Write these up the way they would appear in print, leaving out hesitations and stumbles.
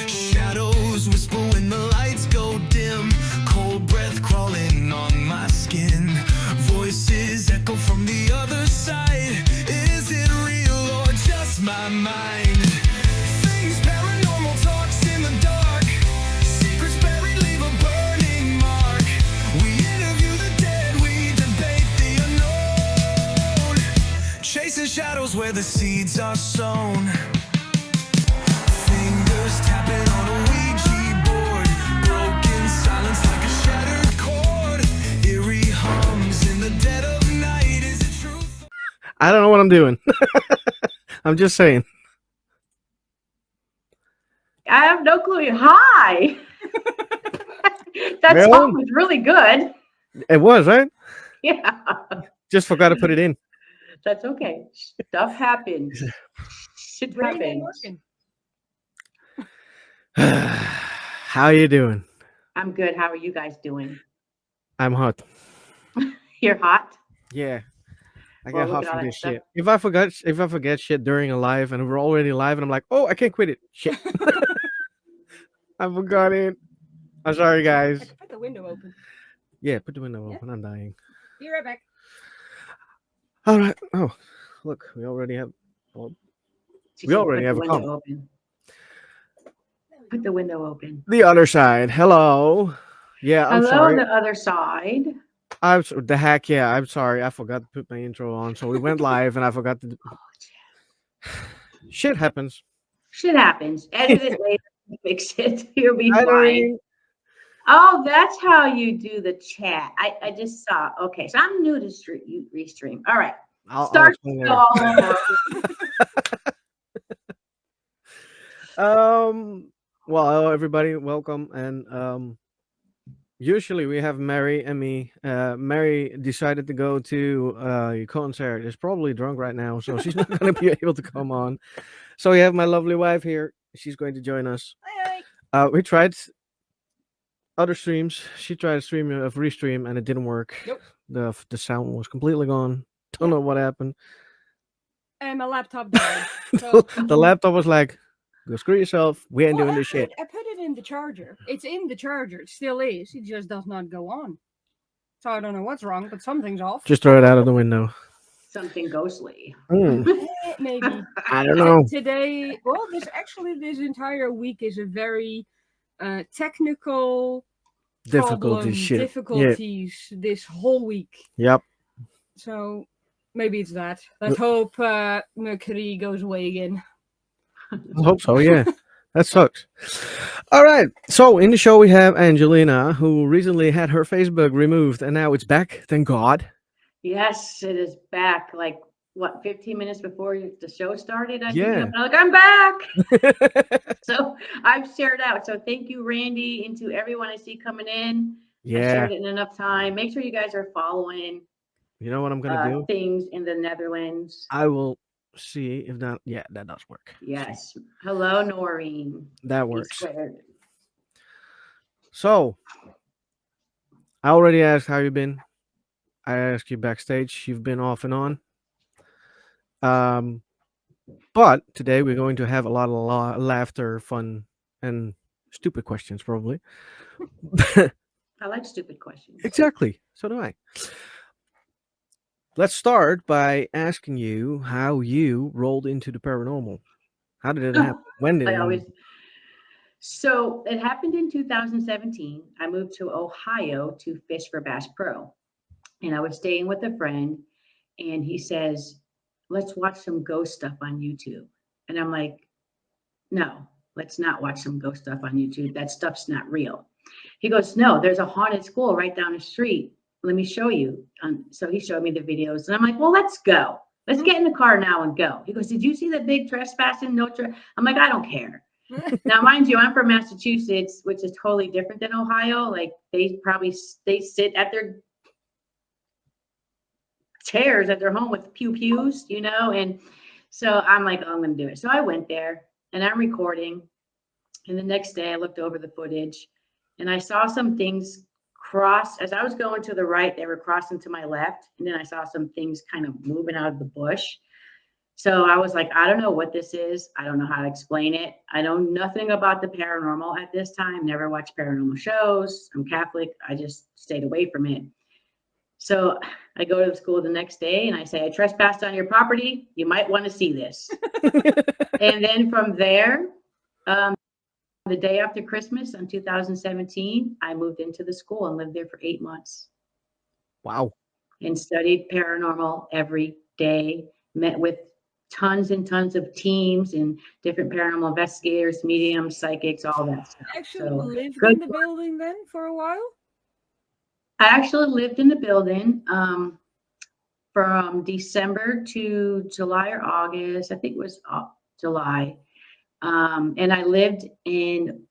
Shadows whisper when the lights go dim. Cold breath crawling on my skin. Voices echo from the other side. Is it real or just my mind? Things paranormal talks in the dark. Secrets buried leave a burning mark. We interview the dead, we debate the unknown. Chasing shadows where the seeds are sown. Fingers tapping on a Ouija board. Broken silence like a shattered chord. Eerie hums in the dead of night. Is it truth? I don't know what I'm doing. I'm just saying. I have no clue. Hi. That Really? song was really good. It was, right? Yeah. Just forgot to put it in. That's okay. Stuff happens. Shit Brain ain't happens. working. How you doing? I'm good. How are you guys doing? I'm hot. You're hot? Yeah. I Well, get look hot at all from that this stuff. shit. If I forget shit during a live and we're already live and I'm like, oh, I can't quit it. Shit. I forgot it. I'm sorry, I guys. could put the window open. Yeah, put the window Yeah. open. I'm dying. Be right back. All right. Oh, look, we already have. Well, She We said, already put have the a window comment. open. Put the window open. the other side. Hello. Yeah, I'm Hello sorry. on the other side. The heck, yeah. I'm sorry. I forgot to put my intro on, so we went live, and I forgot to. Shit happens. Shit happens. Edit it later. Fix it. You'll be I fine. mean, Oh, that's how you do the chat. I just saw. Okay, so I'm new to Restream. All right. I'll Start explain later. all over. Well, hello everybody, welcome. And usually we have Mary and me. Mary decided to go to a concert. Is probably drunk right now, so she's not going to be able to come on. So we have my lovely wife here. She's going to join us. Hi. We tried other streams. She tried a stream of Restream, and it didn't work. Nope. The sound was completely gone. Don't know what happened. And my laptop died. So, The laptop was like, "Go screw yourself. We ain't well, doing this shit." I put it in the charger. It's in the charger. It still is. It just does not go on. So I don't know what's wrong, but something's off. Just throw it out of the window. Something ghostly. Maybe. I don't know. Today, well, this entire week is a very technical problem, Shit. difficulties this whole week. Yep. So maybe it's that. Let's hope Mercury goes away again. I hope so. Yeah. That sucks. All right. So in the show we have Angelina, who recently had her Facebook removed, and now it's back. Thank God. Yes, it is back. Like what, 15 minutes before the show started? Yeah. I'm like, I'm back. So I've shared out. So thank you, Randy, and to everyone I see coming in. I Yeah. shared it in enough time. Make sure you guys are following You know what I'm gonna do? things in the Netherlands. I will see if that. Yeah, that does work. Yes. Hello, Noreen. That Be works. squared. So I already asked how you've been. I asked you backstage. You've been off and on. But today we're going to have a lot of laughter, fun, and stupid questions, probably. I like stupid questions. Exactly. So do I. Let's start by asking you how you rolled into the paranormal. How did it happen? When did it happen? So it happened in 2017. I moved to Ohio to fish for Bass Pro. And I was staying with a friend, and he says, let's watch some ghost stuff on YouTube. And I'm like, no, let's not watch some ghost stuff on YouTube. That stuff's not real. He goes, no, there's a haunted school right down the street. Let me show you. So he showed me the videos, and I'm like, well, let's go. Let's get in the car now and go. He goes, did you see the big trespassing? No, I'm like, I don't care. Now, mind you, I'm from Massachusetts, which is totally different than Ohio. Like they sit at their chairs at their home with pews, you know? And so I'm like, oh, I'm going to do it. So I went there and I'm recording. And the next day I looked over the footage and I saw some things as I was going to the right, they were crossing to my left, and then I saw some things kind of moving out of the bush. So I was like, I don't know what this is. I don't know how to explain it. I know nothing about the paranormal at this time. Never watched paranormal shows. I'm Catholic. I just stayed away from it. So I go to the school the next day and I say, I trespassed on your property. You might want to see this. And then from there, the day after Christmas in 2017, I moved into the school and lived there for 8 months Wow. and studied paranormal every day, met with tons and tons of teams and different paranormal investigators, mediums, psychics, all that stuff. Actually So lived good. in the building then for a while? I actually lived in the building from December to July or August. I think it was July. And I lived in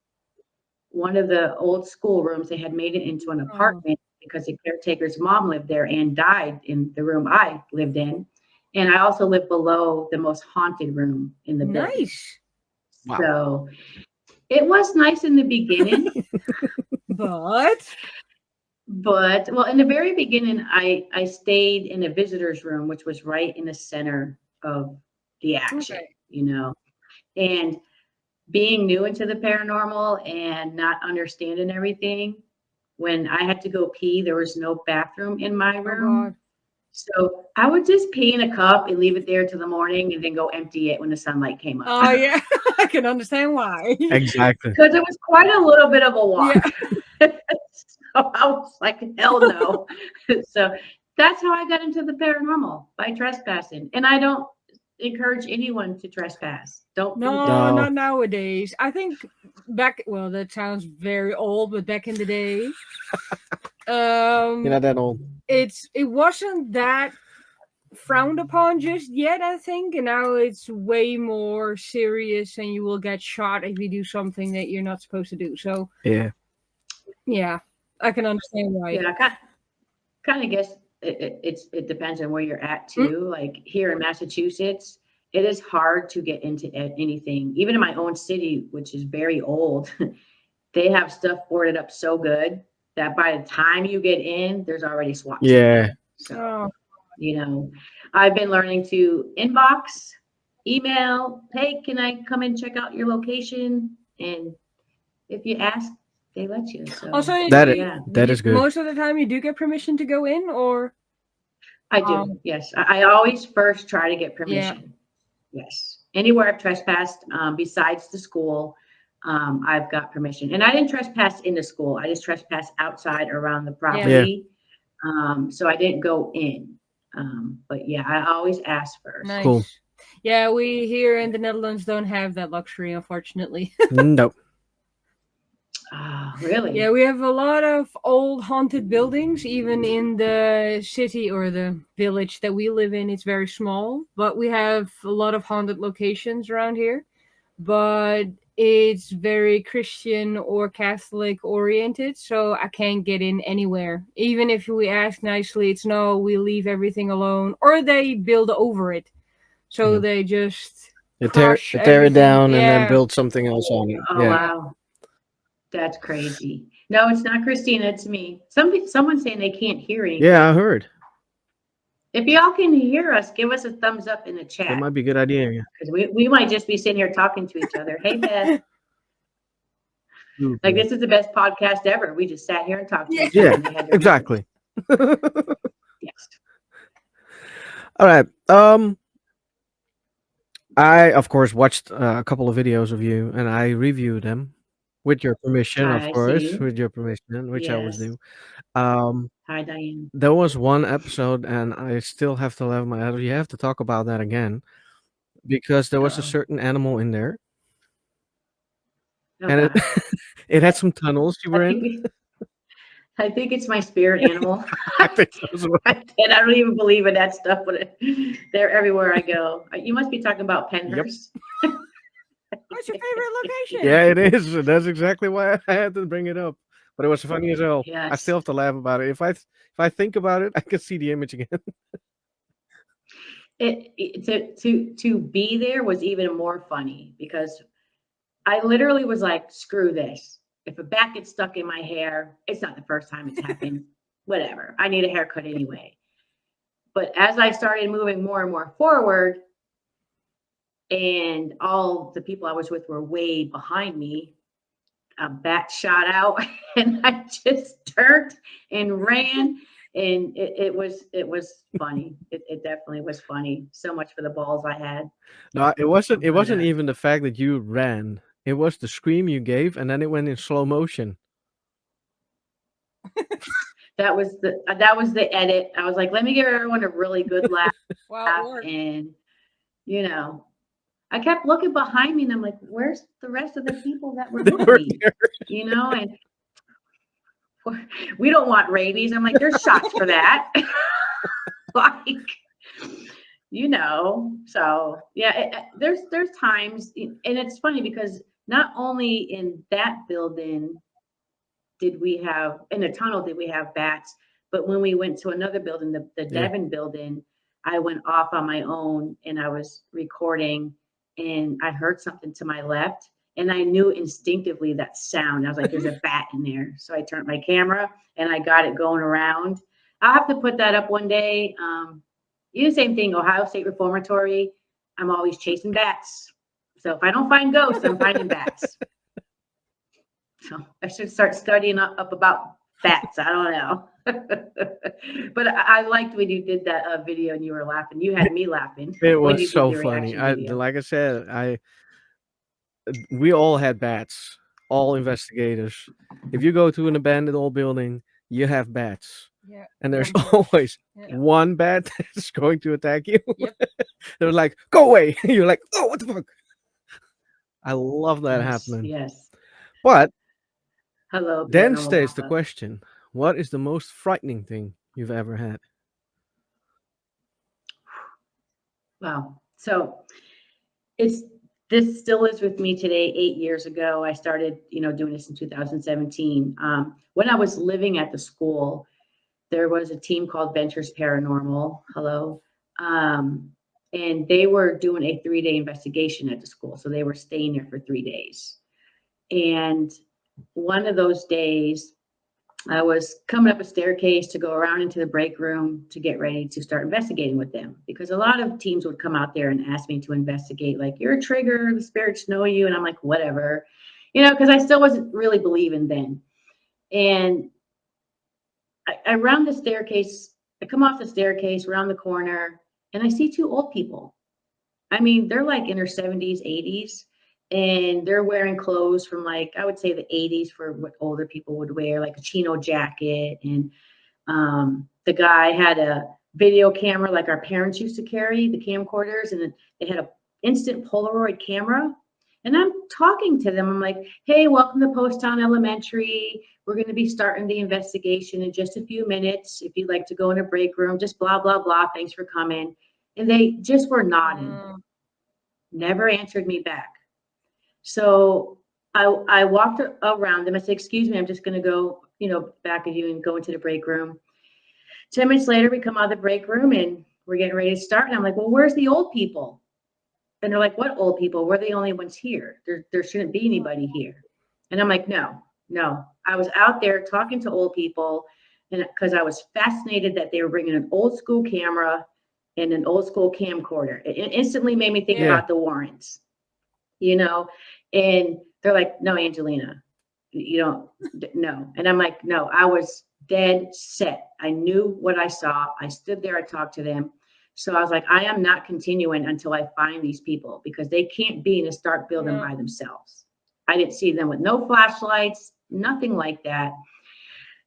one of the old schoolrooms. They had made it into an apartment because the caretaker's mom lived there and died in the room I lived in. And I also lived below the most haunted room in the building. Nice. Wow. So it was nice in the beginning. But Well, in the very beginning, I stayed in a visitor's room, which was right in the center of the action, Okay. you know, and being new into the paranormal and not understanding everything, when I had to go pee, there was no bathroom in my oh room. god. So I would just pee in a cup and leave it there till the morning and then go empty it when the sunlight came up. Oh yeah. I can understand why. Exactly. Because it was quite a little bit of a walk. Yeah. So I was like, hell no. So that's how I got into the paranormal, by trespassing. And I don't encourage anyone to trespass. Don't do No, that. No. not nowadays. I think well, that sounds very old, but back in the day, You're not that old. it wasn't that frowned upon just yet, I think, and now it's way more serious, and you will get shot if you do something that you're not supposed to do. So Yeah. yeah, I can understand why. Yeah, I kind of guess it depends on where you're at too. Like here in Massachusetts, it is hard to get into anything. Even in my own city, which is very old, they have stuff boarded up so good that by the time you get in, there's already SWAT team. Yeah. So, Oh, you know, I've been learning to inbox, email, hey, can I come and check out your location? And if you ask, they let you. So also, That yeah, that is good. most of the time you do get permission to go in, or I do. Yes, I always first try to get permission. Yes, anywhere I've trespassed besides the school, I've got permission. And I didn't trespass in the school. I just trespassed outside around the property. So I didn't go in. But yeah, I always ask first. nice. Cool. Yeah, we here in the Netherlands don't have that luxury, unfortunately. Nope. Ah, really? Yeah, we have a lot of old haunted buildings, even in the city or the village that we live in. It's very small, but we have a lot of haunted locations around here. But it's very Christian or Catholic oriented, so I can't get in anywhere. Even if we ask nicely, it's no, we leave everything alone, or they build over it. So Yeah. they just They tear crush it everything. down and then Yeah. build something else on it. Oh Yeah. wow, that's crazy. No, it's not Christina. It's me. Someone's saying they can't hear anything. Yeah, I heard. If y'all can hear us, give us a thumbs up in the That chat, might be a good idea. Yeah. because we might just be sitting here talking to each other. Hey, Beth. Like, this is the best podcast ever. We just sat here and talked to each other. Yeah, and they had their exactly. Yes. All right. I of course watched a couple of videos of you, and I reviewed them with your permission, I of course, see. with your permission, which I always Yes. do. Um, Hi, Diane. there was one episode, and I still have to laugh my head. You have to talk about that again, because there was a Uh-oh. certain animal in there, Oh, and it God. it had some tunnels you were I in. think, I think it's my spirit animal. I think so as well. And I don't even believe in that stuff, but they're everywhere I go. You must be talking about Penhurst. What's your favorite location? Yeah, it is. That's exactly why I had to bring it up. But it was funny as hell. I Yes. still have to laugh about it. If I think about it, I can see the image again. To be there was even more funny because I literally was like, screw this. if a bat gets stuck in my hair, it's not the first time it's happened. Whatever. I need a haircut anyway. But as I started moving more and more forward, and all the people I was with were way behind me, a bat shot out and I just turned and ran. And it was funny. It definitely was funny. So much for the balls I had. No, it wasn't. It But, wasn't even the fact that you ran. It was the scream you gave, and then it went in slow motion. that was the edit. I was like, let me give everyone a really good laugh. Wow, it worked. And I kept looking behind me and I'm like, where's the rest of the people that were with Were me? And we don't want rabies. I'm like, there's shots for that. So yeah, there's times, and it's funny because not only in that building in the tunnel did we have bats, but when we went to another building, the Devon building, I went off on my own and I was recording and I heard something to my left and I knew instinctively that sound. I was like, there's a bat in there. So I turned my camera and I got it going around. I'll have to put that up one day. You do the same thing, Ohio State Reformatory. I'm always chasing bats. So if I don't find ghosts, I'm finding bats. So I should start studying up about bats. I don't know. But I liked when you did that video and you were laughing. You had me laughing. It when you was did so your funny. reaction video. Like I said, we all had bats. All investigators. If you go to an abandoned old building, you have bats. Yeah. And there's always one bat that's going to attack you. Yep. They're like, go away. You're like, oh, what the fuck? I love that happening. Yes. But Hello. then Paranormal stays the Papa. question, what is the most frightening thing you've ever had? Wow. So this still is with me today. 8 years ago, I started, doing this in 2017. When I was living at the school, there was a team called Ventures Paranormal. Hello. And they were doing a 3-day investigation at the school. So they were staying there for 3 days. And one of those days, I was coming up a staircase to go around into the break room to get ready to start investigating with them, because a lot of teams would come out there and ask me to investigate, like, you're a trigger, the spirits know you. And I'm like, whatever, because I still wasn't really believing then. And I round the staircase, I come off the staircase, around the corner, and I see 2 old people. I mean, they're like in their 70s, 80s. And they're wearing clothes from, like, I would say the 80s for what older people would wear, like a chino jacket. And the guy had a video camera like our parents used to carry, the camcorders, and they had an instant Polaroid camera. And I'm talking to them. I'm like, hey, welcome to Poasttown Elementary. We're going to be starting the investigation in just a few minutes. If you'd like to go in a break room, just blah, blah, blah. Thanks for coming. And they just were nodding. Never answered me back. So I walked around them. I said, excuse me, I'm just going to go, back of you and go into the break room. 10 minutes later, we come out of the break room and we're getting ready to start. And I'm like, well, where's the old people? And they're like, what old people? We're the only ones here. There shouldn't be anybody here. And I'm like, no. I was out there talking to old people, and because I was fascinated that they were bringing an old school camera and an old school camcorder. It instantly made me think about the Warrens, and they're like, no, Angelina, you don't, no. And I'm like, no, I was dead set. I knew what I saw. I stood there, I talked to them. So I was like, I am not continuing until I find these people, because they can't be in a Stark building by themselves. I didn't see them with no flashlights, nothing like that.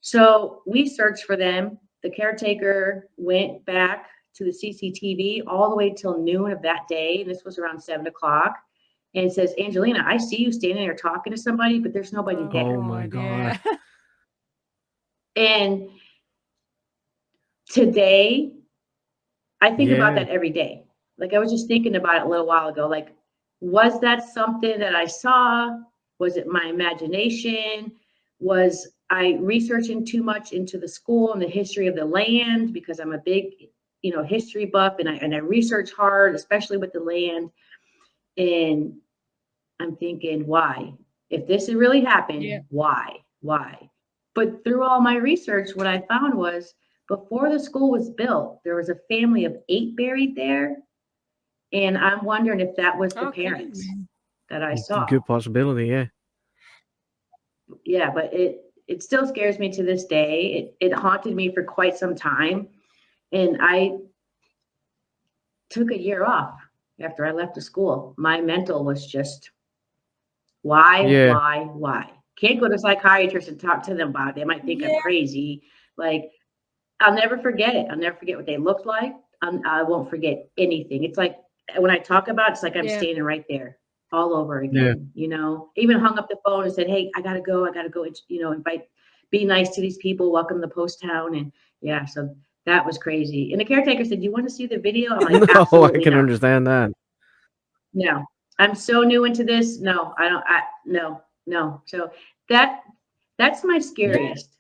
So we searched for them. The caretaker went back to the CCTV all the way till noon of that day. And this was around 7 o'clock. And says, Angelina, I see you standing there talking to somebody, but there's nobody there. Oh my God. And today, I think about that every day. Like, I was just thinking about it a little while ago. Like, was that something that I saw? Was it my imagination? Was I researching too much into the school and the history of the land? Because I'm a big, history buff, and I research hard, especially with the land. And I'm thinking, why? If this had really happened, Yeah. why? Why? But through all my research, what I found was before the school was built, there was a family of 8 buried there. And I'm wondering if that was the Okay. parents that I It's a saw. good possibility, yeah. Yeah, but it still scares me to this day. It haunted me for quite some time. And I took a year off after I left the school. My mental was just why, Yeah. why? Can't go to a psychiatrist and talk to them about it. They might think I'm Yeah. crazy. Like, I'll never forget it. I'll never forget what they looked like. I won't forget anything. It's like when I talk about it, it's like I'm Yeah. standing right there all over Yeah. again, you know. Even hung up the phone and said, "Hey, I gotta go, you know, invite, be nice to these people, welcome to Post Town." And yeah, so that was crazy. And the caretaker said, "Do you want to see the video?" I'm like, No, I absolutely can not. understand that. No, I'm so new into this. No, I don't. No. So that's my scariest.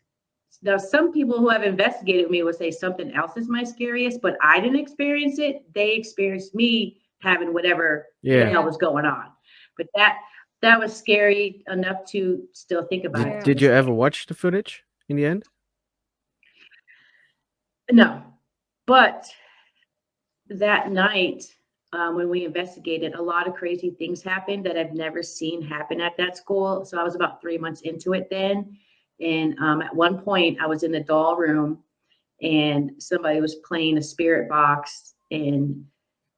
Now, some people who have investigated me will say something else is my scariest, but I didn't experience it. They experienced me having whatever the Yeah. hell was going on. But that was scary enough to still think about it. Yeah. to Did this you day. ever watch the footage in the end? No, but that night when we investigated, a lot of crazy things happened that I've never seen happen at that school. So I was about 3 months into it then. And at one point, I was in the doll room and somebody was playing a spirit box and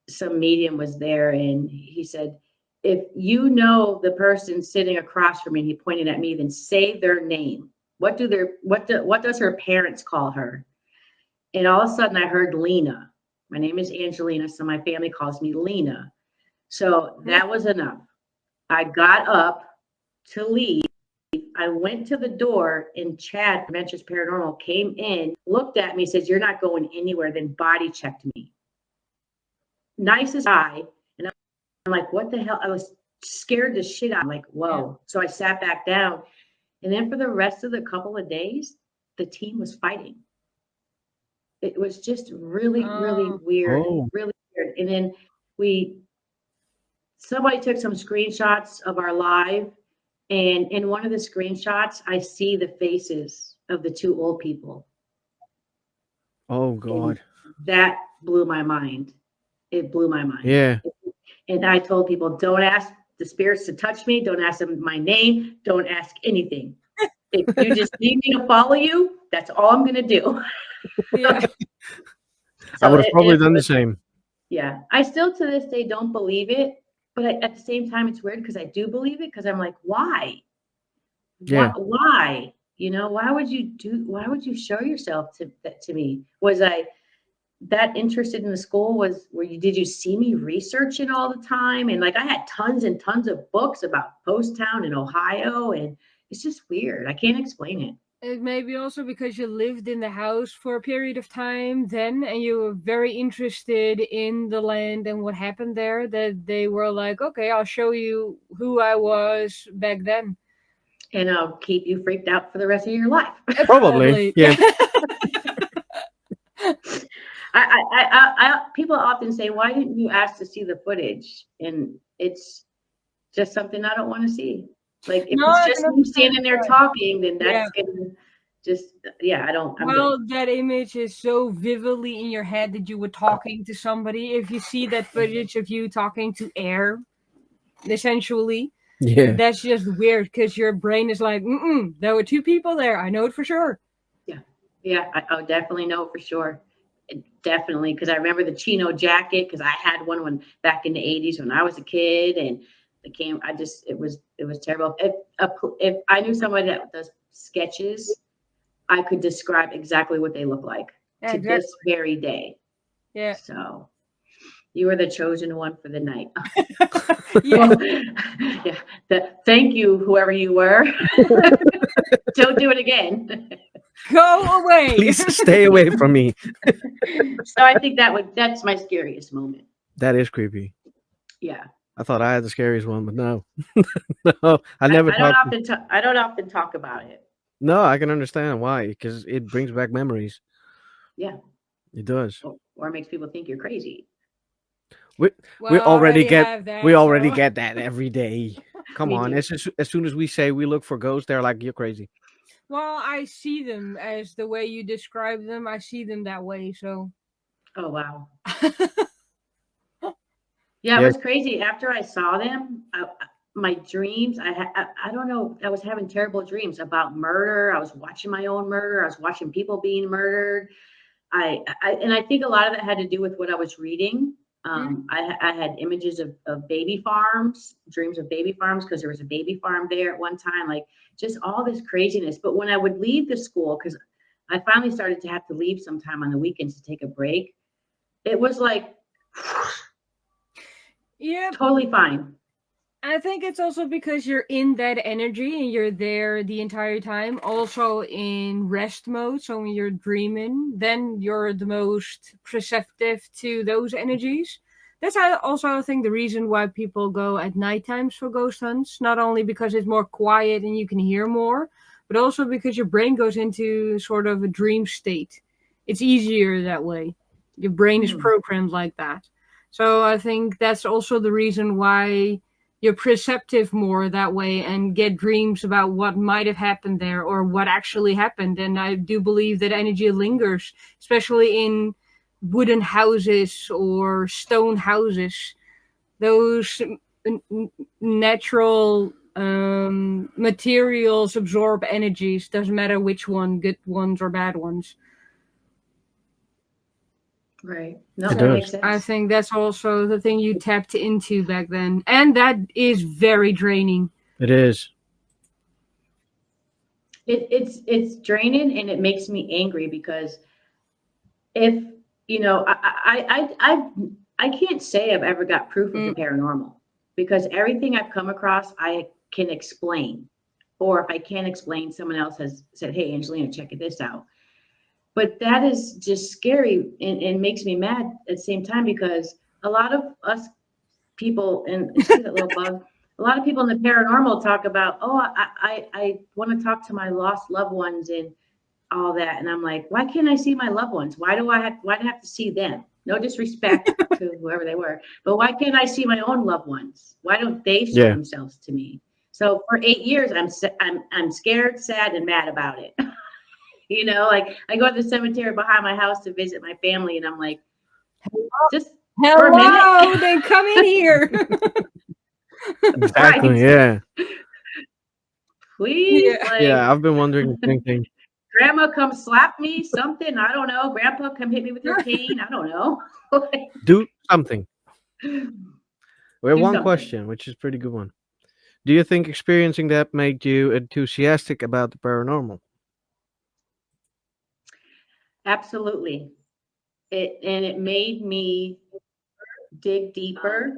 some medium was there. And he said, if you know the person sitting across from me, and he pointed at me, then say their name. What does her parents call her? And all of a sudden I heard Lena. My name is Angelina, so my family calls me Lena. So that was enough. I got up to leave. I went to the door and Chad from Adventures Paranormal came in, looked at me, says, "You're not going anywhere," then body checked me. Nicest guy. And I'm like, what the hell? I was scared the shit out. I'm like, whoa. So I sat back down. And then for the rest of the couple of days, the team was fighting. It was just really, really Oh. weird. Oh. Really weird. And then somebody took some screenshots of our live. And in one of the screenshots, I see the faces of the 2 old people. Oh And God. that blew my mind. It blew my mind. Yeah. And I told people, don't ask the spirits to touch me. Don't ask them my name. Don't ask anything. If you just need me to follow you, that's all I'm going to do. Yeah. I would have probably it done the was- same. Yeah. I still to this day don't believe it. But at the same time, it's weird because I do believe it because I'm like, why? Yeah. Why? You know, why would you show yourself to me? Was I that interested in the school? Did you see me researching all the time? And like I had tons and tons of books about Post Town in Ohio, and it's just weird. I can't explain it. It may be also because you lived in the house for a period of time then and you were very interested in the land and what happened there that they were like, okay, I'll show you who I was back then. And I'll keep you freaked out for the rest of your life. Probably. Yeah. People often say, why didn't you ask to see the footage? And it's just something I don't want to see. Like if No, it's I just can me standing there understand. talking, then Yeah. that's gonna just I don't. I'm Well, good. that image is so vividly in your head that you were talking to somebody. If you see that footage of you talking to air, essentially, Yeah. that's just weird because your brain is like, there were 2 people there. I know it for sure. Yeah, I definitely know for sure. Definitely, because I remember the chino jacket because I had one back in the 80s when I was a kid, and it was terrible. If I knew somebody that does sketches, I could describe exactly what they look like Yeah, to exactly. this very day. Yeah. So you were the chosen one for the night. Yeah. Yeah. Thank you, whoever you were. Don't do it again. Go away. Please stay away from me. So I think that's my scariest moment. That is creepy. Yeah. I thought I had the scariest one, but no. No, I never I don't talked. I don't often talk about it. No, I can understand why, because it brings back memories. Yeah. It does. Or makes people think you're crazy. We Well, already have get that, we already so- get that every day. Come Me on. too. As soon as we say we look for ghosts, they're like, you're crazy. Well, I see them as the way you describe them. I see them that way. So, Oh wow. Yeah, it Yeah. was crazy. After I saw them, my dreams, I don't know, I was having terrible dreams about murder. I was watching my own murder. I was watching people being murdered. And I think a lot of it had to do with what I was reading. mm, I had images of baby farms, dreams of baby farms, because there was a baby farm there at one time, like just all this craziness. But when I would leave the school, because I finally started to have to leave sometime on the weekends to take a break, it was like yeah, totally fine. I think it's also because you're in that energy and you're there the entire time. Also in rest mode. So when you're dreaming, then you're the most perceptive to those energies. That's also, I think, the reason why people go at night times for ghost hunts. Not only because it's more quiet and you can hear more, but also because your brain goes into sort of a dream state. It's easier that way. Your brain is Hmm. programmed like that. So I think that's also the reason why you're perceptive more that way and get dreams about what might have happened there or what actually happened. And I do believe that energy lingers, especially in wooden houses or stone houses. Those natural materials absorb energies, doesn't matter which one, good ones or bad ones. Right. No, It that So makes does. I sense. think that's also the thing you tapped into back then. And that is very draining. It is. It's draining, and it makes me angry because if you know, I can't say I've ever got proof of the Mm, paranormal, because everything I've come across I can explain, or if I can't explain, someone else has said, "Hey, Angelina, check this out." But that is just scary, and makes me mad at the same time, because a lot of us people, and see that little bug, a lot of people in the paranormal talk about, oh, I want to talk to my lost loved ones and all that, and I'm like, why can't I see my loved ones? Why do I have to see them? No disrespect to whoever they were, but why can't I see my own loved ones? Why don't they show Yeah. themselves to me? So for 8 years, I'm scared, sad, and mad about it. Like I go to the cemetery behind my house to visit my family, and I'm like, just for a minute. hello, then come in here. Exactly. Right. Yeah. Please, Yeah. like, Yeah. I've been wondering the same thing. grandma, come slap me, something. I don't know. Grandpa, come hit me with your cane. I don't know. Do something. We have Do one something. question, which is a pretty good one. Do you think experiencing that made you enthusiastic about the paranormal? Absolutely. It made me dig deeper,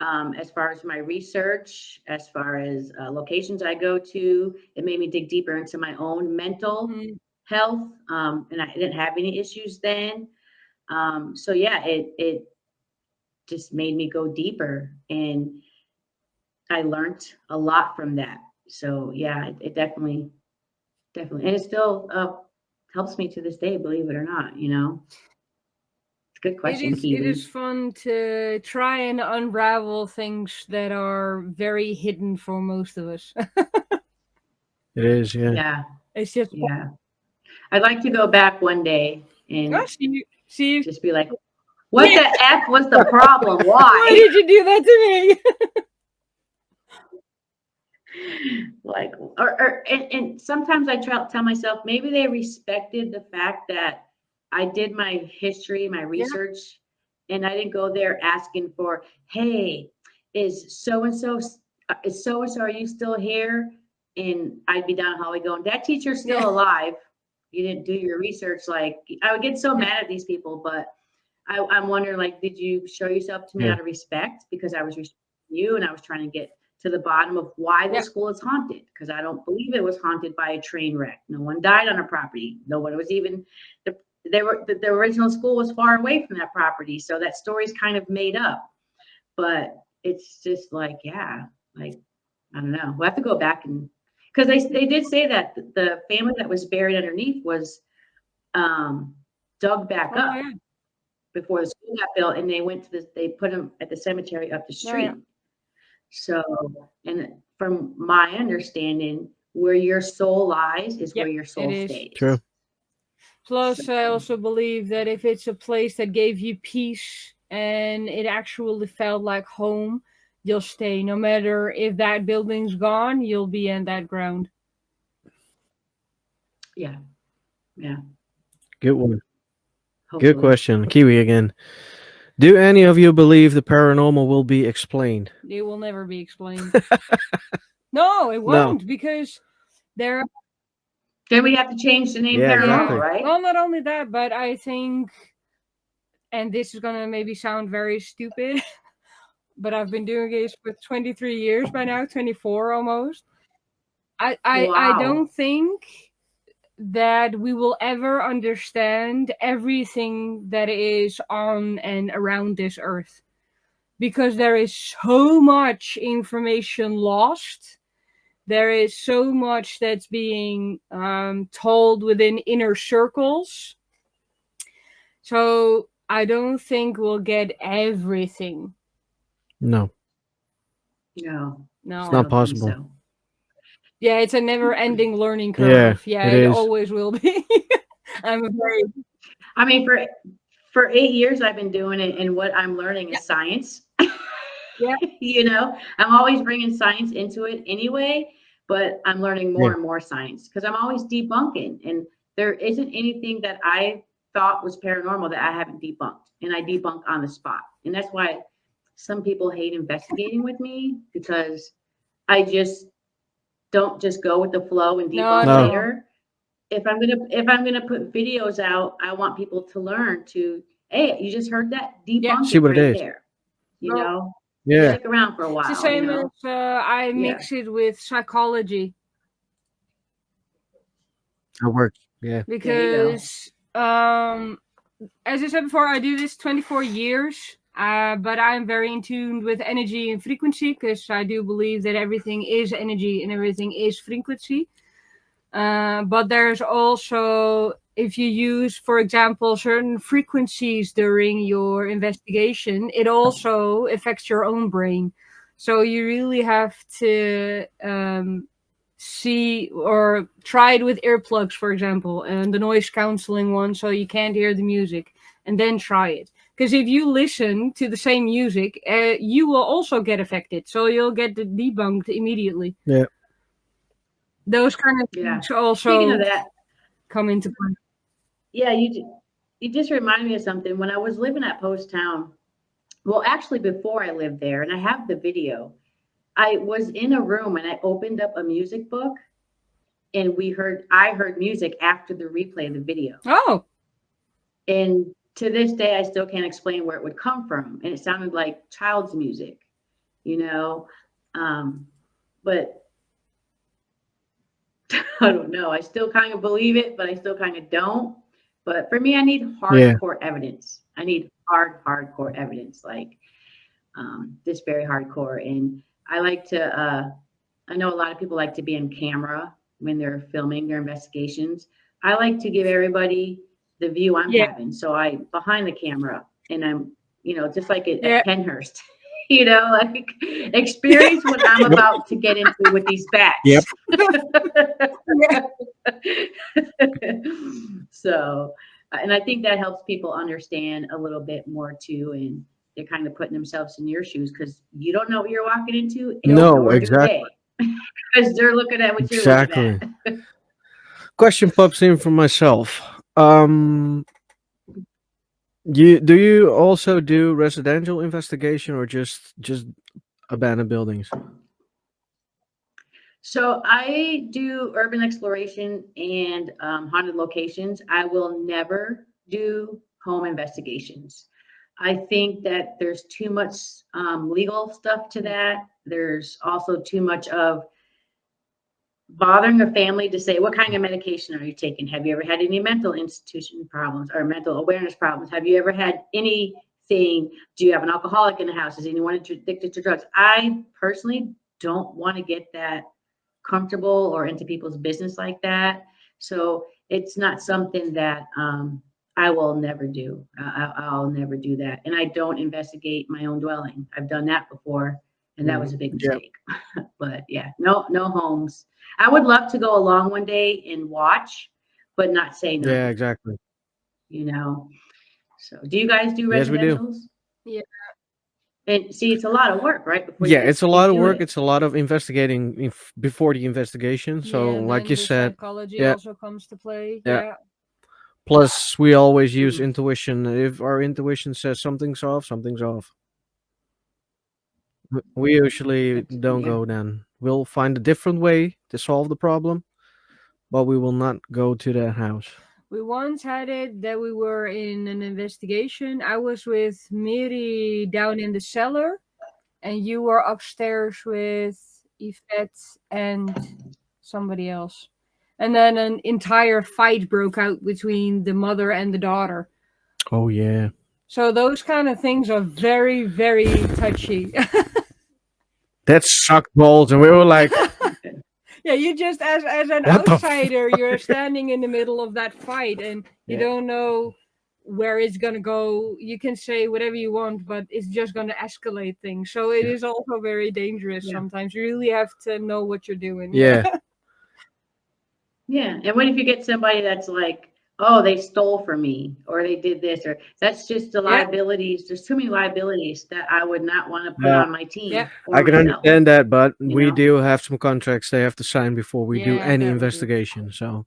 as far as my research, as far as locations I go to. It made me dig deeper into my own mental Mm, health, and I didn't have any issues then. So yeah, it just made me go deeper, and I learned a lot from that. So yeah, it definitely, and it still helps me to this day, believe it or not. It's a good question, it is Keely. fun to try and unravel things that are very hidden for most of us. It is. Yeah. Yeah, It's just yeah. I'd like to go back one day oh, and see, just be like, what yeah, the F was the problem? why Why? did you do that to me? Like, and sometimes I tell myself, maybe they respected the fact that I did my history, my Yeah, research, and I didn't go there asking for, hey, is so and so, are you still here? And I'd be down the hallway going, that teacher's yeah, still alive. You didn't do your research. Like, I would get so yeah, mad at these people, but I'm wondering, like, did you show yourself to me Yeah. out of respect? Because I was respecting you, and I was trying to get to the bottom of why the yeah. school is haunted. Because I don't believe it was haunted by a train wreck. No one died on a property. No one was even the the original school was far away from that property. So that story's kind of made up. But it's just like, yeah, like, I don't know. We'll have to go back, and because they did say that the family that was buried underneath was dug back Oh up yeah, before the school got built, and they put them at the cemetery up the oh yeah. street. So, and from my understanding, where your soul lies is where Yep, your it soul is. True. stays. Plus, I So, also believe that if it's a place that gave you peace and it actually felt like home, you'll stay. No matter if that building's gone, you'll be in that ground. yeah, yeah, Good one. Good hopefully. question. Kiwi again. Do any of you believe the paranormal will be explained? It will never be explained. No, it No. won't, because there. Then we have to change the name Yeah, paranormal, exactly. Yeah. right? Well, not only that, but I think, and this is gonna maybe sound very stupid, but I've been doing this for 23 years by now, 24 almost. I Wow. don't think that we will ever understand everything that is on and around this earth, because there is so much information lost. There is so much that's being told within inner circles. So I don't think we'll get everything. No. No, It's I No. not don't think possible. so. Yeah, it's a never ending learning Yeah, curve. Yeah, it it is. always will be. I'm afraid. I mean, for 8 years I've been doing it, and what I'm learning Yeah. is science. Yeah. I'm always bringing science into it anyway, but I'm learning more Yeah. and more science because I'm always debunking, and there isn't anything that I thought was paranormal that I haven't debunked, and I debunk on the spot. And that's why some people hate investigating with me, because I just don't just go with the flow and No, debunk no, No. no. later. If I'm gonna put videos out, I want people to learn to, hey, you just heard that? Yeah. Debunk See it what it right is. there. You Well, know, Yeah. stick around for a it's the while, same as I Yeah. mix it with psychology, That works. Yeah. There you go. because as I said before, I do this 24 years. But I'm very in tune with energy and frequency, because I do believe that everything is energy and everything is frequency. But there's also, if you use, for example, certain frequencies during your investigation, it also affects your own brain. So you really have to see or try it with earplugs, for example, and the noise canceling one, so you can't hear the music, and then try it. Because if you listen to the same music, you will also get affected. So you'll get debunked immediately. Yeah. Those kind of Yeah. things Speaking of also that, come into play. yeah, you just remind me of something. When I was living at Post Town, well, actually before I lived there, and I have the video, I was in a room and I opened up a music book, and I heard music after the replay of the video. Oh, And to this day, I still can't explain where it would come from. And it sounded like child's music, you know. But I don't know. I still kind of believe it, but I still kind of don't. But for me, I need Yeah. hardcore evidence. I need hardcore evidence, like this very hardcore. And I like to, I know a lot of people like to be on camera when they're filming their investigations. I like to give everybody the view I'm yeah, having. So I behind the camera, and I'm, just like yeah, at Penhurst, like experience what I'm Yep. about to get into with these bats. Yep. yeah. So, and I think that helps people understand a little bit more too, and they're kind of putting themselves in your shoes, because you don't know what you're walking into, and No, nor do exactly. they, because they're looking at what you're looking Exactly. at. Question pops in for myself. Do you also do residential investigation or just abandoned buildings? So I do urban exploration and haunted locations. I will never do home investigations. I think that there's too much legal stuff to that. There's also too much of bothering a family to say, what kind of medication are you taking? Have you ever had any mental institution problems or mental awareness problems? Have you ever had anything? Do you have an alcoholic in the house? Is anyone addicted to drugs? I personally don't want to get that comfortable or into people's business like that. So it's not something that I will never do. I'll never do that. And I don't investigate my own dwelling. I've done that before, and that was a big Yeah. mistake. But yeah, no homes. I would love to go along one day and watch, but not say Yeah, nothing, exactly. you know. So, do you guys do Yes, we do. residentials? Yeah. And see, it's a lot of work, right? Before Yeah, it's a lot of do work. it. It's a lot of investigating before the investigation. So, Yeah, and like then you the said, psychology yeah, also comes to play. yeah. Yeah. Plus, we always use Mm, intuition. If our intuition says something's off, something's off. We usually don't yeah. go then. We'll find a different way to solve the problem, but we will not go to that house. We once had it that we were in an investigation. I was with Miri down in the cellar, and you were upstairs with Yvette and somebody else. And then an entire fight broke out between the mother and the daughter. Oh yeah, So those kind of things are very, very touchy. that sucked balls, and we were like, Yeah, you just as an "What the?" outsider, you're standing in the middle of that fight, and you Yeah. don't know where it's gonna go. You can say whatever you want, but it's just gonna escalate things. So it Yeah. is also very dangerous Yeah. sometimes. You really have to know what you're doing. Yeah, Yeah. And what if you get somebody that's like, oh, they stole from me or they did this, or that's just the Yeah. liabilities. There's too many liabilities that I would not want to put Yeah. on my team Yeah. or I can myself. understand that, but you we know? do have some contracts they have to sign before we do Yeah, any that we do. investigation. So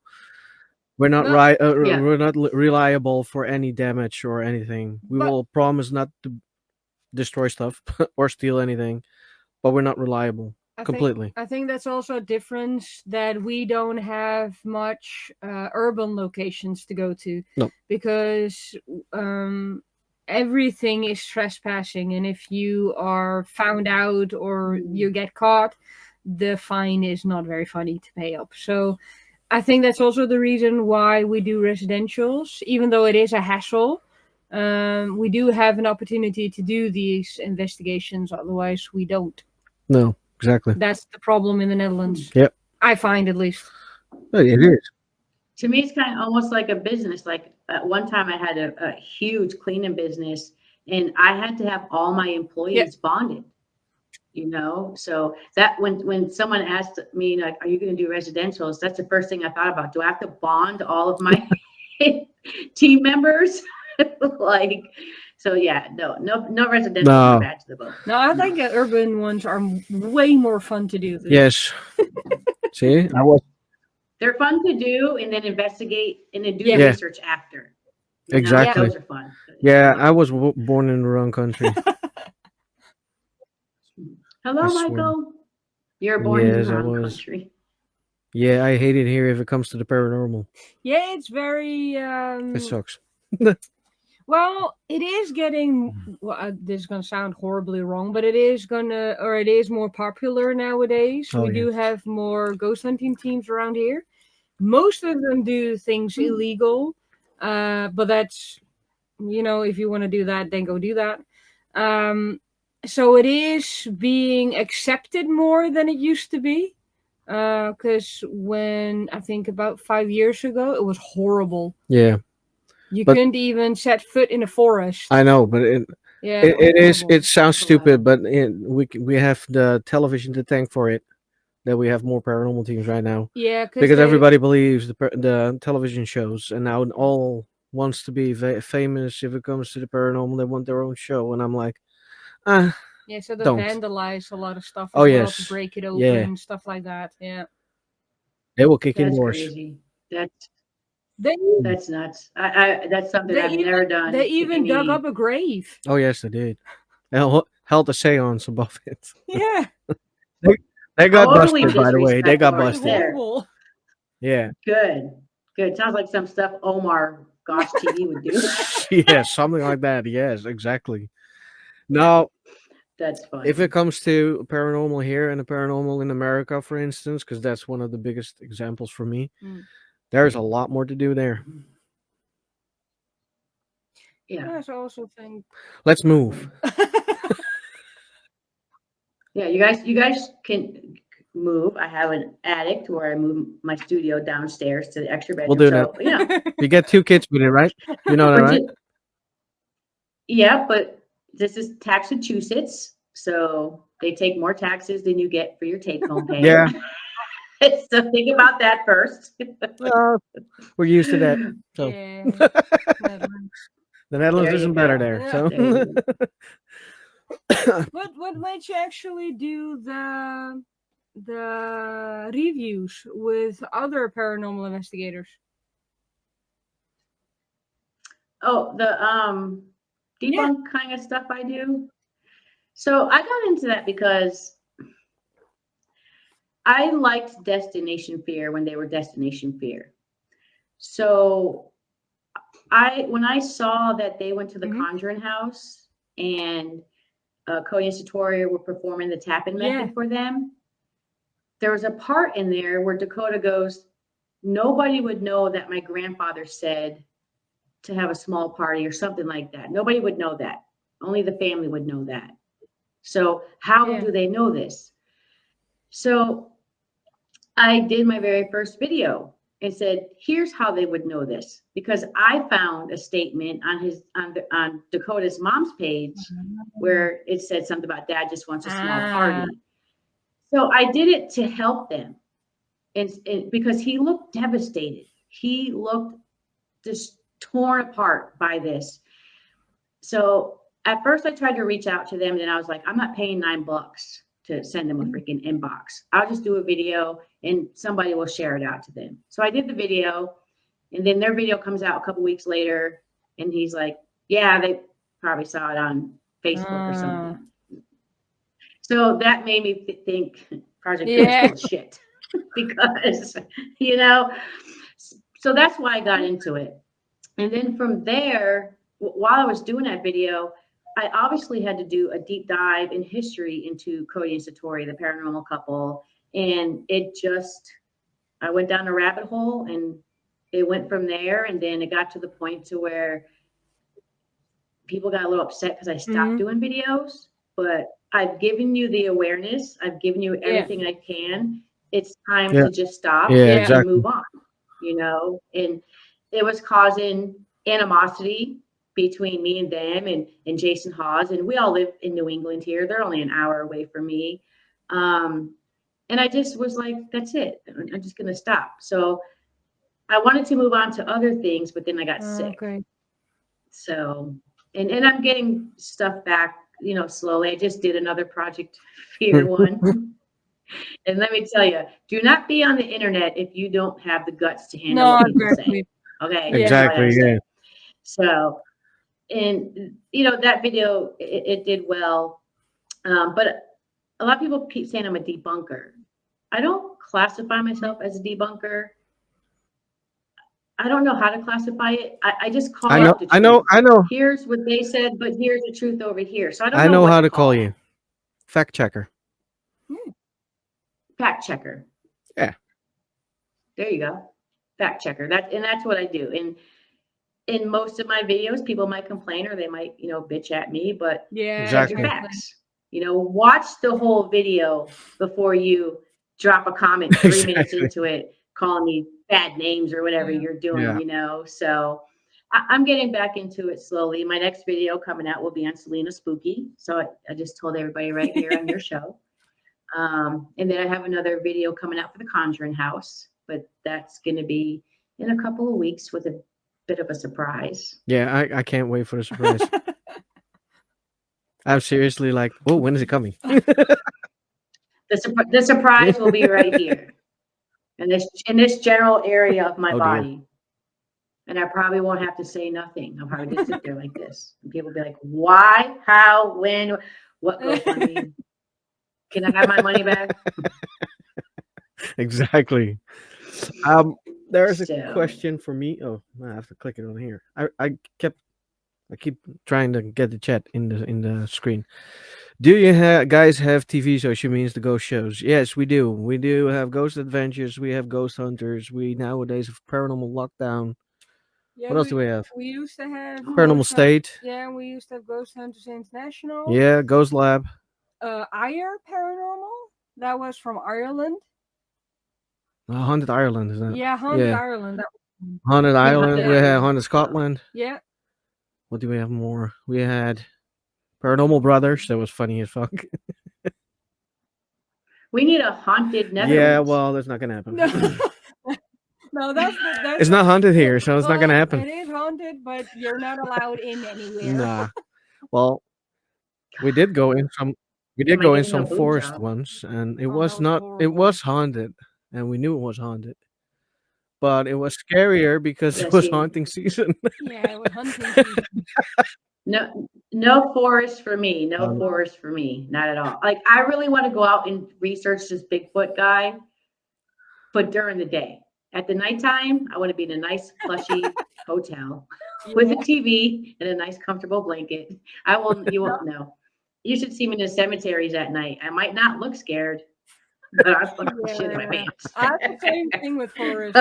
we're not But- right. Yeah. We're not reliable for any damage or anything. We But- will promise not to destroy stuff or steal anything, but we're not reliable completely. I think that's also a difference that we don't have much urban locations to go to. No. Because everything is trespassing, and if you are found out or you get caught, the fine is not very funny to pay up. So I think that's also the reason why we do residentials, even though it is a hassle. We do have an opportunity to do these investigations, otherwise we don't. No, exactly. That's the problem in the Netherlands. Yep. I find, at least. It is. To me, it's kind of almost like a business. Like at one time, I had a huge cleaning business, and I had to have all my employees bonded. You know, so that when someone asked me like, "Are you going to do residentials?" That's the first thing I thought about. Do I have to bond all of my team members? Like, so yeah, no residentials No. are bad to the bone. No, I think urban ones are way more fun to do. Yes. See, I was They're fun to do and then investigate and then do Yeah. Yeah. research after. You know, Exactly. those are fun. Yeah, I was born in the wrong country. Hello, I swear. Michael. You're born Yes, in I the wrong was. country. Yeah, I hate it here if it comes to the paranormal. Yeah, it's very. It sucks. Well, it is getting. Well, this is going to sound horribly wrong, but it is it is more popular nowadays. Oh, We do have more ghost hunting teams around here. Most of them do things illegal, but that's, if you want to do that, then go do that. So it is being accepted more than it used to be. Because when I think about 5 years ago, it was horrible. Yeah, You But- couldn't even set foot in a forest. I know, but it Yeah, it is. horrible. It sounds stupid, but we have the television to thank for it. That we have more paranormal teams right now Yeah, because everybody believes the television shows, and now all wants to be famous if it comes to the paranormal. They want their own show, and I'm like, Yeah, so they don't. vandalize a lot of stuff as Oh, well yes. to break it open Yeah. and stuff like that. Yeah, they will kick in That's doors. crazy. That's they that's nuts. I that's something They I've even- never done. they to even dug any- up a grave. Oh yes, they did. They held a seance above it. Yeah, They got Totally busted, by the way. They got disrespectful right busted. there. horrible. Yeah, Good. Sounds like some stuff Omar Gosh TV would do. yeah, something like that. Yes, exactly. Now, That's funny. if it comes to paranormal here and the paranormal in America, for instance, because that's one of the biggest examples for me, there's a lot more to do there. Yeah. I also think. Let's move. Yeah, you guys can move. I have an attic where I move my studio downstairs to the extra bedroom. We'll do so, yeah. You get 2 kids with it, right? You know that, But right? yeah, but this is Massachusetts, So they take more taxes than you get for your take-home pay. Yeah. So think about that first. We're used to that. So Yeah. Netherlands. the Netherlands There you isn't better go. there. Yeah. So There you go. What made you actually do the reviews with other paranormal investigators? Oh, the Yeah. debunk kind of stuff I do. So I got into that because I liked Destination Fear when they were Destination Fear. So when I saw that they went to the Mhm. Conjuring House and Cody and Satori were performing the tapping Yeah. method for them, there was a part in there where Dakota goes, nobody would know that my grandfather said to have a small party or something like that. Nobody would know that. Only the family would know that. So how Yeah. do they know this? So I did my very first video and said, here's how they would know this, because I found a statement on Dakota's mom's page where it said something about dad just wants a small Ah. party. So I did it to help them, and because he looked devastated. He looked just torn apart by this. So at first I tried to reach out to them, and then I was like, I'm not paying $9 to send them a freaking inbox. I'll just do a video and somebody will share it out to them. So I did the video, and then their video comes out a couple weeks later, and he's like, yeah, they probably saw it on Facebook or something. So that made me think Project Fear is full of shit because, so that's why I got into it. And then from there, while I was doing that video, I obviously had to do a deep dive in history into Cody and Satori, the paranormal couple. And I went down a rabbit hole, and it went from there. And then it got to the point to where people got a little upset because I stopped doing videos. But I've given you the awareness. I've given you everything I can. It's time to just stop and move on, and it was causing animosity between me and them and Jason Hawes. And we all live in New England here. They're only an hour away from me. And I just was like, that's it. I'm just going to stop. So I wanted to move on to other things, but then I got sick. Okay. So, and I'm getting stuff back, slowly. I just did another Project Fear one. And let me tell you, do not be on the internet if you don't have the guts to handle what people say. Okay. Exactly. Yeah. So, and that video, it did well. But a lot of people keep saying I'm a debunker. I don't classify myself as a debunker. I don't know how to classify it. I just call out the truth. I know. Here's what they said, but here's the truth over here. So I know how to call you. Fact checker. Fact checker. Yeah. There you go. Fact checker. That's what I do. And in most of my videos, people might complain or they might, bitch at me, but check your facts. Watch the whole video before you drop a comment 3 minutes into it, calling me bad names or whatever you're doing, So I'm getting back into it slowly. My next video coming out will be on Selena Spooky. So I just told everybody right here on your show. And then I have another video coming out for the Conjuring House, but that's going to be in a couple of weeks with a bit of a surprise. Yeah, I can't wait for the surprise. I'm seriously like, oh, when is it coming? The surprise will be right here in this general area of my body. And I probably won't have to say nothing. I'll probably just sit there like this. And people will be like, why, how, when, what GoFundMe? Can I have my money back? Exactly. There's a question for me. Oh, I have to click it on here. I keep trying to get the chat in the screen. Do you guys have TV shows? She means the ghost shows. Yes, we do. We do have Ghost Adventures. We have Ghost Hunters. We nowadays have Paranormal Lockdown. Yeah, what else do we have? We used to have Paranormal State. Yeah, we used to have Ghost Hunters International. Yeah, Ghost Lab. Ire Paranormal. That was from Ireland. Haunted Ireland, is that? Yeah, Haunted Ireland. Haunted Ireland. We had Haunted Scotland. Yeah. What do we have more? We had Paranormal Brothers. That was funny as fuck. We need a haunted Yeah, Netherlands. well, that's not gonna happen. No, no, that's It's not haunted here, so it's not gonna well, happen. It is haunted, but you're not allowed in anywhere. Nah. Well, we did go in some. We Am did I go in getting a some boob forest job? once, and it Oh, was that was not. It horrible. was haunted, and we knew it was haunted. But it was scarier because Yeah, it was see. haunting season. Yeah, it was hunting season. No forest for me. No Um, forest for me. Not at all. Like I really want to go out and research this Bigfoot guy, but during the day. At the nighttime, I want to be in a nice plushy hotel with a Yeah. TV and a nice comfortable blanket. You won't know. You should see me in the cemeteries at night. I might not look scared, but I put shit in my Yeah. pants. I have the same thing with forests.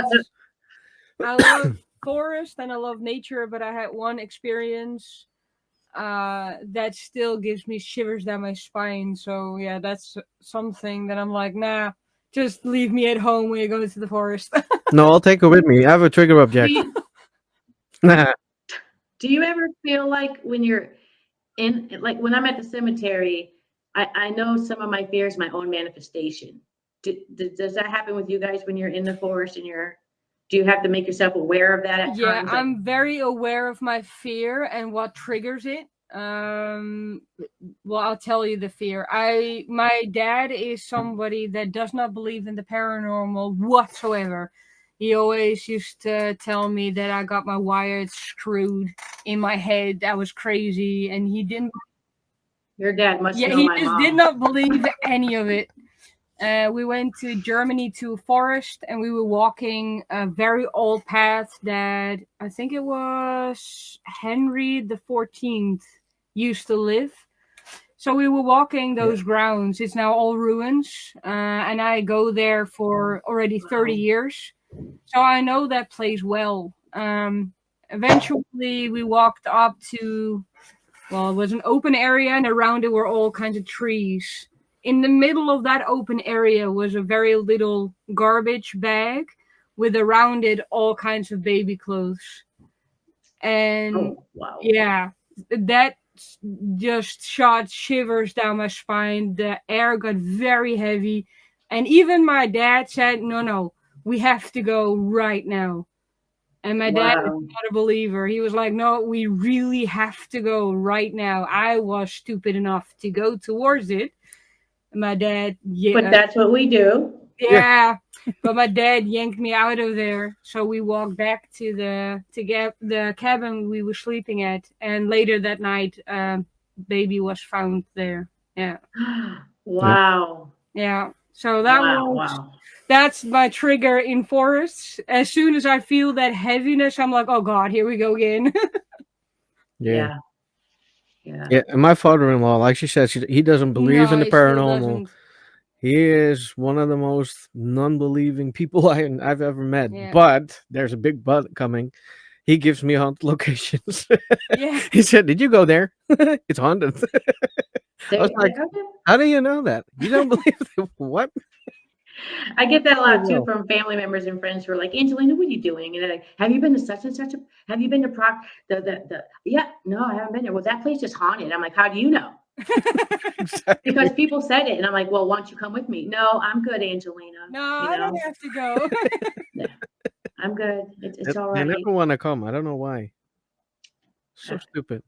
I love forest and I love nature, but I had one experience that still gives me shivers down my spine. So yeah, that's something that I'm like, nah, just leave me at home when you go to the forest. no, I'll take it with me. I have a trigger object. Nah. Do you ever feel like when you're like when I'm at the cemetery, I know some of my fears, my own manifestation. Does that happen with you guys when you're in the forest and do you have to make yourself aware of that at Yeah, times? Like, I'm very aware of my fear and what triggers it. Well, I'll tell you the fear. My dad is somebody that does not believe in the paranormal whatsoever. He always used to tell me that I got my wires screwed in my head. I was crazy, and he didn't. your dad must Yeah, know he my just mom. did not believe any of it. We went to Germany to a forest and we were walking a very old path that I think it was Henry the 14th used to live. So we were walking those grounds. It's now all ruins. And I go there for already 30 years. So I know that place well. Eventually we walked up to, well, it was an open area and around it were all kinds of trees. In the middle of that open area was a very little garbage bag with around it all kinds of baby clothes. And Oh, wow. yeah, that just shot shivers down my spine. The air got very heavy. And even my dad said, no, we have to go right now. And my dad is Wow. not a believer. He was like, no, we really have to go right now. I was stupid enough to go towards it. My dad, But that's what we do. yeah, but my dad yanked me out of there. So we walked back to the cabin we were sleeping at, and later that night, baby was found there. Yeah, Wow. yeah. So that was Wow. that's my trigger in forests. As soon as I feel that heaviness, I'm like, oh God, here we go again. Yeah. Yeah. Yeah. And my father-in-law, like she said, he doesn't believe in the No, he still paranormal. doesn't. He is one of the most non-believing people I've ever met. Yeah. But there's a big but coming. He gives me haunted locations. Yeah. He said, "Did you go there? It's haunted." I was like, Okay. "How do you know that? You don't believe it? What?" I get that a lot too No. from family members and friends who are like, Angelina, what are you doing? And they're like, have you been to such and such have you been to yeah, no, I haven't been there. Well, that place is haunted. I'm like, how do you know? Exactly. Because people said it. And I'm like, well, why don't you come with me? No, I'm good, Angelina. No, You I don't know? have to go. I'm good. It's all They right. never want to come. I don't know why. So stupid.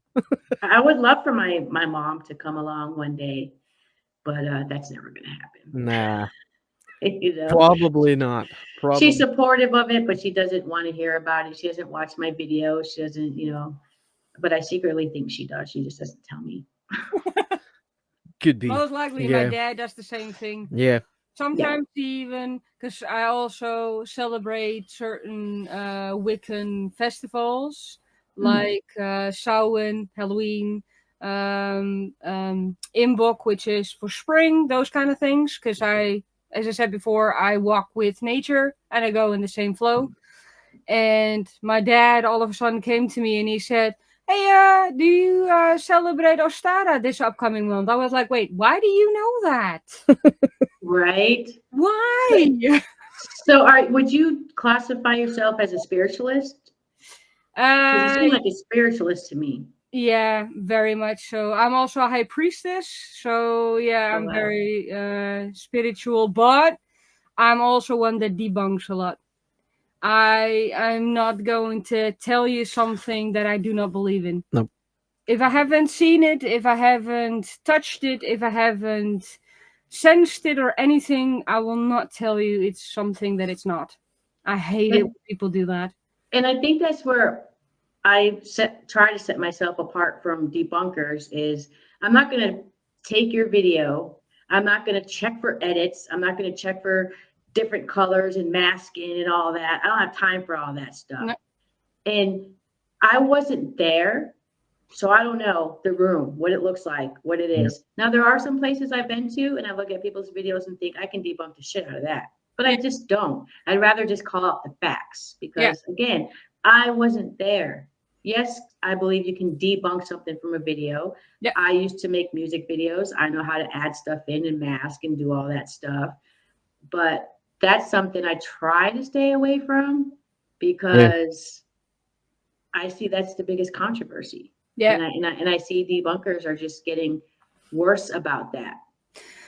I would love for my mom to come along one day, but that's never gonna happen. Nah, You know, probably not. Probably. she's supportive of it, but she doesn't want to hear about it. She doesn't watch my videos. She doesn't, but I secretly think she does. She just doesn't tell me. Could be. Most likely, Yeah. my dad does the same thing. Yeah. Sometimes even, because I also celebrate certain Wiccan festivals, like Samhain, Halloween, Inbok, which is for spring, those kind of things. Because as I said before, I walk with nature and I go in the same flow. And my dad all of a sudden came to me and he said, hey, do you celebrate Ostara this upcoming month? I was like, wait, why do you know that? Right? Why? So, would you classify yourself as a spiritualist? Because you seem like a spiritualist to me. Yeah, very much so. I'm also a high priestess, so yeah, Oh, I'm wow. very spiritual, but I'm also one that debunks a lot. I'm not going to tell you something that I do not believe in. Nope. If I haven't seen it, if I haven't touched it, if I haven't sensed it or anything, I will not tell you it's something that it's not. I hate it when people do that. And I think that's where try to set myself apart from debunkers is I'm not going to take your video. I'm not going to check for edits. I'm not going to check for different colors and masking and all that. I don't have time for all that stuff. No. And I wasn't there. So I don't know the room, what it looks like, what it Yeah. is. Now there are some places I've been to and I look at people's videos and think I can debunk the shit out of that. But I Yeah. just don't. I'd rather just call out the facts Yeah. because again, I wasn't there. Yes, I believe you can debunk something from a video. Yeah. I used to make music videos. I know how to add stuff in and mask and do all that stuff. But that's something I try to stay away from because I see that's the biggest controversy. Yeah. And I see debunkers are just getting worse about that,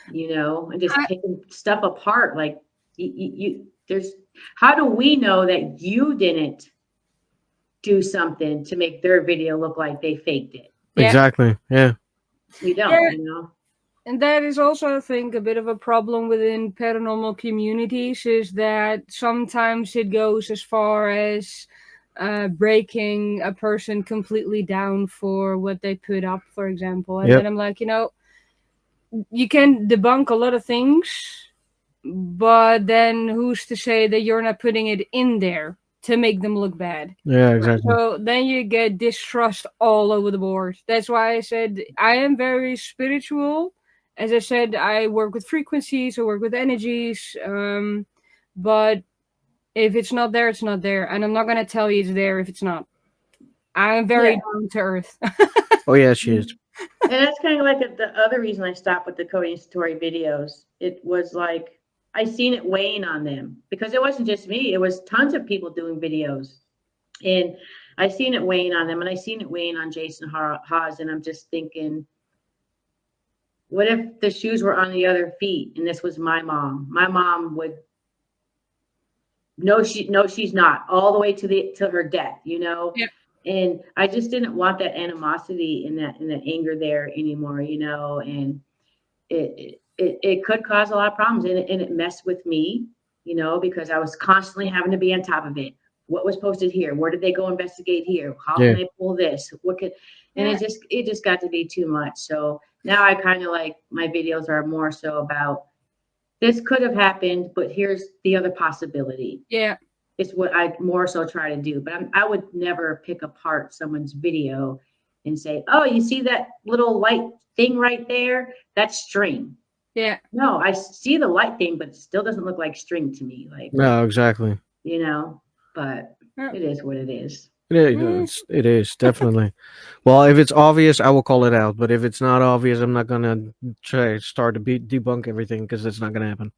and just I- picking stuff apart. Like there's, how do we know that you didn't do something to make their video look like they faked it? Yeah. Exactly. Yeah. We don't, Yeah. And that is also, I think, a bit of a problem within paranormal communities is that sometimes it goes as far as breaking a person completely down for what they put up, for example. And Yep. then I'm like, you can debunk a lot of things, but then who's to say that you're not putting it in there to make them look bad? Yeah. Exactly. So then you get distrust all over the board. That's why I said I am very spiritual. As I said, I work with frequencies, I work with energies. But if it's not there, it's not there. And I'm not going to tell you it's there if it's not. I'm very down to earth. Oh yeah, she is. And that's kind of like the other reason I stopped with the Cody Story videos. It was like I seen it weighing on them because it wasn't just me. It was tons of people doing videos. And I seen it weighing on them and I seen it weighing on Jason Hawes. And I'm just thinking, what if the shoes were on the other feet and this was my mom? My mom would no, she's not all the way to her death, Yep. And I just didn't want that animosity and that anger there anymore, and it could cause a lot of problems and it messed with me, because I was constantly having to be on top of it. What was posted here? Where did they go investigate here? How can they pull this? What could, and it just got to be too much. So now I kind of like my videos are more so about this could have happened, but here's the other possibility. Yeah. It's what I more so try to do. But I would never pick apart someone's video and say, oh, you see that little light thing right there? That's string. Yeah. No, I see the light thing, but it still doesn't look like string to me. Like, No, exactly. But it is what it is. It is definitely. Well, if it's obvious, I will call it out. But if it's not obvious, I'm not gonna start to debunk everything because it's not gonna happen.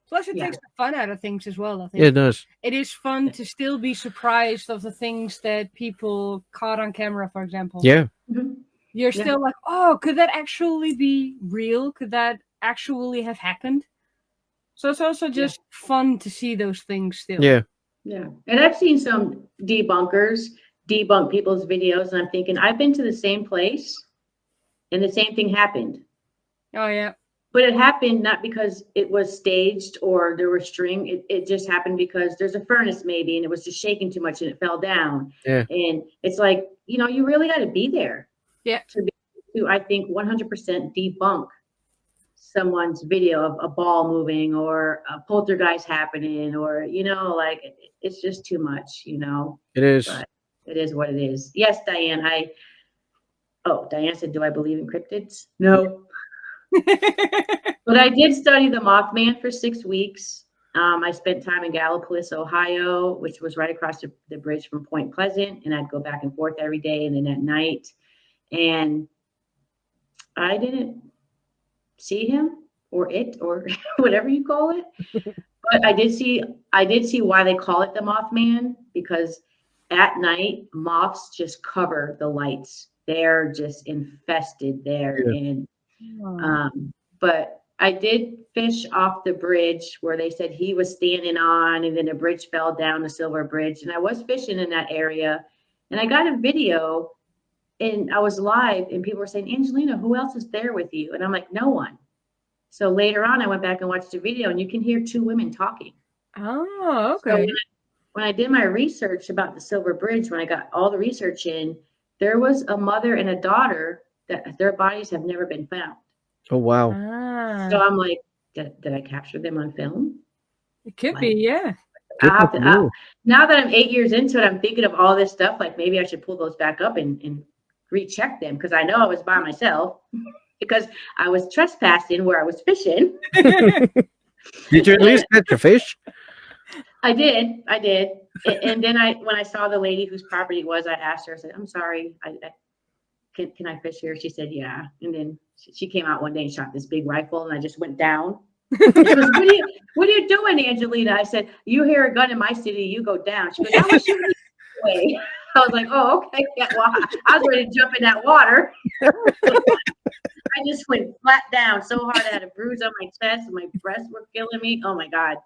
Plus, it takes the fun out of things as well, I think. Yeah, it does. It is fun to still be surprised of the things that people caught on camera, for example. Yeah. Mhm. You're still like, oh, could that actually be real? Could that actually have happened? So it's also just fun to see those things still. Yeah. Yeah. And I've seen some debunkers debunk people's videos, and I'm thinking, I've been to the same place and the same thing happened. Oh, yeah. But it happened not because it was staged or there was string. It just happened because there's a furnace maybe and it was just shaking too much and it fell down. Yeah. And it's like, you really got to be there. Yeah. To I think 100% debunk someone's video of a ball moving or a poltergeist happening or, like it's just too much, It is. But it is what it is. Yes, Diane. Diane said, do I believe in cryptids? No. But I did study the Mothman for 6 weeks. I spent time in Gallipolis, Ohio, which was right across the bridge from Point Pleasant, and I'd go back and forth every day and then at night. And I didn't see him or it or whatever you call it. But I did see why they call it the Mothman, because at night moths just cover the lights they're just infested there. Yeah. And Oh. but I did fish off the bridge where they said he was standing on, and then the bridge fell down, the Silver Bridge. And I was fishing in that area, and I got a video, and I was live, and people were saying, Angelina, who else is there with you? And I'm like, no one. So later on, I went back and watched the video, and you can hear two women talking. Oh, So okay. when I did my research about the Silver Bridge, when I got all the research in, there was a mother and a daughter that their bodies have never been found. Oh wow. So Ah, I'm like, did I capture them on film? it could Like, be, yeah. Good I have for to, you. now that I'm 8 years into it, I'm thinking of all this stuff. Like maybe I should pull those back up and recheck them, because I know I was by myself because I was trespassing where I was fishing. Did you at least catch a fish? I did. And then when I saw the lady whose property it was, I asked her, I said, I'm sorry, can I fish here? She said, yeah. And then she came out one day and shot this big rifle, and I just went down. And she goes, what are you doing, Angelina? I said, you hear a gun in my city, you go down. She goes, I was shooting you away. I was like, oh, okay. Yeah, well, I was ready to jump in that water. I just went flat down so hard. I had a bruise on my chest, and my breasts were killing me. Oh my God.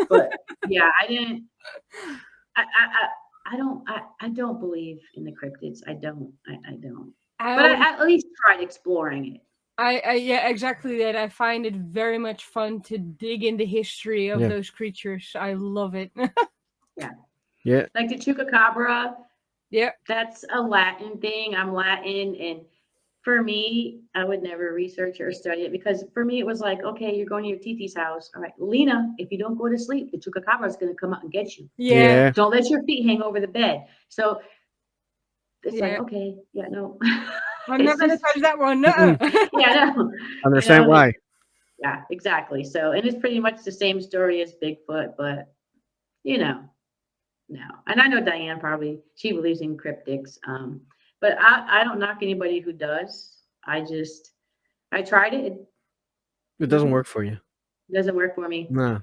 But yeah, I didn't. I don't believe in the cryptids. I don't. But I at least tried exploring it. Yeah, exactly that. I find it very much fun to dig in the history of Yeah. those creatures. I love it. Yeah. Like the chupacabra, Yeah. that's a Latin thing. I'm Latin, and for me, I would never research or study it, because for me it was like, okay, you're going to your titi's house. All right, Lena, if you don't go to sleep, the chupacabra is going to come out and get you. Yeah. Don't let your feet hang over the bed. So it's like, Yeah. okay, yeah, no. I'm not It's gonna just, touch that one. Mm-mm. No. yeah, no. Understand know, why. Yeah, exactly. So, and it's pretty much the same story as Bigfoot, but no. And I know Diane probably, she believes in cryptics. But I don't knock anybody who does. I tried it. It doesn't No, work for you. it doesn't work for me. No.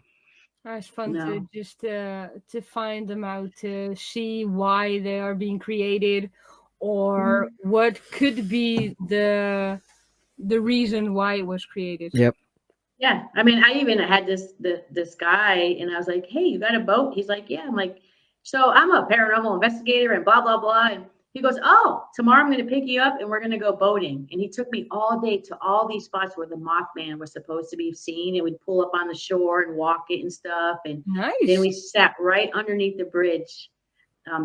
It's fun to No. just to find them out, to see why they are being created, or what could be the reason why it was created. Yep. Yeah. I mean, I even had this guy, and I was like, hey, you got a boat? He's like, yeah. I'm like, so I'm a paranormal investigator and blah, blah, blah. And he goes, oh, tomorrow I'm going to pick you up and we're going to go boating. And he took me all day to all these spots where the Mothman was supposed to be seen. And we'd pull up on the shore and walk it and stuff. And then Nice. we sat right underneath the bridge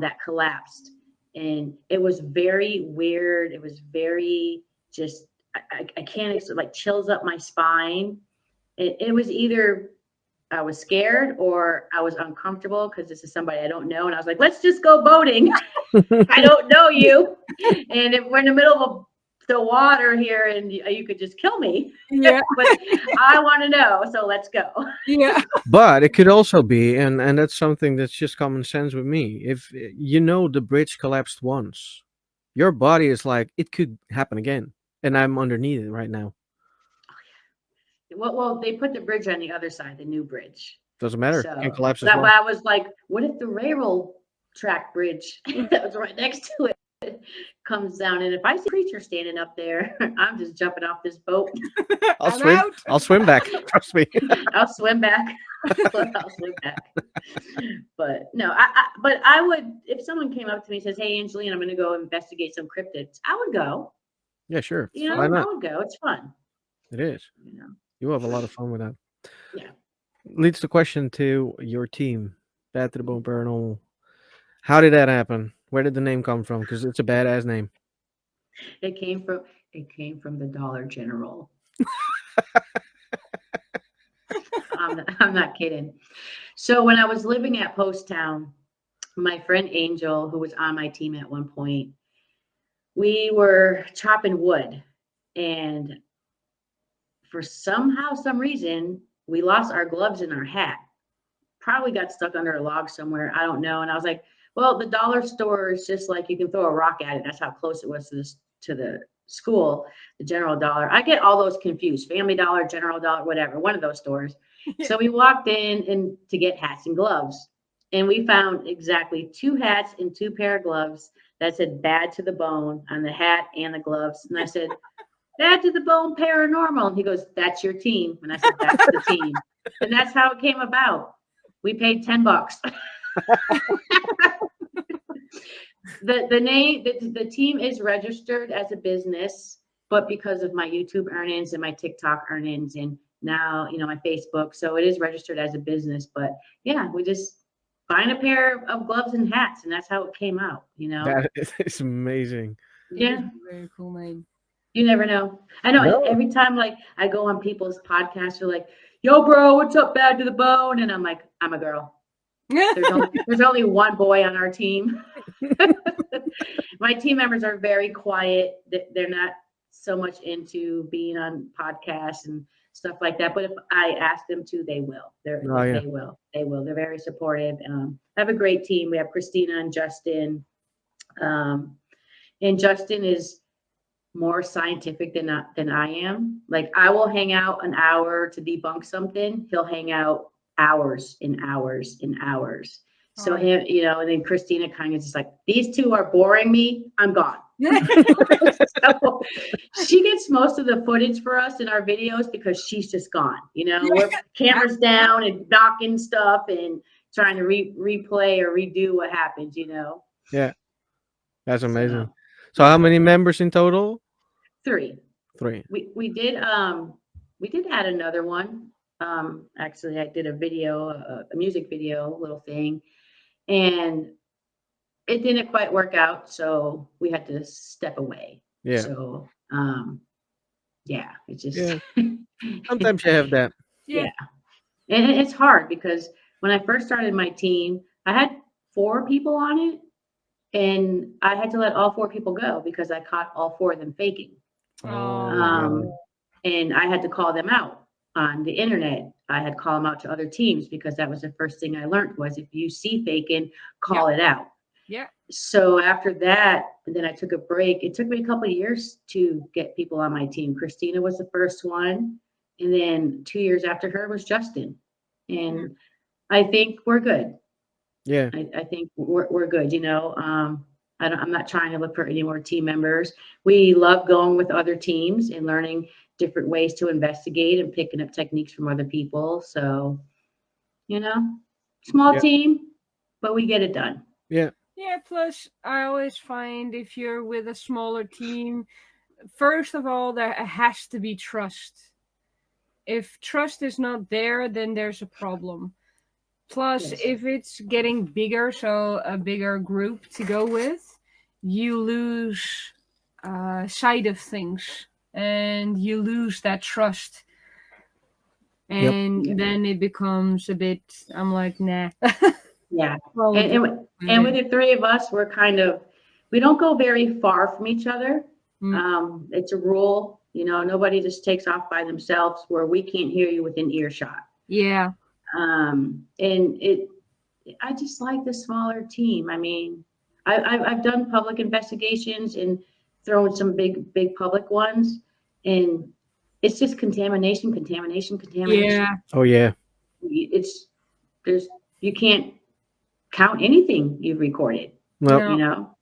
that collapsed. And it was very weird. It was very just, I can't, like chills up my spine. It was either I was scared or I was uncomfortable, because this is somebody I don't know. And I was like, let's just go boating. I don't know you. And if we're in the middle of the water here and you could just kill me. Yeah. But I want to know. So let's go. Yeah. But it could also be, and that's something that's just common sense with me. If the bridge collapsed once, your body is like, it could happen again, and I'm underneath it right now. Well, they put the bridge on the other side, the new bridge. Doesn't matter. So Can collapse as that well. why I was like, what if the railroad track bridge that was right next to it comes down? And if I see a creature standing up there, I'm just jumping off this boat. I'll I'm swim. out. I'll swim back. Trust me. I'll swim back. I'll swim back. But no, but I would, if someone came up to me and says, hey, Angelina, I'm going to go investigate some cryptids, I would go. Yeah, sure. Why Why not? I would go. It's fun. It is. You have a lot of fun with that. Yeah. Leads the question to your team, Bad to the Bone Paranormal. How did that happen? Where did the name come from? Because it's a badass name. It came from the Dollar General. I'm not kidding. So when I was living at Post Town, my friend Angel, who was on my team at one point, we were chopping wood, and for some reason, we lost our gloves and our hat. Probably got stuck under a log somewhere. I don't know. And I was like, well, the dollar store is just like you can throw a rock at it. That's how close it was to the school, the General Dollar. I get all those confused. Family Dollar, General Dollar, whatever, one of those stores. So we walked in to get hats and gloves. And we found exactly 2 hats and 2 pair of gloves that said "Bad to the Bone" on the hat and the gloves. And I said, "Bad to the Bone Paranormal." And he goes, "That's your team." And I said, "That's the team." And that's how it came about. We paid $10. The team is registered as a business, but because of my YouTube earnings and my TikTok earnings and now, my Facebook, so it is registered as a business. But yeah, we just find a pair of gloves and hats, and that's how it came out. That is amazing. Yeah. Very cool name. You never know. I know. No. Every time, like, I go on people's podcasts, they're like, "Yo, bro, what's up, Bad to the Bone?" And I'm like, "I'm a girl. There's only one boy on our team." My team members are very quiet. They're not so much into being on podcasts and stuff like that. But if I ask them to, they will. Oh, yeah. They will. They will. They're very supportive. I have a great team. We have Christina and Justin. And Justin is more scientific than I am. Like, I will hang out an hour to debunk something. He'll hang out hours and hours and hours. So him, and then Christina kind of just like, "These two are boring me. I'm gone." So she gets most of the footage for us in our videos because she's just gone. We're cameras down and knocking stuff and trying to replay or redo what happens. Yeah, that's amazing. So how many members in total? 3. 3. We did add another one. Actually, I did a video, a music video, little thing, and it didn't quite work out, so we had to step away. Yeah. So, yeah, it's just Sometimes you have that. Yeah. And it's hard because when I first started my team, I had 4 people on it, and I had to let all 4 people go because I caught all 4 of them faking. And I had to call them out on the internet. I had to call them out to other teams because that was the first thing I learned was if you see faking, call it out. Yeah. So after that, and then I took a break. It took me a couple of years to get people on my team. Christina was the first one. And then 2 years after her was Justin. And I think we're good. Yeah. I think we're good. I'm not trying to look for any more team members. We love going with other teams and learning different ways to investigate and picking up techniques from other people. So, small team, but we get it done. Yeah. Yeah, plus I always find if you're with a smaller team, first of all, there has to be trust. If trust is not there, then there's a problem. Plus, if it's getting bigger, so a bigger group to go with, you lose sight of things and you lose that trust. And then it becomes a bit, I'm like, nah. Yeah. And with the 3 of us, we don't go very far from each other. It's a rule, nobody just takes off by themselves where we can't hear you within earshot. Yeah. And I just like the smaller team. I mean, I've done public investigations and thrown some big public ones, and it's just contamination. Yeah. Oh yeah. You can't count anything you've recorded. Well,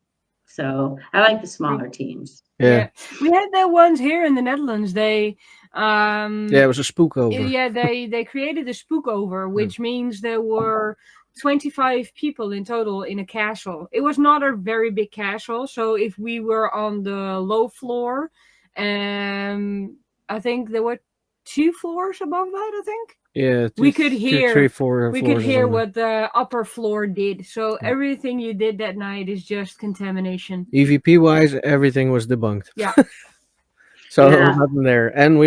So I like the smaller teams. Yeah. We had the ones here in the Netherlands. They it was a spook over. Yeah, they created a spook over, which means there were 25 people in total in a castle. It was not a very big castle, so if we were on the low floor, I think there were 2 floors above that, I think. Yeah, we could hear 3, 4 we could hear what the upper floor did. So everything you did that night is just contamination. EVP wise, everything was debunked. Yeah. So nothing there. And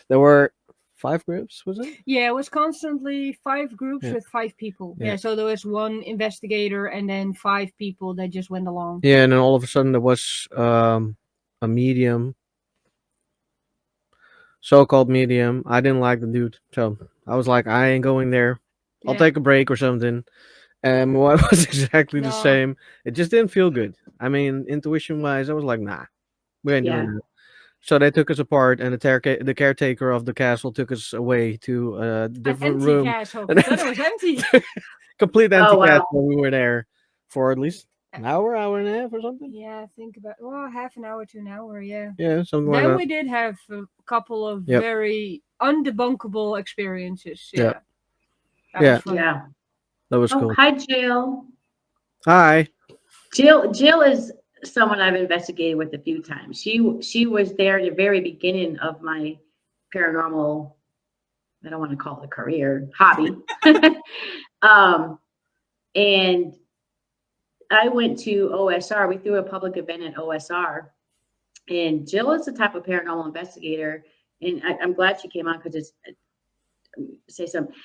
there were 5 groups, was it? Yeah, it was constantly 5 groups with 5 people. Yeah, so there was 1 investigator and then 5 people that just went along. Yeah, and then all of a sudden there was a medium. So-called medium. I didn't like the dude, so I was like, I ain't going there. I'll take a break or something. And what was exactly the same. It just didn't feel good. I mean, intuition-wise, I was like, nah, we ain't doing that. So they took us apart, and the caretaker of the castle took us away to a different room. Castle. That was empty. Complete empty castle. We were there for at least An hour and a half or something. Yeah, think about half an hour to an hour. Yeah. Yeah, something like Then that. we did have a couple of Yep. very undebunkable experiences. Yeah. Yep. That Yeah. was fun. Yeah. That was Oh, cool. hi, Jill. Hi. Jill is someone I've investigated with a few times. She was there at the very beginning of my paranormal, I don't want to call it a career, hobby. And I went to OSR. We threw a public event at OSR, and Jill is the type of paranormal investigator. And I'm glad she came on because it's say something.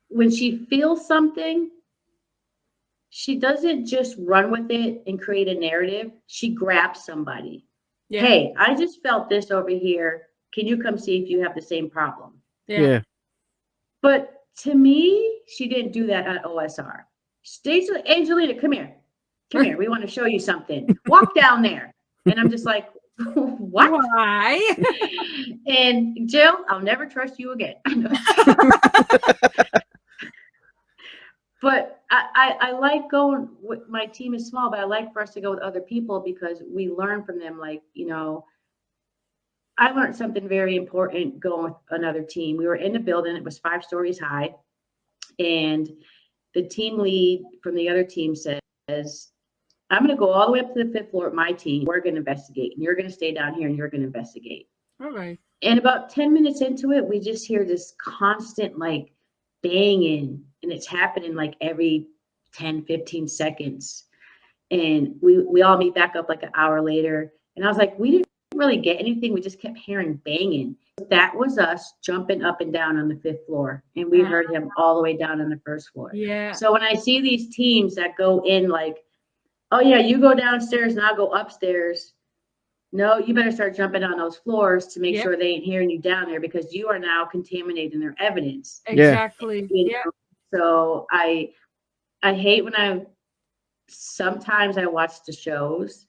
When she feels something, she doesn't just run with it and create a narrative. She grabs somebody. Yeah. Hey, I just felt this over here. Can you come see if you have the same problem? Yeah. But to me, she didn't do that at OSR. Angelina, come here. Come here. We want to show you something. Walk down there. And I'm just like, what? Why? And Jill, I'll never trust you again. But I like going with my team is small, but I like for us to go with other people because we learn from them. Like, I learned something very important going with another team. We were in the building, it was 5 stories high, and the team lead from the other team says, I'm going to go all the way up to the 5th floor at my team. We're going to investigate, and you're going to stay down here and you're going to investigate. All right. And about 10 minutes into it, we just hear this constant like banging, and it's happening like every 10, 15 seconds. And we all meet back up like an hour later. And I was like, we didn't really get anything. We just kept hearing banging. That was us jumping up and down on the 5th floor. And we heard him all the way down on the 1st floor. Yeah. So when I see these teams that go in like, oh yeah, you go downstairs and I'll go upstairs. No, you better start jumping on those floors to make sure they ain't hearing you down there because you are now contaminating their evidence. Exactly. You know? So I hate when sometimes I watch the shows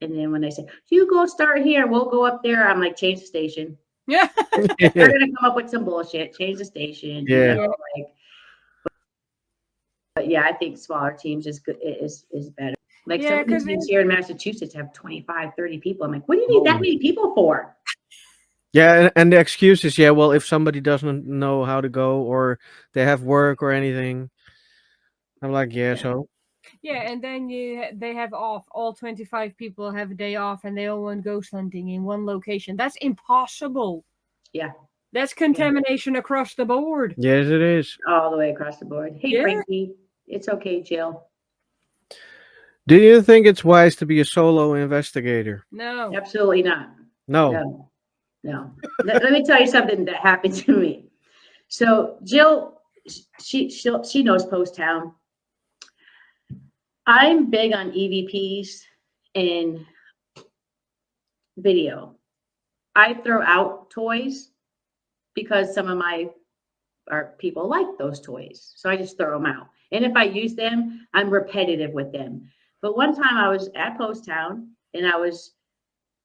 and then when they say, you go start here, we'll go up there. I'm like, change the station. Yeah. They're going to come up with some bullshit, change the station. Yeah. But yeah, I think smaller teams is good, is better. Like some of because the teams here in Massachusetts have 25, 30 people. I'm like, what do you need that many people for? Yeah, and the excuse is, well, if somebody doesn't know how to go or they have work or anything, I'm like, so. Yeah, and then they have off. All 25 people have a day off, and they all went ghost hunting in one location. That's impossible. Yeah. That's contamination across the board. Yes, it is. All the way across the board. Hey, Frankie, it's okay, Jill. Do you think it's wise to be a solo investigator? No. Absolutely not. No. Let me tell you something that happened to me. So Jill, she knows Post Town. I'm big on EVPs and video. I throw out toys because some of our people like those toys. So I just throw them out. And if I use them, I'm repetitive with them. But one time I was at Post Town and I was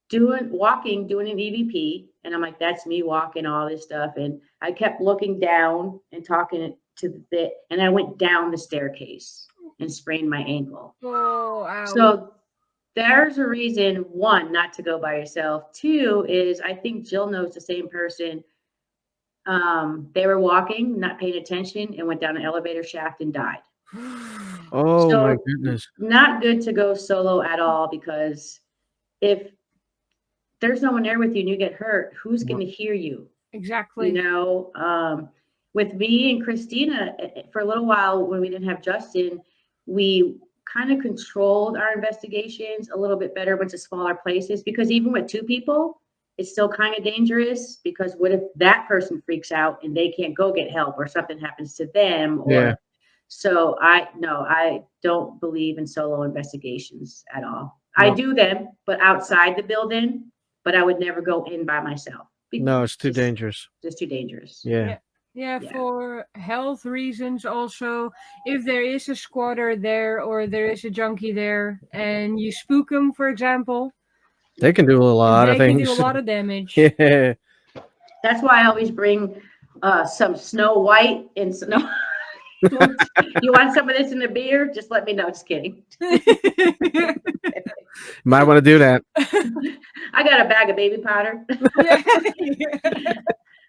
doing an EVP, and I'm like, that's me walking all this stuff. And I kept looking down and talking to and I went down the staircase and sprained my ankle. Oh, ow. So there's a reason, 1, not to go by yourself. 2 is I think Jill knows the same person. They were walking, not paying attention, and went down an elevator shaft and died. Oh, so, my goodness. Not good to go solo at all, because if there's no one there with you and you get hurt, who's going to hear you? Exactly. With me and Christina, for a little while when we didn't have Justin, we kind of controlled our investigations a little bit better, went to smaller places, because even with 2 people, it's still kind of dangerous, because what if that person freaks out and they can't go get help or something happens to them? So I don't believe in solo investigations at all. No. I do them, but outside the building, but I would never go in by myself. No, it's too dangerous. Just too dangerous. Yeah. Yeah, for health reasons also. If there is a squatter there or there is a junkie there and you spook them, for example, they can do a lot of things. They can do a lot of damage. That's why I always bring some Snow White and snow. You want some of this in a beer? Just let me know. Just kidding. Might want to do that. I got a bag of baby powder. Yeah.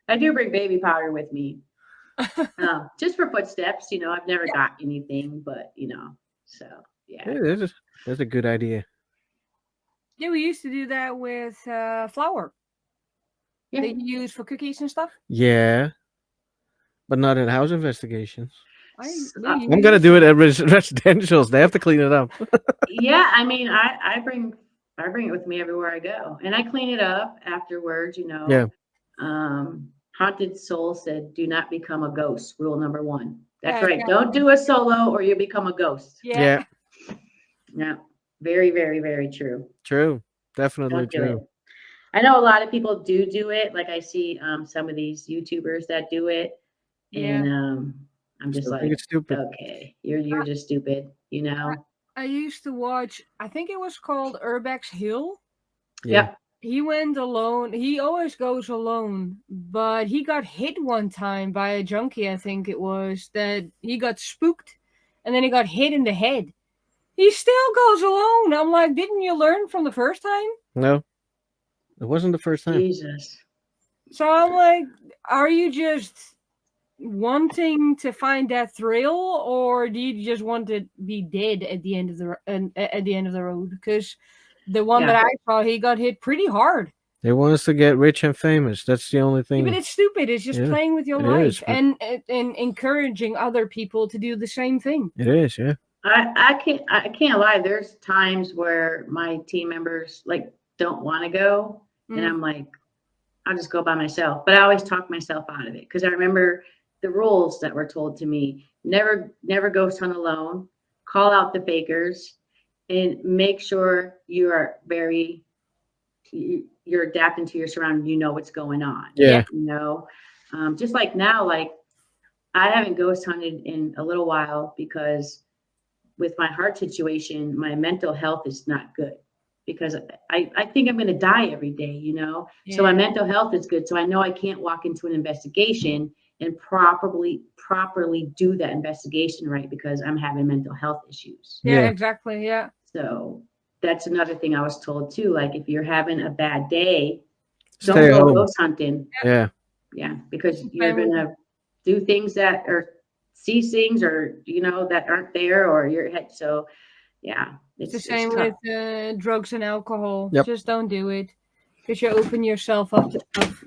I do bring baby powder with me, just for footsteps. I've never got anything, but so yeah. Yeah, that's a good idea. Yeah, we used to do that with flour Yeah. that you use for cookies and stuff. Yeah, but not in house investigations. I'm I'm gonna do it at residentials. They have to clean it up. Yeah, I mean, I bring it with me everywhere I go, and I clean it up afterwards. Yeah. Haunted Soul said, "Do not become a ghost." Rule number 1. That's Yeah, right. yeah. Don't do a solo, or you become a ghost. Yeah. Yeah, very, very, very true. True. Definitely Don't do true. it. I know a lot of people do it. Like I see some of these YouTubers that do it, Yeah. and I'm just Still like, think it's stupid. okay, you're just stupid. I used to watch, I think it was called Urbex Hill. Yeah. He went alone. He always goes alone, but he got hit one time by a junkie, I think it was, that he got spooked and then he got hit in the head. He still goes alone. I'm like, didn't you learn from the first time? No, it wasn't the first time. Jesus. So I'm like, are you just wanting to find that thrill, or do you just want to be dead at the end of the road? Because the one that I saw, he got hit pretty hard. They want us to get rich and famous. That's the only Yeah, thing. but it's stupid. It's just playing with your it life is, but- and encouraging other people to do the same thing. It is, yeah. I can't lie. There's times where my team members don't want to go, and I'm like, I'll just go by myself. But I always talk myself out of it because I remember the rules that were told to me: never ghost hunt alone, call out the fakers, and make sure you're adapting to your surroundings. You know what's going on. Yeah. Just like now, like I haven't ghost hunted in a little while because with my heart situation, my mental health is not good because I think I'm going to die every day, So my mental health is good. So I know I can't walk into an investigation and properly do that investigation right because I'm having mental health issues. Yeah, exactly. Yeah. So that's another thing I was told too. Like if you're having a bad day, Stay don't go home. ghost hunting. Yeah. Yeah, because you're going to do things that are see things or that aren't there or your head. So yeah, it's the same with drugs and alcohol. Yep. Just don't do it because you open yourself up to stuff.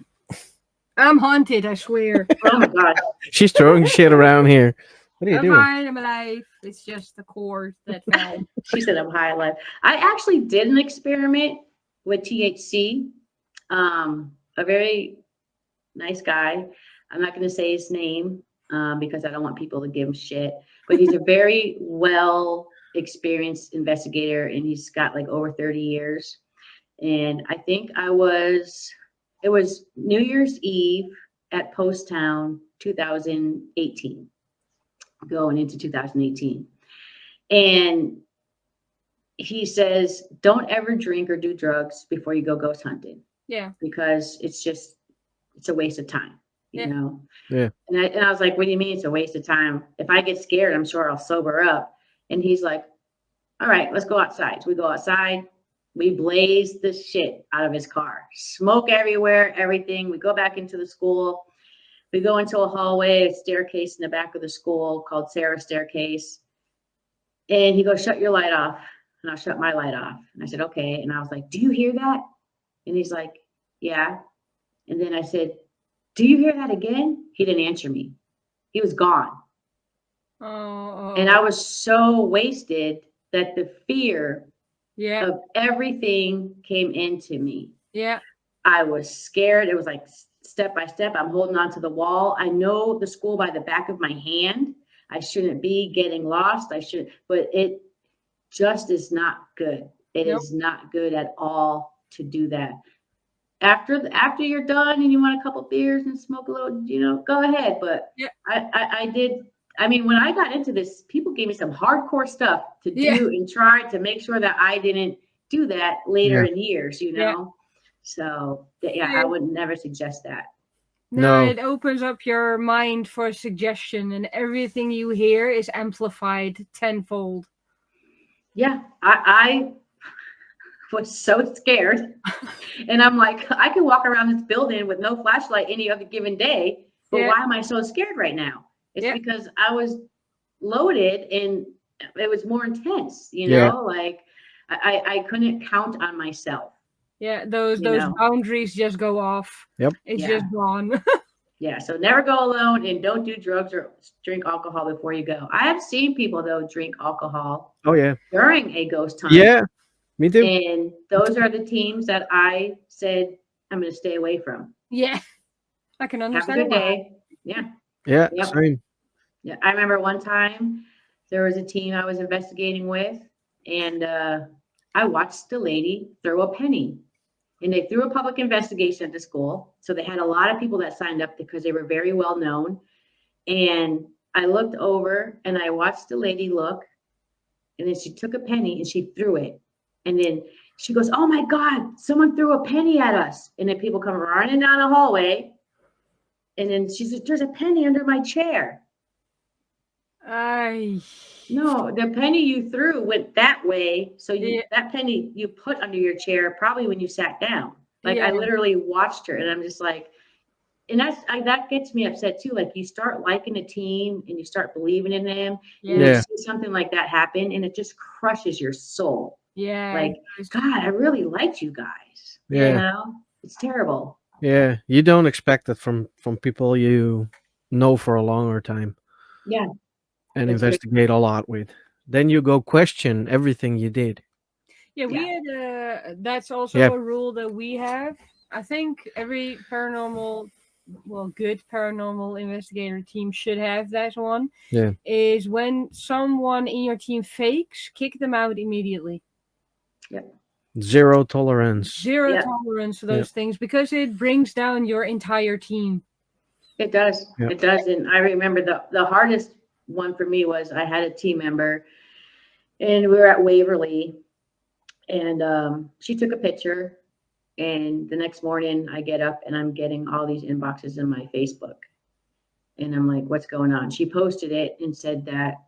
I'm haunted, I swear. Oh my god, she's throwing shit around here. What are you doing? I'm high, I'm alive. It's just the cord that fell. She said I'm high alive. I actually did an experiment with THC. A very nice guy. I'm not going to say his name because I don't want people to give him shit. But he's a very well experienced investigator, and he's got like over 30 years. And I think it was New Year's Eve at Post Town 2018, going into 2018. And he says, don't ever drink or do drugs before you go ghost hunting. Yeah. Because it's a waste of time, you know? Yeah. And I was like, what do you mean it's a waste of time? If I get scared, I'm sure I'll sober up. And he's like, all right, let's go outside. So we go outside. We blaze the shit out of his car. Smoke everywhere, everything. We go back into the school. We go into a hallway, a staircase in the back of the school called Sarah's Staircase. And he goes, shut your light off. And I'll shut my light off. And I said, okay. And I was like, do you hear that? And he's like, yeah. And then I said, do you hear that again? He didn't answer me. He was gone. Oh. And I was so wasted that the fear of everything came into me. Yeah. I was scared. It was like step by step. I'm holding on to the wall. I know the school by the back of my hand. I shouldn't be getting lost. But it just is not good. It is not good at all to do that. After you're done and you want a couple beers and smoke a little, go ahead. But I did. I mean, when I got into this, people gave me some hardcore stuff to do and try to make sure that I didn't do that later in years, So I would never suggest that. No, No. it opens up your mind for suggestion, and everything you hear is amplified tenfold. Yeah, I was so scared. And I'm like, I can walk around this building with no flashlight any other given day, but Yeah. why am I so scared right now? It's Yeah. because I was loaded and it was more intense, Yeah. like I couldn't count on myself, Yeah, those you know? boundaries just go off. Yep. It's Yeah. just gone. Yeah. So never go alone and don't do drugs or drink alcohol before you go. I have seen people though drink alcohol Oh yeah. during a ghost hunt. Yeah. Me too. And those are the teams that I said I'm going to stay away from. Yeah, I can Have a understand good why. day. Yeah. Yeah. Yep. Same. Yeah. I remember one time there was a team I was investigating with, and I watched the lady throw a penny. And they threw a public investigation at the school. So they had a lot of people that signed up because they were very well known. And I looked over and I watched the lady look, and then she took a penny and she threw it. And then she goes, "Oh my God, someone threw a penny at us." And then people come running down the hallway. And then she said, "There's a penny under my chair." I No, the penny you threw went that way. So Yeah. that penny you put under your chair probably when you sat down. Like Yeah. I literally watched her, and I'm just like, and that gets me upset too. Like you start liking a team and you start believing in them, and Yeah. you see something like that happen, and it just crushes your soul. Yeah. Like, God, I really liked you guys. Yeah. It's terrible. Yeah. You don't expect it from people you know for a longer time Yeah. and That's very- investigate a lot with. Then you go question everything you did. Yeah, we Yeah. had that's also Yeah. a rule that we have. I think every good paranormal investigator team should have that one. Yeah. Is when someone in your team fakes, kick them out immediately. Zero tolerance. Zero Yeah. tolerance for those things because it brings down your entire team. It does. Yeah. It does. And I remember the hardest one for me was I had a team member, and we were at Waverly, and she took a picture, and the next morning I get up and I'm getting all these inboxes in my Facebook, and I'm like, what's going on? She posted it and said that,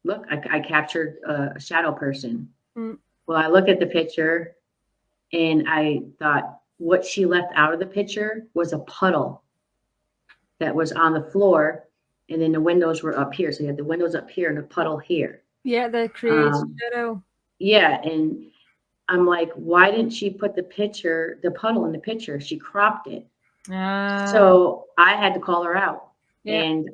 look, I captured a shadow person. Mm. Well, I look at the picture and I thought what she left out of the picture was a puddle that was on the floor, and then the windows were up here. So you had the windows up here and a puddle here. Yeah, that creates shadow. Yeah, and I'm like, why didn't she put the puddle in the picture? She cropped it. So I had to call her out. Yeah. And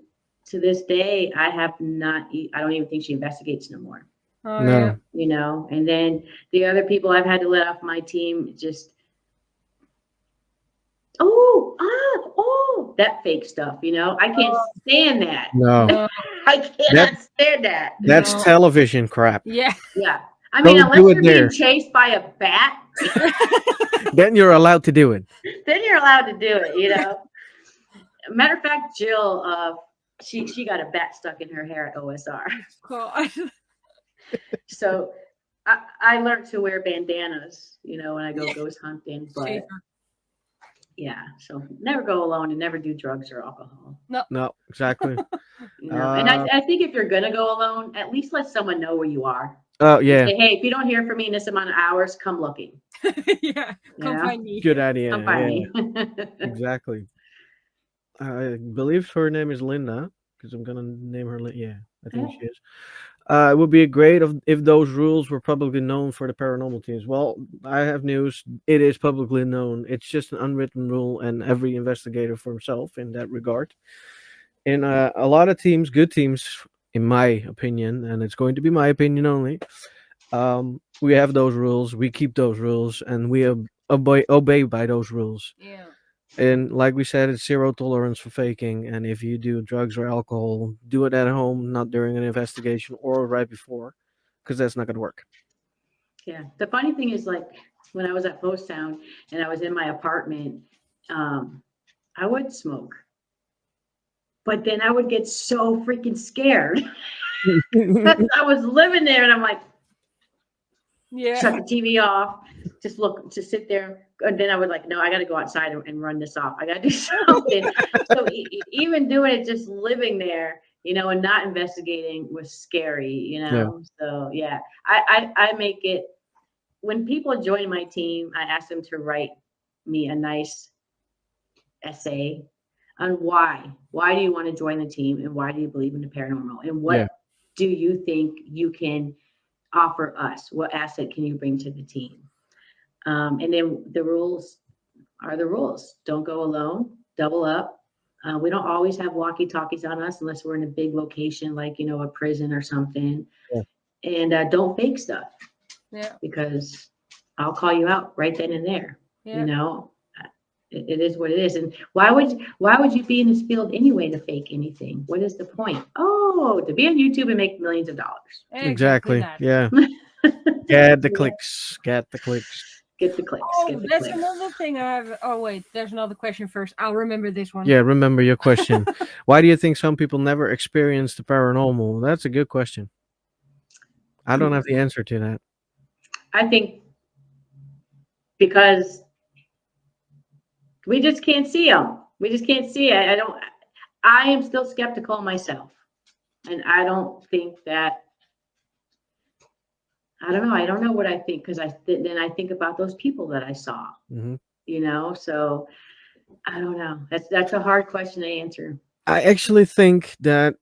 to this day, I don't even think she investigates no more. Oh, No. yeah. And then the other people I've had to let off my team just, that fake stuff, I can't stand that. No. No. I cannot stand that. That's No. television crap. Yeah. Yeah. I mean, Don't unless do it you're being there. chased by a bat, Then you're allowed to do it. then you're allowed to do it, Matter of fact, Jill, she got a bat stuck in her hair at OSR. God. So I learned to wear bandanas, when I go ghost hunting. But Safer. yeah, so never go alone and never do drugs or alcohol. No, exactly. And I think if you're gonna go alone, at least let someone know where you are. Oh yeah, Say, hey, if you don't hear from me in this amount of hours, come looking. Yeah. Come find me. good idea. Come find Yeah, me. exactly. I believe her name is Linda because I'm gonna name her. Yeah, I think Yeah. she is. It would be great if those rules were publicly known for the paranormal teams. Well, I have news. It is publicly known. It's just an unwritten rule, and every investigator for himself in that regard. And a lot of teams, good teams, in my opinion, and it's going to be my opinion only. We have those rules. We keep those rules, and we obey by those rules. Yeah. And like we said, it's zero tolerance for faking. And if you do drugs or alcohol, do it at home, not during an investigation or right before, because that's not going to work. Yeah. The funny thing is, like, when I was at Post Town and I was in my apartment, I would smoke. But then I would get so freaking scared. I was living there and I'm like, Yeah. shut the TV off, just sit there, then I would like, no, I got to go outside and run this off. I got to do something. So even doing it, just living there, and not investigating was scary, Yeah. So yeah, I make it, when people join my team, I ask them to write me a nice essay on why. Why do you want to join the team, and why do you believe in the paranormal? And what Yeah. do you think you can offer us? What asset can you bring to the team? And then the rules are the rules. Don't go alone. Double up. We don't always have walkie-talkies on us unless we're in a big location like a prison or something. Yeah. And don't fake stuff. Yeah. Because I'll call you out right then and there. Yeah. It is what it is. And why would you be in this field anyway to fake anything? What is the point? Oh, to be on YouTube and make millions of dollars. Exactly. that. Yeah. Get the clicks. Get the clicks. Get the clicks. Oh, Get the that's clicks. another thing I have. Oh, wait, there's another question first. I'll remember this one. Yeah, remember your question. Why do you think some people never experience the paranormal? That's a good question. I don't have the answer to that. I think because we just can't see them. We just can't see it. I am still skeptical myself. And I don't think that, I don't know. I don't know what I think, because then I think about those people that I saw, Mhm. So I don't know. That's a hard question to answer. I actually think that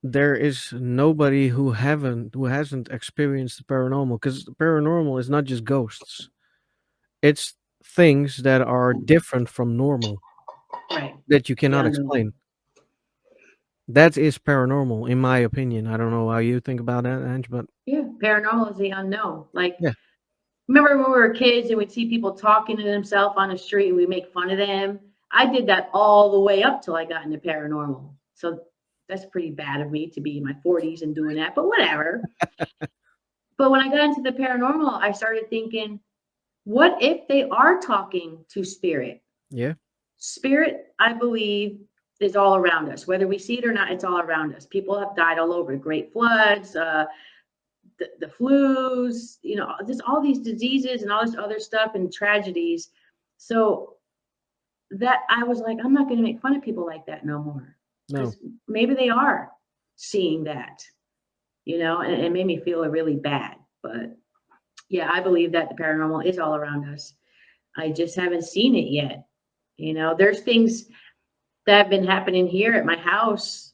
there is nobody who hasn't experienced the paranormal, because the paranormal is not just ghosts. It's things that are different from normal Right. that you cannot Yeah. explain. That is paranormal, in my opinion. I don't know how you think about that, Ange, but Yeah. Paranormal is the unknown. Like, yeah, remember when we were kids and we'd see people talking to themselves on the street and we make fun of them? I did that all the way up till I got into paranormal. So that's pretty bad of me to be in my 40s and doing that, but whatever. But when I got into the paranormal, I started thinking, what if they are talking to spirit? yeah, Spirit, I believe, is all around us. Whether we see it or not, it's all around us. People have died all over. Great floods, the flus, just all these diseases and all this other stuff and tragedies. So that I was like, I'm not going to make fun of people like that no more. no, Because maybe they are seeing that, and it made me feel really bad. But yeah, I believe that the paranormal is all around us. I just haven't seen it yet. There's things that have been happening here at my house.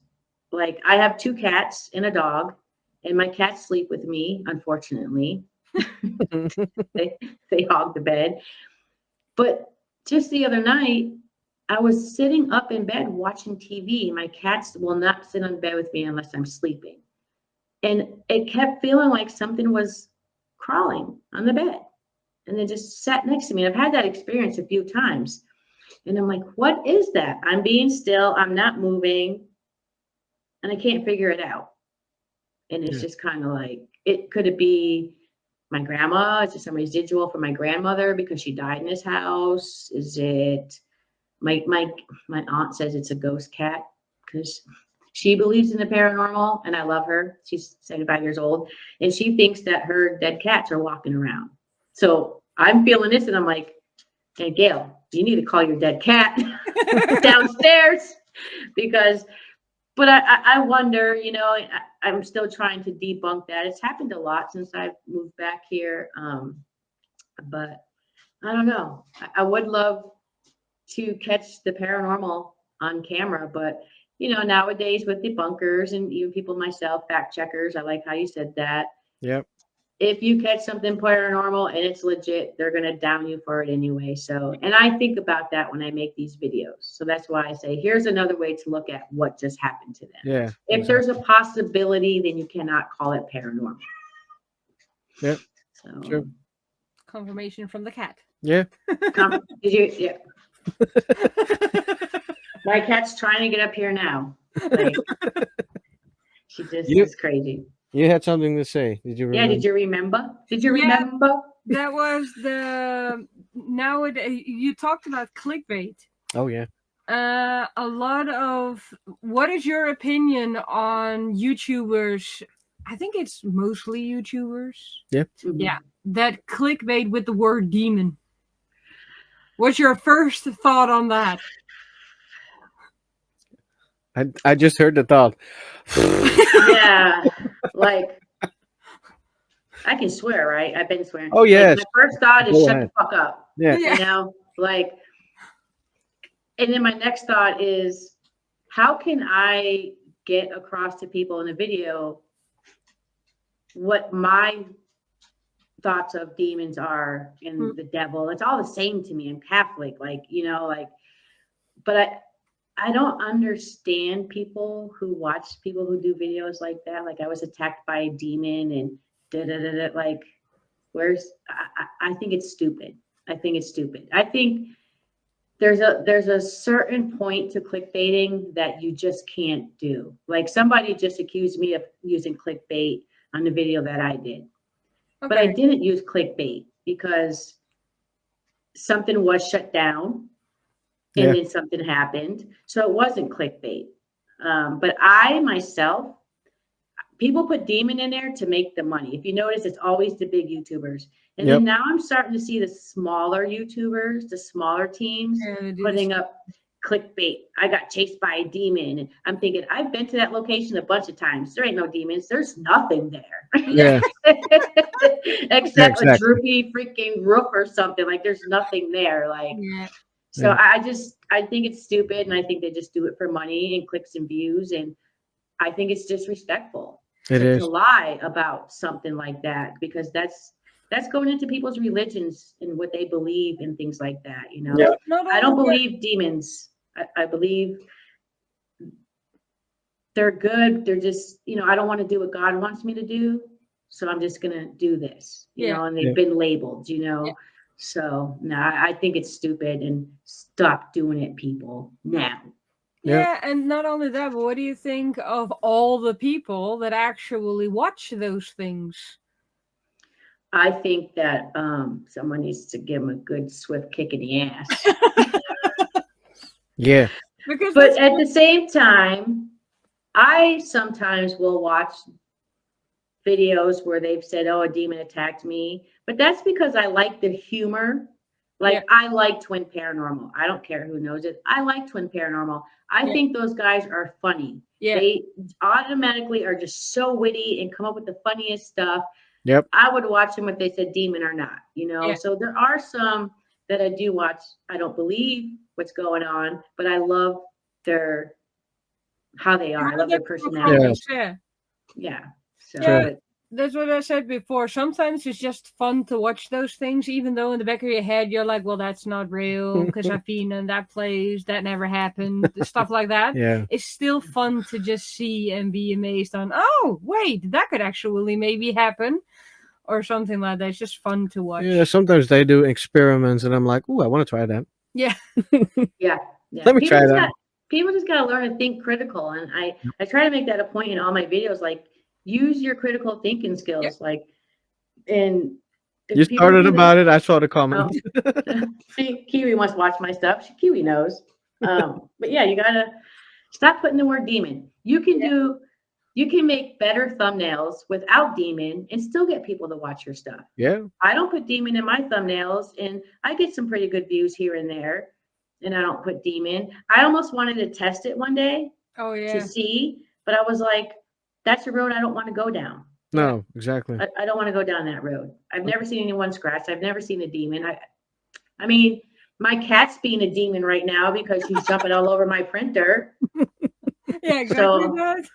Like, I have 2 cats and a dog, and my cats sleep with me, unfortunately. They hog the bed. But just the other night, I was sitting up in bed watching TV. My cats will not sit on bed with me unless I'm sleeping. And it kept feeling like something was crawling on the bed. And they just sat next to me. I've had that experience a few times. And I'm like, what is that? I'm being still. I'm not moving. And I can't figure it out. And it's just kind of like, could it be my grandma? Is it somebody's residual from my grandmother because she died in this house? Is it my aunt says it's a ghost cat because she believes in the paranormal, and I love her. She's 75 years old, and she thinks that her dead cats are walking around. So I'm feeling this, and I'm like, hey, Gail, you need to call your dead cat downstairs but I wonder, I'm still trying to debunk that. It's happened a lot since I've moved back here. But I don't know. I would love to catch the paranormal on camera, but nowadays with debunkers and even people myself, fact checkers, I like how you said that. yep, If you catch something paranormal and it's legit, they're going to down you for it anyway. So, and I think about that when I make these videos. So that's why I say, here's another way to look at what just happened to them. yeah. If there's a possibility, then you cannot call it paranormal. Yep. So, True. Confirmation from the cat. Yeah. did you? Yeah. My cat's trying to get up here now. Like, she just is crazy. You had something to say. Did you remember? Yeah, did you remember? Did you Yeah. remember? That was the nowadays you talked about clickbait. Oh yeah. A lot of, what is your opinion on YouTubers? I think it's mostly YouTubers. Yeah. Mhm. Yeah, that clickbait with the word demon. What's your first thought on that? I just heard the thought. Yeah, like I can swear, right? I've been swearing. Oh Like yes. my first thought is Go shut ahead. the fuck up. Yeah. You know, like, and then my next thought is, how can I get across to people in the video what my thoughts of demons are and the devil? It's all the same to me. I'm Catholic, like, you know, like, but I don't understand people who watch people who do videos like that. Like I was attacked by a demon and da da da da. Like, where's I think it's stupid. I think it's stupid. I think there's a certain point to clickbaiting that you just can't do. Like somebody just accused me of using clickbait on the video that I did, but I Okay. didn't use clickbait because something was shut down and Yeah. then something happened. So it wasn't clickbait. But I myself, people put demon in there to make the money. If you notice, it's always the big YouTubers. And Yep. then now I'm starting to see the smaller YouTubers, the smaller teams Yeah, they do putting this. up clickbait. I got chased by a demon. And I'm thinking, I've been to that location a bunch of times. There ain't no demons. There's nothing there. Yeah. Except a exactly. droopy freaking roof or something. Like there's nothing there. Like, Yeah. so Yeah. I think it's stupid, and I think they just do it for money and clicks and views, and I think it's disrespectful It to is. lie about something like that, because that's going into people's religions and what they believe and things like that. You know, Yeah. Not I don't only believe demons. I believe they're good. They're just, you know, I don't want to do what God wants me to do, so I'm just gonna do this. You Yeah. know, and Yeah. they've been labeled. You know. Yeah. So no, I think it's stupid, and stop doing it, people, now. Yeah. Yeah, and not only that, but what do you think of all the people that actually watch those things? I think that someone needs to give him a good swift kick in the ass. Yeah. Because But that's at the same time, I sometimes will watch videos where they've said, "Oh, a demon attacked me," but that's because I like the humor. Like Yeah. I like Twin Paranormal. I don't care who knows it. I like Twin Paranormal. I Yeah. think those guys are funny. Yeah. They automatically are just so witty and come up with the funniest stuff. Yep. I would watch them if they said demon or not, you know. Yeah. So there are some that I do watch. I don't believe what's going on, but I love their how they are. I love their personality. Yeah. Yeah. So Yeah. but That's what I said before. Sometimes it's just fun to watch those things, even though in the back of your head you're like, well, that's not real because I've been in that place. That never happened. Stuff like that. Yeah. It's still fun to just see and be amazed on, oh, wait, that could actually maybe happen or something like that. It's just fun to watch. Yeah. Sometimes they do experiments, and I'm like, "Ooh, I want to try that." Yeah. yeah. Let me try that. People just gotta learn to think critical. And I try to make that a point in all my videos, like use your critical thinking skills. Yep. Like and if You people started do that- about it. I saw the comment. See, Kiwi wants to watch my stuff. Kiwi knows. But yeah, you gotta stop putting the word demon. You can make better thumbnails without demon and still get people to watch your stuff. Yeah. I don't put demon in my thumbnails, and I get some pretty good views here and there. And I don't put demon. I almost wanted to test it one day Oh, yeah. to see, but I was like, that's a road I don't want to go down. No. Exactly. I don't want to go down that road. I've never seen anyone scratched. I've never seen a demon. I mean, my cat's being a demon right now because she's jumping all over my printer. Yeah, exactly. So- that.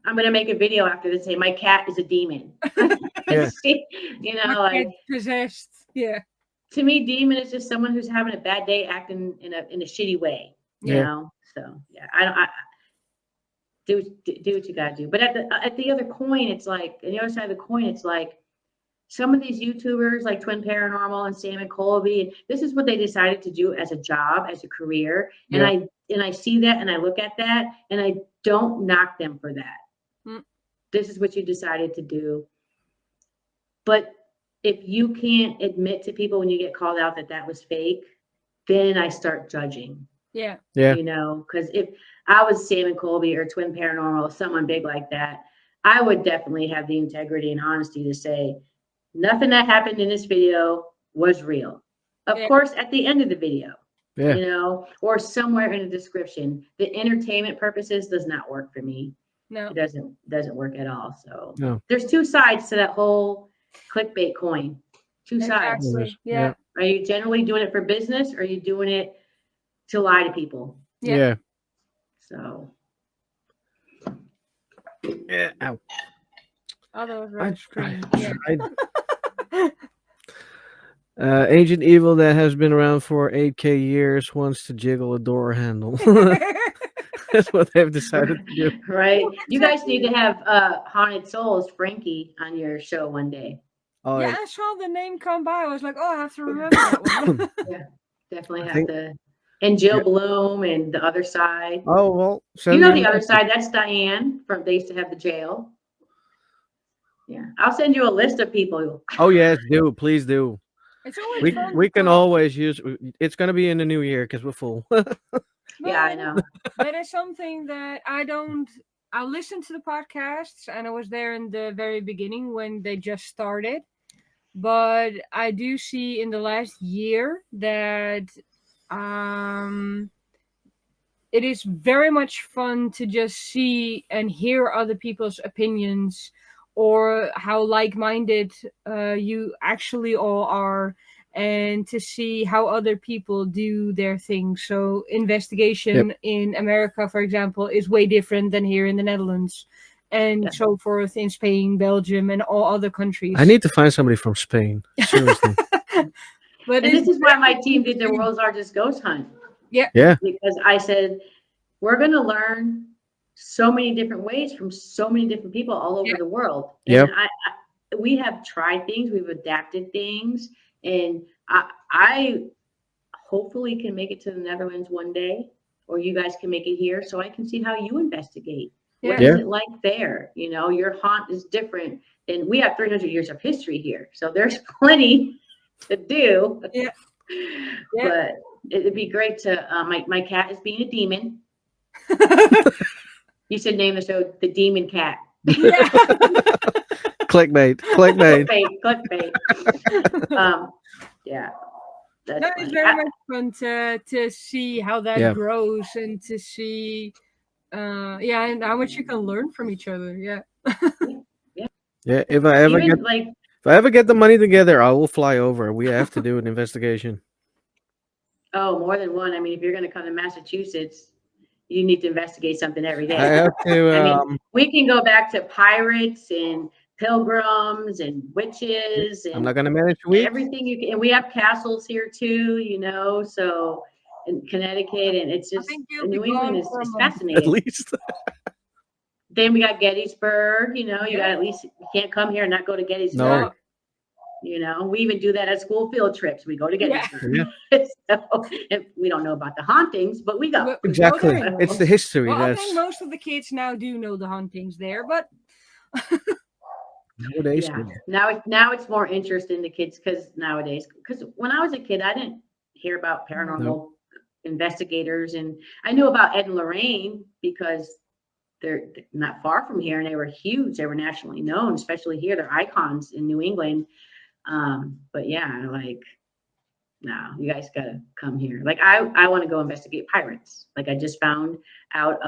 I'm gonna make a video after this saying my cat is a demon. Yeah. You know, My like cat possessed. Yeah. to me, demon is just someone who's having a bad day, acting in a shitty way. You Yeah. know, so yeah, I do what you gotta do. But at the other coin, it's like on the other side of the coin, it's like some of these YouTubers like Twin Paranormal and Sam and Colby, and this is what they decided to do as a job, as a career. And I see that and I look at that and I don't knock them for that. Mm. This is what you decided to do. But if you can't admit to people when you get called out that that was fake, then I start judging. Yeah. Yeah. You know, because if I was Sam and Colby or Twin Paranormal, someone big like that, I would definitely have the integrity and honesty to say, nothing that happened in this video was real. Of Yeah. course, at the end of the video, Yeah. you know, or somewhere in the description. The entertainment purposes does not work for me. No. It doesn't work at all. So No. there's two sides to that whole clickbait coin. Two sides. Exactly. Yeah. Are you generally doing it for business, or are you doing it to lie to people? Yeah. Yeah. So Yeah. Ow. Other I- red screen. Yeah. Ancient Evil that has been around for 8K years wants to jiggle a door handle. That's what they've decided to do. right. You guys need to have Haunted Souls Frankie on your show one day. Oh, Yeah, I saw the name come by. I was like, oh, I have to remember that one. Definitely I have think- to. And Jill Yeah. Bloom and the other side. oh well. You send know me the a other message. side. That's Diane from. They used to have the jail. Yeah, I'll send you a list of people. Oh yes, do please do. It's always We fun we to can talk. always use. It's gonna be in the new year because we're full. Yeah, I But know. that is something that I listened to the podcasts and I was there in the very beginning when they just started. But I do see in the last year that it is very much fun to just see and hear other people's opinions or how like-minded you actually all are, and to see how other people do their things. So investigation in America, for example, is way different than here in the Netherlands, and Yeah. so forth in Spain, Belgium, and all other countries. I need to find somebody from Spain. Seriously. But And this is why my team did the world's largest ghost hunt. Yeah. Because I said, we're going to learn so many different ways from so many different people all over Yeah. the world. Yep. And we have tried things, we've adapted things, and I hopefully can make it to the Netherlands one day, or you guys can make it here, so I can see how you investigate. What Yeah. is it like there? You know, your haunt is different, and we have 300 years of history here, so there's plenty to do. Yeah. But it'd be great to. My cat is being a demon. You should name the show "The Demon Cat." yeah. Clickbait. Clickbait. Yeah. That's That is funny. very much fun to see how that Yeah. grows, and to see and how much you can learn from each other. Yeah. Yeah. If I ever get the money together, I will fly over. We have to do an investigation. more than one. I mean, if you're going to come to Massachusetts, you need to investigate something every day. I have to. I mean, we can go back to pirates and pilgrims and witches I'm and not gonna manage a week. everything you can. And we have castles here too, you know, so in Connecticut, and it's just think you'll be New England gone is for a month. At fascinating. least. Then we got Gettysburg, you know, you got at least, you can't come here and not go to Gettysburg. No. You know, we even do that at school field trips. We go to Yeah. Gettysburg. Yeah. So, and we don't know about the hauntings, but we go. But- Exactly. Okay. It's the history. Well, I That's think most of the kids now do know the hauntings there, but nowadays. Yeah. Now it's more interest in the kids because when I was a kid, I didn't hear about paranormal investigators, and I knew about Ed and Lorraine because they're not far from here and they were huge. They were nationally known, especially here. They're icons in New England. But yeah, like, no, you guys gotta come here. Like I want to go investigate pirates. Like I just found out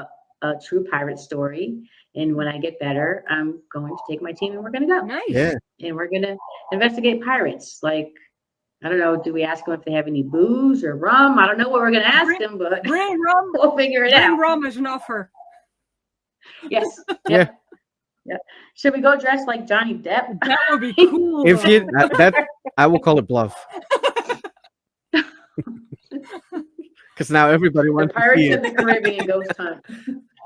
a true pirate story. And when I get better, I'm going to take my team and we're gonna go. nice. Yeah. And we're gonna investigate pirates. Like, I don't know, do we ask them if they have any booze or rum? I don't know what we're gonna ask them, but Bring rum. we'll figure it Bring out. rum as an offer. Yes. Yeah. Yeah. Should we go dressed like Johnny Depp? That would be cool. If you though. that, I will call it bluff. Because now everybody The wants to see Pirates of it. the Caribbean ghost hunt.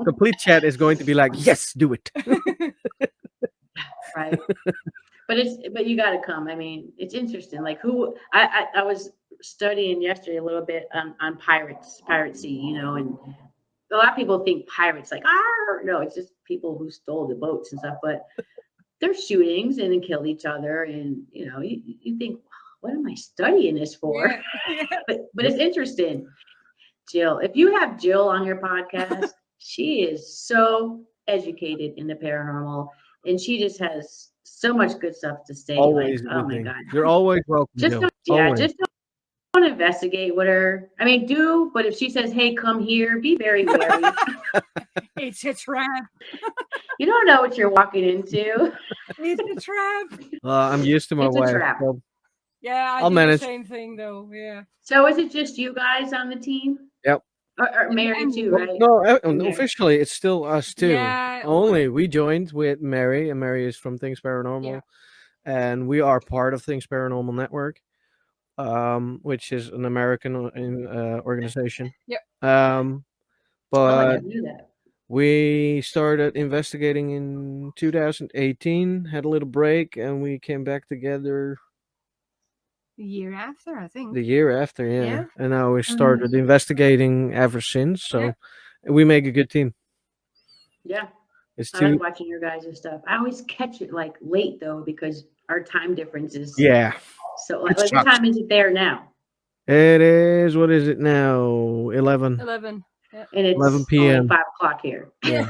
Complete chat is going to be like, yes, do it. Right. But you gotta come. I mean, it's interesting. Like I was studying yesterday a little bit on piracy, you know, and a lot of people think pirates like, no, it's just people who stole the boats and stuff, but there's shootings and then killed each other. And, you know, you think, what am I studying this for? Yeah. But it's interesting. Jill, if you have Jill on your podcast, she is so educated in the paranormal and she just has so much good stuff to say. Always. Like, oh my good God. thing. You're always welcome. Just Jill. don't, yeah, Always. just Don't investigate with her. I mean, do, but if she says, "Hey, come here," be very wary. It's a trap. You don't know what you're walking into. It's a trap. I'm used to my It's a wife. trap. So Yeah, I I'll do manage. the same thing though. Yeah. So is it just you guys on the team? Yep. Or Mary And too, Well, right? no, Okay. officially it's still us two. Yeah. Only we joined with Mary, and Mary is from Things Paranormal, and we are part of Things Paranormal Network, which is an American organization. Yep. Oh, I But never knew that. we started investigating in 2018, had a little break, and we came back together The year after, I think. the year after, yeah. Yeah. And now we started investigating ever since. So we make a good team. Yeah, It's I two. like watching your guys' stuff. I always catch it like late though because our time difference is Yeah. so It like what sucks. time is it there now? It is, what is it now? 11. 11. And it's 11 only p.m. 5 o'clock here. Yeah.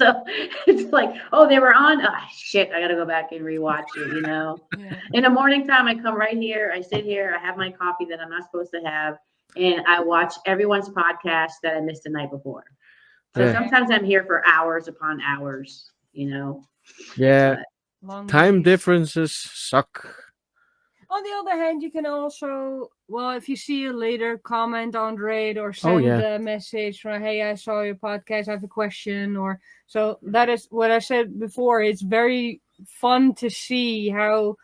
So it's like, oh, they were on. Ah, shit, I gotta go back and rewatch it, you know. Yeah. In the morning time, I come right here, I sit here, I have my coffee that I'm not supposed to have, and I watch everyone's podcast that I missed the night before. So Yeah. sometimes I'm here for hours upon hours, you know. Yeah. But Long Time days. differences suck. On the other hand, you can also, well, if you see a later comment on Raid or Oh, send yeah. a message from, hey, I saw your podcast, I have a question, or so that is what I said before. It's very fun to see how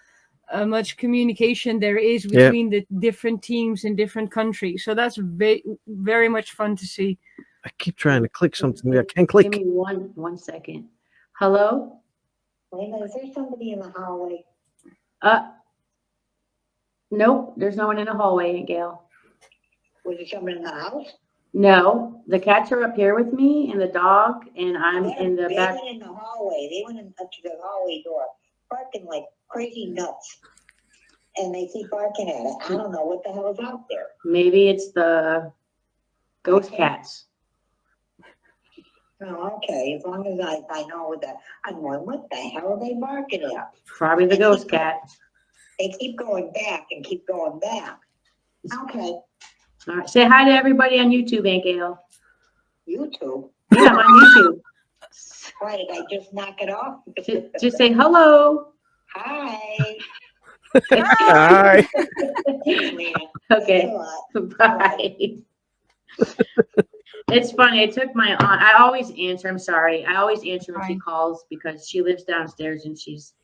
much communication there is Yeah. between the different teams in different countries. So that's very much fun to see. I keep trying to click something. I can't click. give me one second. Hello? Wait a minute, is there somebody in the hallway? Nope, there's no one in the hallway, Aunt Gail. Was there someone in the house? No, the cats are up here with me and the dog, and I'm in the They back. went in the hallway, they went up to the hallway door, barking like crazy nuts. And they keep barking at it. I don't know what the hell is out there. Maybe it's the ghost cats. Oh, okay, as long as I know that, I'm going, what the hell are they barking at? Probably the ghost cat. They keep going back and keep going back. Okay, All right, say hi to everybody on YouTube, Aunt Gail. YouTube, Yeah, I'm on YouTube. why did I just knock it off? Just say hello. Hi. Hi. Thanks, Lena. Okay, Thanks a lot. bye. It's funny. It took my aunt. I always answer. I'm sorry. I always answer when she Fine. calls because she lives downstairs and she's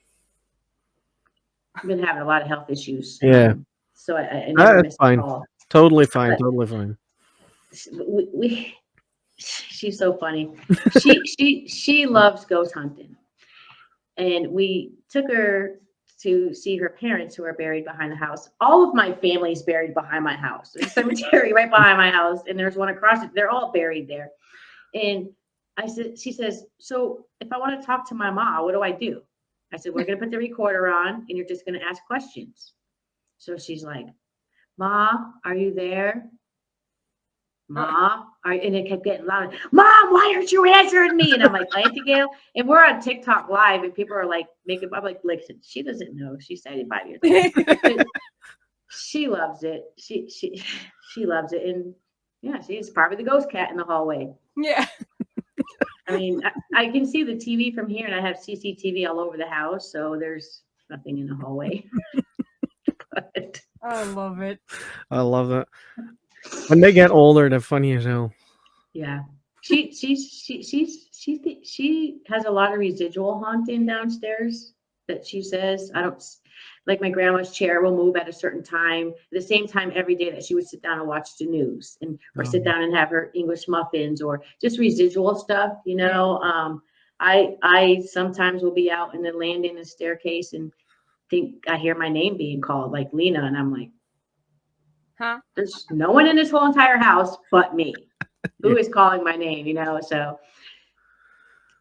been having a lot of health issues. Yeah. So I never That's missed a fine. call. Totally fine. But- Totally fine. She's so funny. She loves ghost hunting, and we took her to see her parents who are buried behind the house. All of my family's buried behind my house. There's a cemetery right behind my house, and there's one across it. They're all buried there. And she says, so if I want to talk to my mom, what do I do? I said, we're going to put the recorder on, and you're just going to ask questions. So she's like, Ma, are you there? Ma, and it kept getting louder. Mom, why aren't you answering me? And I'm like, Auntie Gail, and we're on TikTok live, and people are like making. I'm like, listen, she doesn't know. She's 75 years old. She loves it. She loves it, and yeah, she's probably the ghost cat in the hallway. Yeah. I mean, I can see the TV from here, and I have CCTV all over the house, so there's nothing in the hallway. But I love it. I love that. When they get older, they're funny as hell. yeah, she has a lot of residual haunting downstairs that she says. I don't like my grandma's chair will move at a certain time, at the same time every day that she would sit down and watch the news and or sit down and have her English muffins or just residual stuff, you know. I sometimes will be out in the landing and staircase and think I hear my name being called, like Lena, and I'm like, Huh? there's no one in this whole entire house but me. Who is calling my name, you know? So,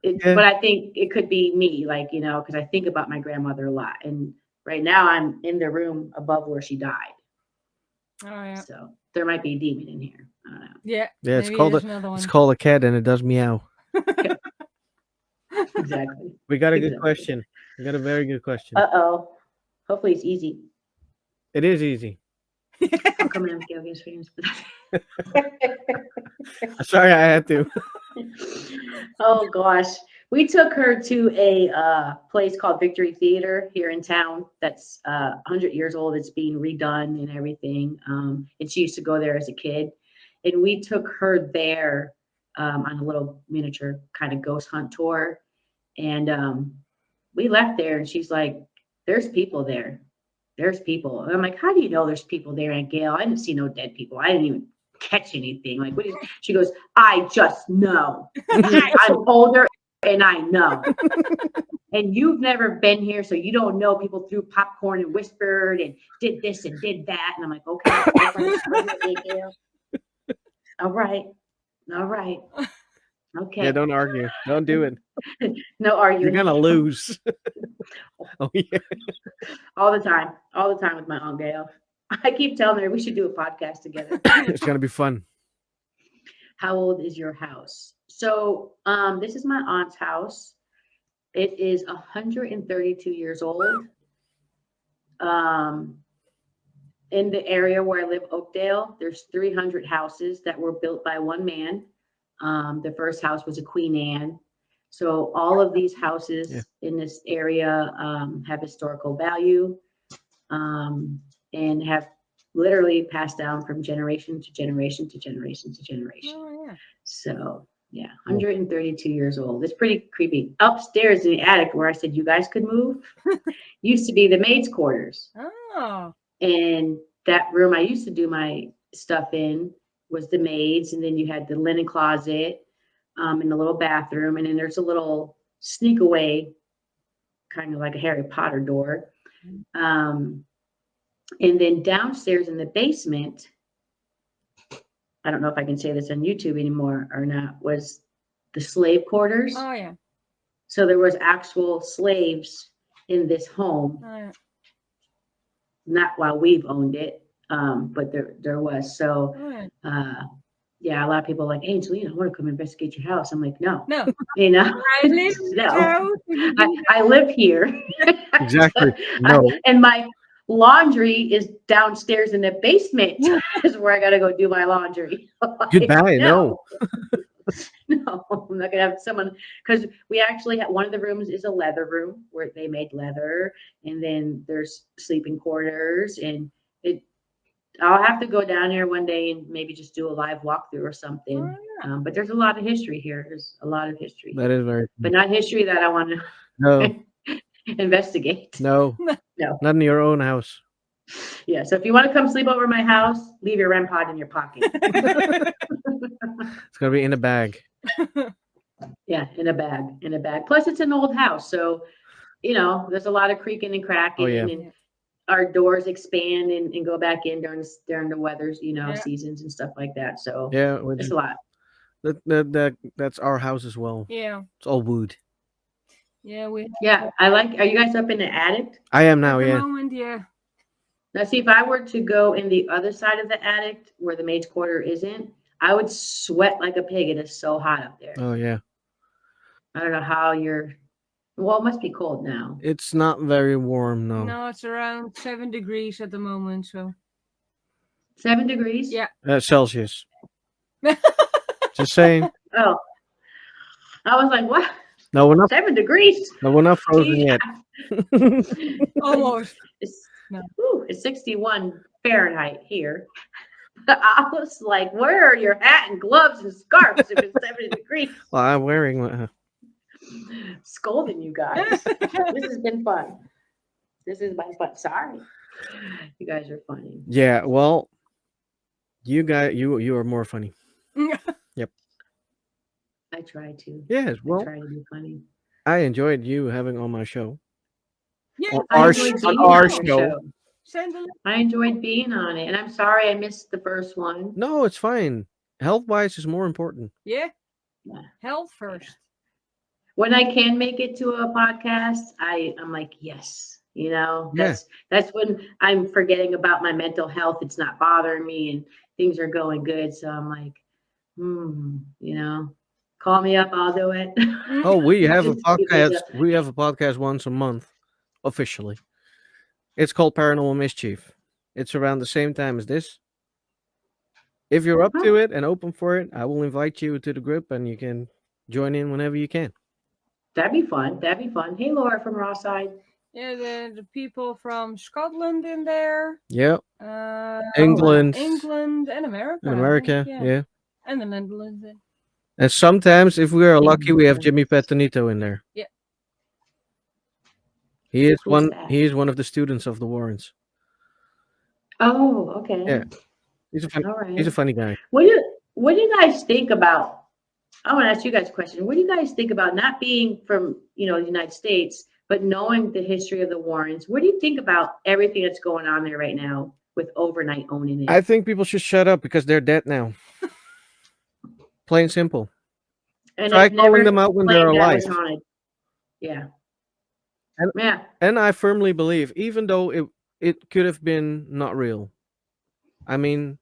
but I think it could be me, like, you know, because I think about my grandmother a lot. And right now I'm in the room above where she died. Oh, yeah. So there might be a demon in here. I don't know. Yeah. Yeah, it's maybe called there's another one. it's called a cat, and it does meow. Exactly. We got a good Exactly. question. We got a very good question. Uh-oh. Hopefully it's easy. It is easy. I'll come in and give you screams. Sorry, I had to. Oh gosh. We took her to a place called Victory Theater here in town that's 100 years old. It's being redone and everything. And she used to go there as a kid. And we took her there on a little miniature kind of ghost hunt tour. And we left there and she's like, there's people there. There's people. And I'm like, how do you know there's people there, Aunt Gail? I didn't see no dead people. I didn't even catch anything. Like, what is, she goes, I just know. I'm older and I know. And you've never been here, so you don't know people threw popcorn and whispered and did this and did that. And I'm like, okay. All right. All right. Okay. Yeah, don't argue. Don't do it. No You're arguing. gonna lose. Oh yeah. All the time with my Aunt Gail. I keep telling her we should do a podcast together. It's gonna be fun. How old is your house? So this is my aunt's house. It is 132 years old. In the area where I live, Oakdale, there's 300 houses that were built by one man. The first house was a Queen Anne. So all of these houses in this area have historical value and have literally passed down from generation to generation to generation to generation. Oh, yeah. So yeah, 132 years old. It's pretty creepy. Upstairs in the attic where I said you guys could move used to be the maids' quarters. Oh. And that room I used to do my stuff in was the maids. And then you had the linen closet in the little bathroom. And then there's a little sneak away, kind of like a Harry Potter door. And then downstairs in the basement, I don't know if I can say this on YouTube anymore or not, was the slave quarters. Oh, yeah. So there was actual slaves in this home. Oh, yeah. Not while we've owned it, but there was. So, Oh, yeah. yeah, a lot of people are like, Angelina, I want to come investigate your house. I'm like, no, No. you know, I live in No. town. I live here. Exactly. No. And my laundry is downstairs in the basement. Is where I got to go do my laundry. Like, Goodbye. No. No, I'm not gonna have someone, because we actually have one of the rooms is a leather room where they made leather, and then there's sleeping quarters, and I'll have to go down there one day and maybe just do a live walkthrough or something. Oh, But there's a lot of history here. There's a lot of history, That is very. but not history that I want to No. investigate. No. No. Not in your own house. Yeah. So if you want to come sleep over at my house, leave your REM pod in your pocket. It's gonna be in a bag. Yeah, in a bag. Plus, it's an old house, so there's a lot of creaking and cracking, Oh, yeah. and our doors expand and go back in during the weathers, Yeah. seasons and stuff like that. So Yeah. it's a lot. That's our house as well. yeah. It's all wood. Yeah, we Yeah, Are you guys up in the attic? I am now. at the Yeah. moment, yeah. Now, see, if I were to go in the other side of the attic where the maid's quarter isn't, I would sweat like a pig. It is so hot up there. Oh yeah. I don't know how well, it must be cold now. It's not very warm. No. No, it's around 7 degrees at the moment, so 7 degrees? Yeah. Celsius. Just saying. Oh, I was like, what? No, we're not. 7 degrees? No, we're not frozen yet. almost. It's 61 Fahrenheit here. I was like, where are your hat and gloves and scarves if it's 70 degrees? Well, I'm wearing. Scolding you guys. This has been fun. This is my fun. Sorry. You guys are funny. Yeah. Well, you are more funny. I try to. Yes. I Well, try to be funny. I enjoyed you having on my show. Yeah, On I our enjoyed being on our on your show. send a I enjoyed being on it. And I'm sorry I missed the first one. No, it's fine. Health wise is more important. yeah. Yeah. Health first. When I can make it to a podcast, I'm like, yes. That's when I'm forgetting about my mental health. It's not bothering me and things are going good. So I'm like, call me up, I'll do it. Oh, we have a Just keep it podcast. up. We have a podcast once a month, officially. It's called Paranormal Mischief. It's around the same time as this. If you're up to it and open for it, I will invite you to the group and you can join in whenever you can. That'd be fun. That'd be fun. Hey, Laura from Rawside. Yeah, the people from Scotland in there. Yeah, England, England, and America. in I America, think, yeah. and the Netherlands. And sometimes, if we are lucky, we have England. Jimmy Petonito in there. Yeah. He is Who's one. that? He is one of the students of the Warrens. Oh, okay. Yeah. He's a funny. All right. He's a funny guy. What do you guys think about? I want to ask you guys a question. What do you guys think about not being from the United States, but knowing the history of the Warrens? What do you think about everything that's going on there right now with overnight owning it? I think people should shut up because they're dead now. Plain simple. And Try I've never calling them out when they're claimed that was alive. haunted. Yeah. And- Yeah. And I firmly believe, even though it could have been not real. I mean,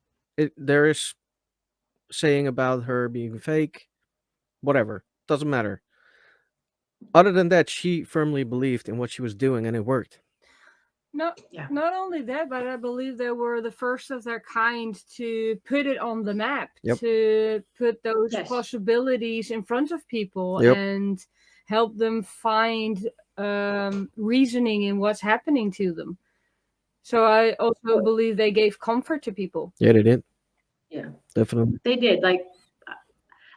there is saying about her being fake, whatever, doesn't matter. Other than that, she firmly believed in what she was doing, and it worked. Not only that, but I believe they were the first of their kind to put it on the map, Yep. to put those Yes. possibilities in front of people Yep. and help them find reasoning in what's happening to them. So I also believe they gave comfort to people. Yeah, they did. Yeah. Definitely. They did. Like,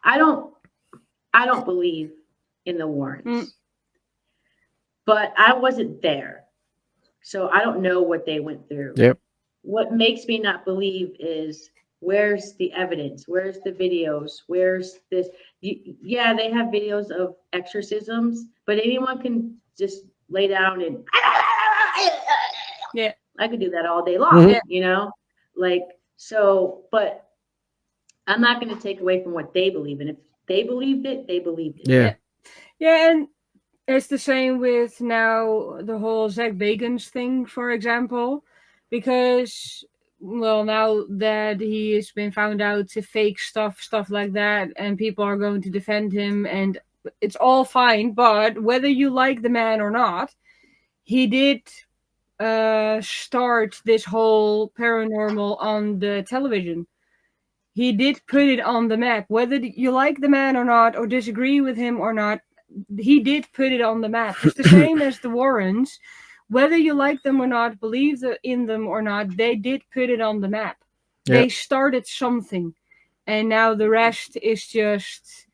I don't believe in the Warrens, but I wasn't there, so I don't know what they went through. Yep. What makes me not believe is where's the evidence? Where's the videos? Where's this? Yeah, they have videos of exorcisms, but anyone can just lay down and Yeah. I could do that all day long, Mhm. like, so, but I'm not going to take away from what they believe in. If they believed it, they believed it. Yeah. Yeah, and it's the same with now the whole Zach Bagans thing, for example, because, well, now that he has been found out to fake stuff like that, and people are going to defend him, and it's all fine, but whether you like the man or not, he did start this whole paranormal on the television. He did put it on the map. Whether you like the man or not, or disagree with him or not, he did put it on the map. It's the same as the Warrens. Whether you like them or not, believe in them or not, they did put it on the map. Yeah. They started something, and now the rest is just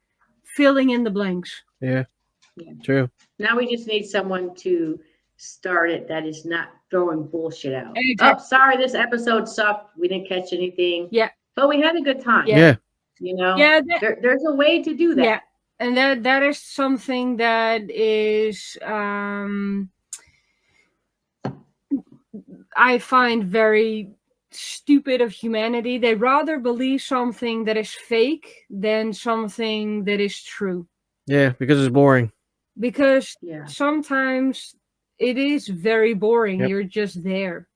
filling in the blanks. Yeah. Yeah. True. Now we just need someone to start it that is not throwing bullshit out. Exactly. Oh, sorry, this episode sucked. We didn't catch anything. Yeah. But we had a good time. Yeah. Yeah, There's a way to do that. yeah, and that is something that is I find very stupid of humanity. They rather believe something that is fake than something that is true. Yeah, because it's boring. Because Yeah. sometimes it is very boring. Yep. You're just there.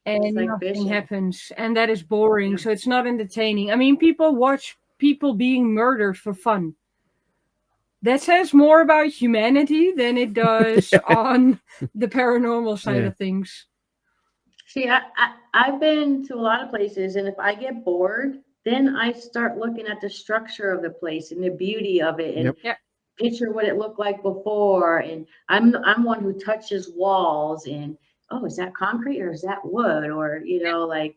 And It's like nothing fishing. happens. And that is boring. Yeah. So it's not entertaining. I mean, people watch people being murdered for fun. That says more about humanity than it does on the paranormal side Yeah. of things. See, I've been to a lot of places, and if I get bored, then I start looking at the structure of the place and the beauty of it, and Yep. Yep. picture what it looked like before. And I'm one who touches walls and, oh, is that concrete or is that wood? Or like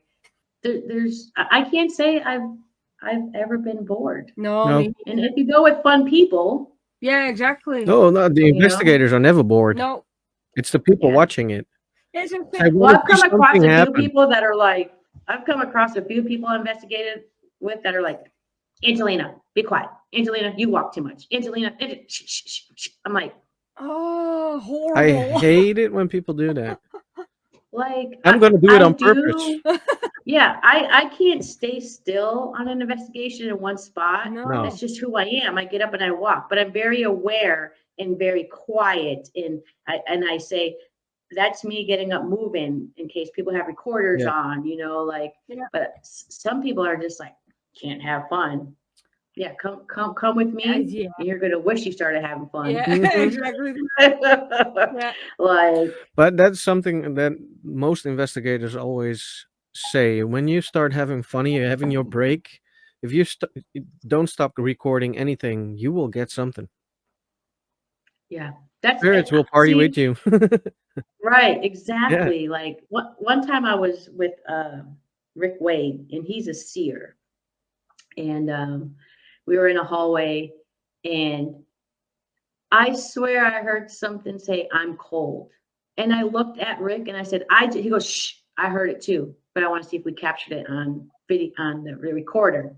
there's I can't say I've ever been bored. No, No. And if you go with fun people, yeah, exactly. No, the You know? investigators are never bored. No. It's the people Yeah. watching it. It's a I well, wanna I've see come across something a few happen. people that are like, I've come across a few people I investigated with that are like, Angelina, be quiet. Angelina, you walk too much. Angelina, shh, shh, shh, shh. I'm like, Oh, horrible. I hate it when people do that. like I'm going to do it I on purpose. Yeah, I can't stay still on an investigation in one spot. No. That's just who I am. I get up and I walk, but I'm very aware and very quiet. And I say, that's me getting up moving in case people have recorders Yeah. on, Yeah. but some people are just like, can't have fun. Yeah, come with me, Yeah. and you're gonna wish you started having fun. Yeah, Mhm. exactly. Yeah. Like, But that's something that most investigators always say. When you start having fun, you're having your break. If you don't stop recording anything, you will get something. yeah, that's Spirits will party see, with you. right, Yeah. exactly. Like one time I was with Rick Wade, and he's a seer, and we were in a hallway, and I swear I heard something say, "I'm cold," and I looked at Rick and I said, He goes, "Shh, I heard it too, but I want to see if we captured it on video on the recorder."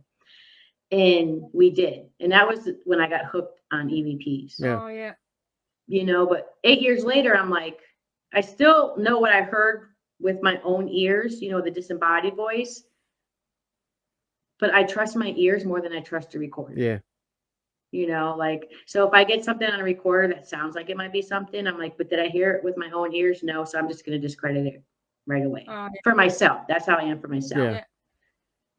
And we did, and that was when I got hooked on EVPs. Yeah. Oh yeah. But 8 years later, I'm like, I still know what I heard with my own ears, the disembodied voice, but I trust my ears more than I trust a recorder. Yeah. So if I get something on a recorder that sounds like it might be something, I'm like, but did I hear it with my own ears? No. So I'm just going to discredit it right away Oh for myself. That's how I am for myself.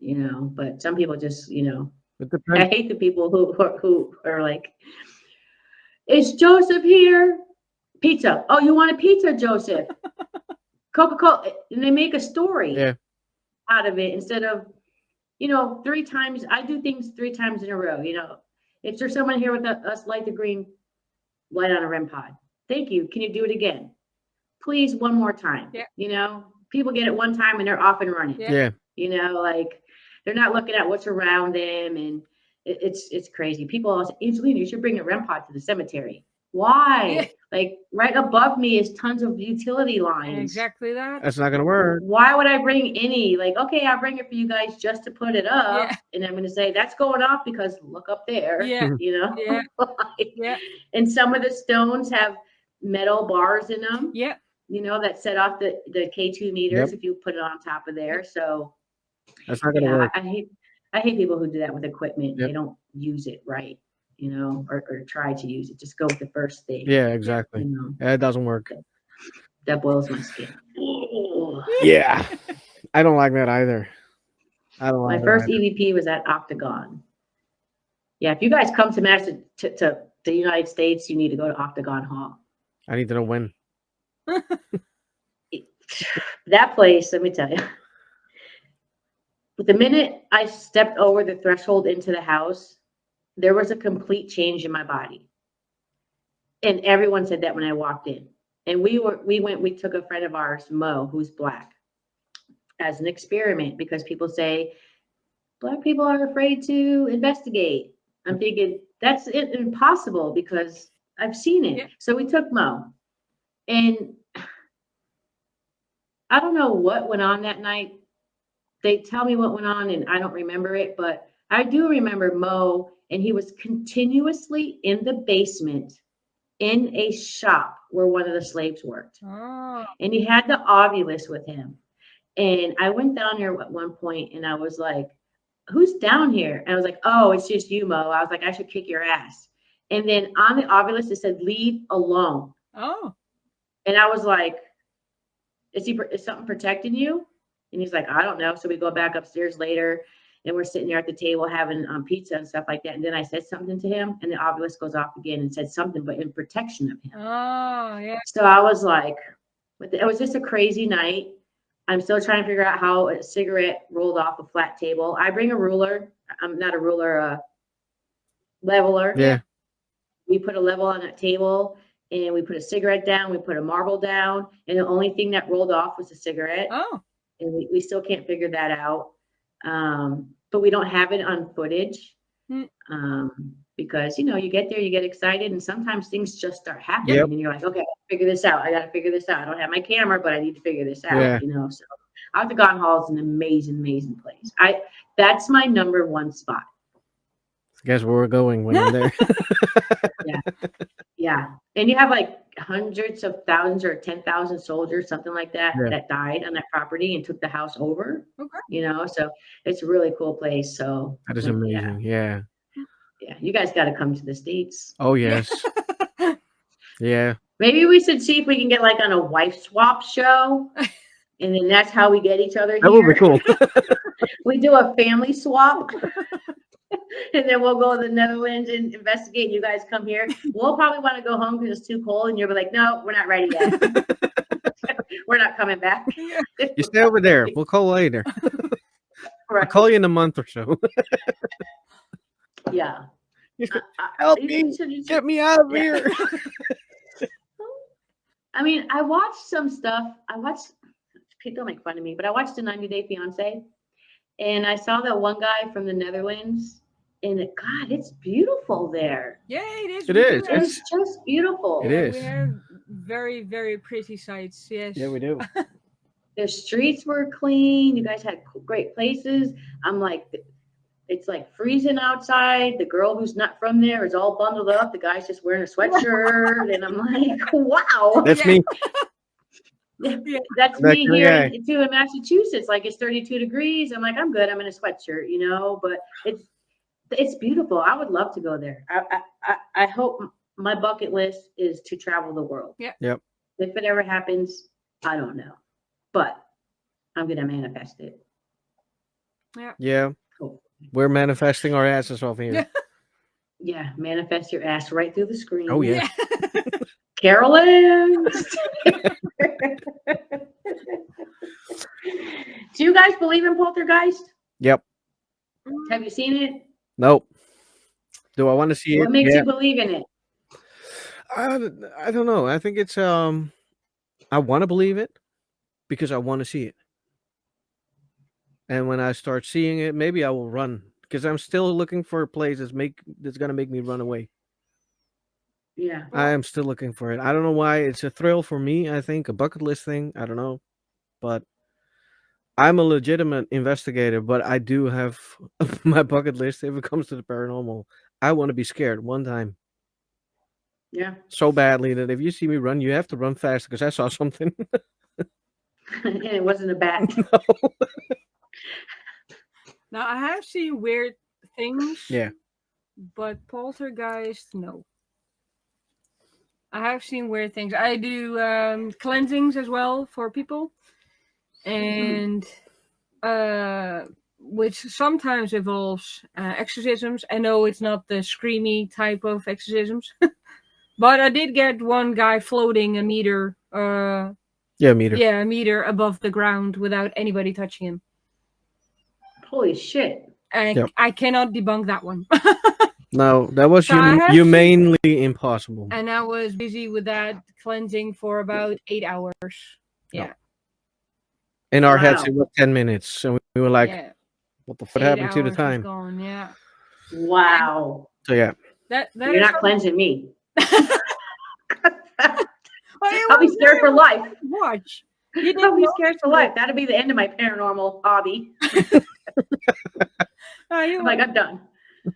Yeah. But some people just, It I depends. hate the people who are like, is Joseph here? Pizza. Oh, you want a pizza, Joseph? Coca-Cola. And they make a story Yeah. out of it instead of, 3 times. I do things 3 times in a row. Is there someone here with us light the green light on a REM pod? Thank you. Can you do it again? Please, one more time. Yeah. People get it one time and they're off and running. Yeah. Yeah. Like they're not looking at what's around them, and it's crazy. People always say, Angelina, you should bring a REM pod to the cemetery. Why? Yeah. Like right above me is tons of utility lines. Exactly that. That's not gonna work. Why would I bring any? Like, okay, I'll bring it for you guys just to put it up. Yeah. And I'm going to say that's going off because look up there. Yeah. Yeah. Like, Yeah. and some of the stones have metal bars in them. Yeah. That set off the K2 meters Yep. if you put it on top of there. So That's not gonna work. I hate people who do that with equipment. Yep. They don't use it right, or try to use it. Just go with the first thing. Yeah, exactly. Yeah, it doesn't work. That boils my skin. Yeah. I don't like that either. I don't My like first that either. EVP was at Octagon. Yeah, if you guys come to to the United States, you need to go to Octagon Hall. I need to know when. That place, let me tell you. But the minute I stepped over the threshold into the house, there was a complete change in my body. And everyone said that when I walked in. And we took a friend of ours, Mo, who's Black, as an experiment because people say Black people are afraid to investigate. I'm thinking that's impossible because I've seen it. Yeah. So we took Mo, and I don't know what went on that night. They tell me what went on, and I don't remember it, but I do remember Mo, and he was continuously in the basement in a shop where one of the slaves worked. Oh. And he had the Ovilus with him. And I went down there at one point and I was like, who's down here? And I was like, oh, it's just you, Mo. I was like, I should kick your ass. And then on the Ovilus, it said, leave alone. Oh. And I was like, is something protecting you? And he's like, I don't know. So we go back upstairs later and we're sitting there at the table having pizza and stuff like that. And then I said something to him and the Ovilus goes off again and said something, but in protection of him. Oh, yeah. So I was like, it was just a crazy night. I'm still trying to figure out how a cigarette rolled off a flat table. I bring a ruler. I'm not a ruler, a leveler. Yeah. We put a level on that table and we put a cigarette down. We put a marble down. And the only thing that rolled off was a cigarette. Oh. And we still can't figure that out. But we don't have it on footage. Because, you get there, you get excited, and sometimes things just start happening. Yep. And you're like, okay, I gotta figure this out. I got to figure this out. I don't have my camera, but I need to figure this out. Yeah. So Octagon Hall is an amazing, amazing place. That's my number one spot. Guess where we're going when I'm there. Yeah. And you have like hundreds of thousands or 10,000 soldiers, something like that, Yeah. that died on that property and took the house over. Okay. So it's a really cool place. So That is amazing. Yeah. Yeah. You guys got to come to the States. Oh yes. Yeah. Maybe we should see if we can get like on a wife swap show. And then that's how we get each other That here. would be cool. We do a family swap. and then we'll go to the Netherlands and investigate. And you guys come here. We'll probably want to go home because it's too cold, and you'll be like, "No, we're not ready yet. We're not coming back." You stay over there. We'll call later. I'll Right. call you in a month or so. Yeah. Help You- me. you should- Get me out of Yeah. here. I mean, I watched some stuff. People make fun of me, but I watched the 90 Day Fiance, and I saw that one guy from the Netherlands, and God, it's beautiful there. Yeah, it is. It we is. do have- It's just beautiful. It yeah, is. We have very, very pretty sights. Yes. Yeah, we do. The streets were clean. You guys had great places. I'm like, it's like freezing outside. The girl who's not from there is all bundled up. The guy's just wearing a sweatshirt, and I'm like, wow. That's Yeah. me. That's Back me to the here guy. too in Massachusetts. Like it's 32 degrees. I'm like, I'm good. I'm in a sweatshirt, but it's beautiful. I would love to go there. I hope my bucket list is to travel the world. Yeah. Yep. If it ever happens, I don't know, but I'm gonna manifest it. Yeah. Cool. We're manifesting our asses off here. Yeah. Yeah, manifest your ass right through the screen. Oh, yeah. Carolyn. Do you guys believe in poltergeist? Yep. Have you seen it? Nope. Do I want to see it? What makes Yeah. you believe in it? I don't know. I think it's I want to believe it because I want to see it. And when I start seeing it, maybe I will run because I'm still looking for a place that's gonna make me run away. Yeah. I am still looking for it. I don't know why. It's a thrill for me, I think, a bucket list thing. I don't know. But I'm a legitimate investigator, but I do have my bucket list if it comes to the paranormal. I want to be scared one time Yeah. so badly that if you see me run, you have to run fast because I saw something. And it wasn't a bat. Now I have seen weird things. Yeah. But poltergeist, no. I have seen weird things. I do cleansings as well for people, and which sometimes involves exorcisms. I know it's not the screamy type of exorcisms, but I did get one guy floating a meter. Yeah, meter. Yeah, a meter above the ground without anybody touching him. Holy shit. And Yep. I cannot debunk that one. No, that was So I have humanely impossible. And I was busy with that cleansing for about 8 hours. Yeah. In our heads, Wow. it was 10 minutes, and we were like, yeah. "What the fuck 8 happened to the hours was time?" gone, yeah. Wow. So yeah, That You're is not some- cleansing me. Well, it I'll be was scared for very life. fun to watch. You I'll didn't be know- scared for life. That'll be the end of my paranormal hobby. you I'm like, I'm done.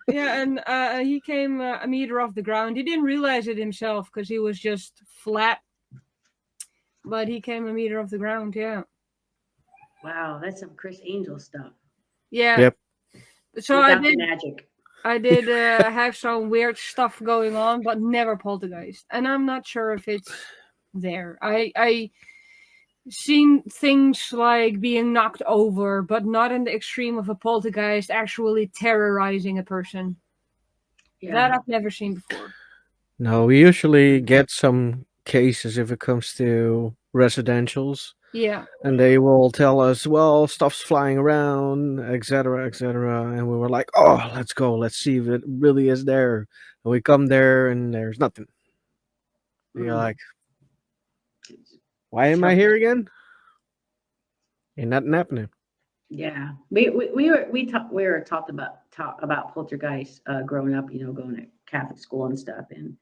Yeah, and he came a meter off the ground. He didn't realize it himself because he was just flat. But he came a meter off the ground, yeah. Wow, that's some Chris Angel stuff. Yeah. Yep. So Without the magic. I did have some weird stuff going on, but never poltergeist. And I'm not sure if it's there. I seen things like being knocked over, but not in the extreme of a poltergeist actually terrorizing a person. That Yeah. I've never seen before. no, we usually get some cases if it comes to residentials, Yeah. and they will tell us, "Well, stuff's flying around, etc., etc." And we were like, "Oh, let's go. Let's see if it really is there." And we come there, and there's nothing. And you're Mm. like, "Why am I here again?" Ain't nothing happening. Yeah, we were taught about poltergeist growing up, going to Catholic school and stuff, and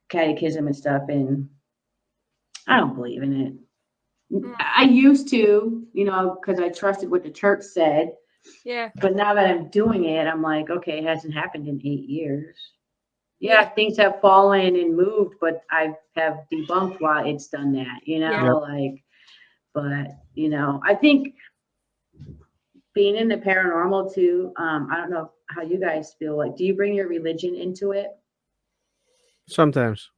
catechism and stuff, and I don't believe in it. I used to, because I trusted what the church said, Yeah. but now that I'm doing it, I'm like, okay, it hasn't happened in 8 years. Yeah, Yeah. things have fallen and moved, but I have debunked why it's done that, Yeah. Yep. but I think being in the paranormal too, I don't know how you guys feel. Like, do you bring your religion into it? Sometimes.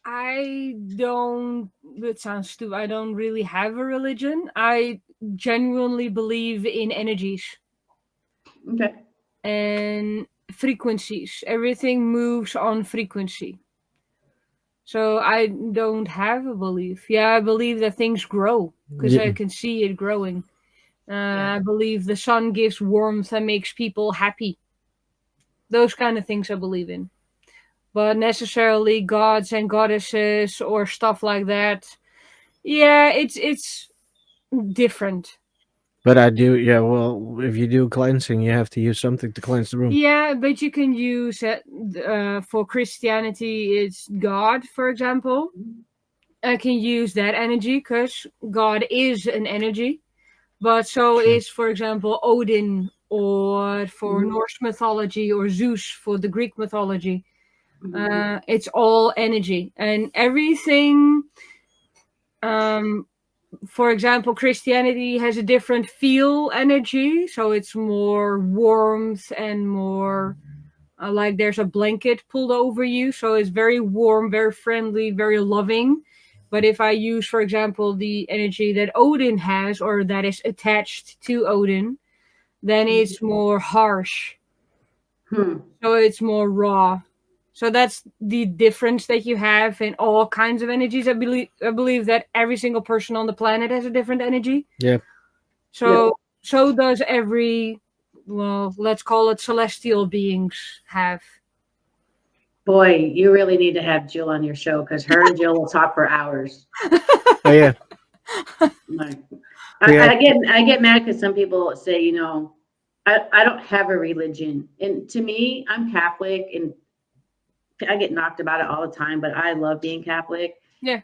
I don't. It sounds stupid. I don't really have a religion. I genuinely believe in energies. Okay. and frequencies. Everything moves on frequency. So I don't have a belief. Yeah, I believe that things grow because Yeah. I can see it growing. Yeah. I believe the sun gives warmth and makes people happy. Those kind of things I believe in. But necessarily gods and goddesses or stuff like that. Yeah, it's different. But I do, yeah. Well, if you do cleansing, you have to use something to cleanse the room. Yeah, but you can use it for Christianity. It's God, for example. I can use that energy because God is an energy. But so Sure. is, for example, Odin, or for Mhm. Norse mythology, or Zeus for the Greek mythology. Mhm. It's all energy, and everything. Um, for example, Christianity has a different feel energy, so it's more warmth and more like there's a blanket pulled over you, so it's very warm, very friendly, very loving. But if I use, for example, the energy that Odin has or that is attached to Odin, then it's more harsh. Hmm. So it's more raw. So that's the difference that you have in all kinds of energies. I believe that every single person on the planet has a different energy. Yeah. So does every, well, let's call it celestial beings have. Boy, you really need to have Jill on your show because her and Jill will talk for hours. Oh yeah. Like, Yeah. I get mad because some people say, I don't have a religion, and to me, I'm Catholic, and I get knocked about it all the time. But I love being Catholic. Yeah,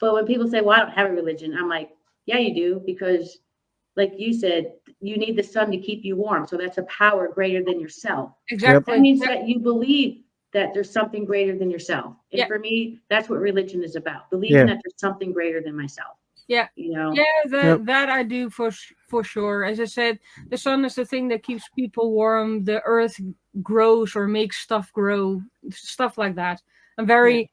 But when people say, "Well, I don't have a religion," I'm like, "Yeah, you do," because, like you said, you need the sun to keep you warm. So that's a power greater than yourself. Yep. That exactly. means Yep. that you believe that there's something greater than yourself. And Yeah. for me, that's what religion is about. Believing Yeah. that there's something greater than myself. Yeah. You know? Yeah, that Yep. that I do for sure. As I said, the sun is the thing that keeps people warm. The earth grows or makes stuff grow, stuff like that. I'm very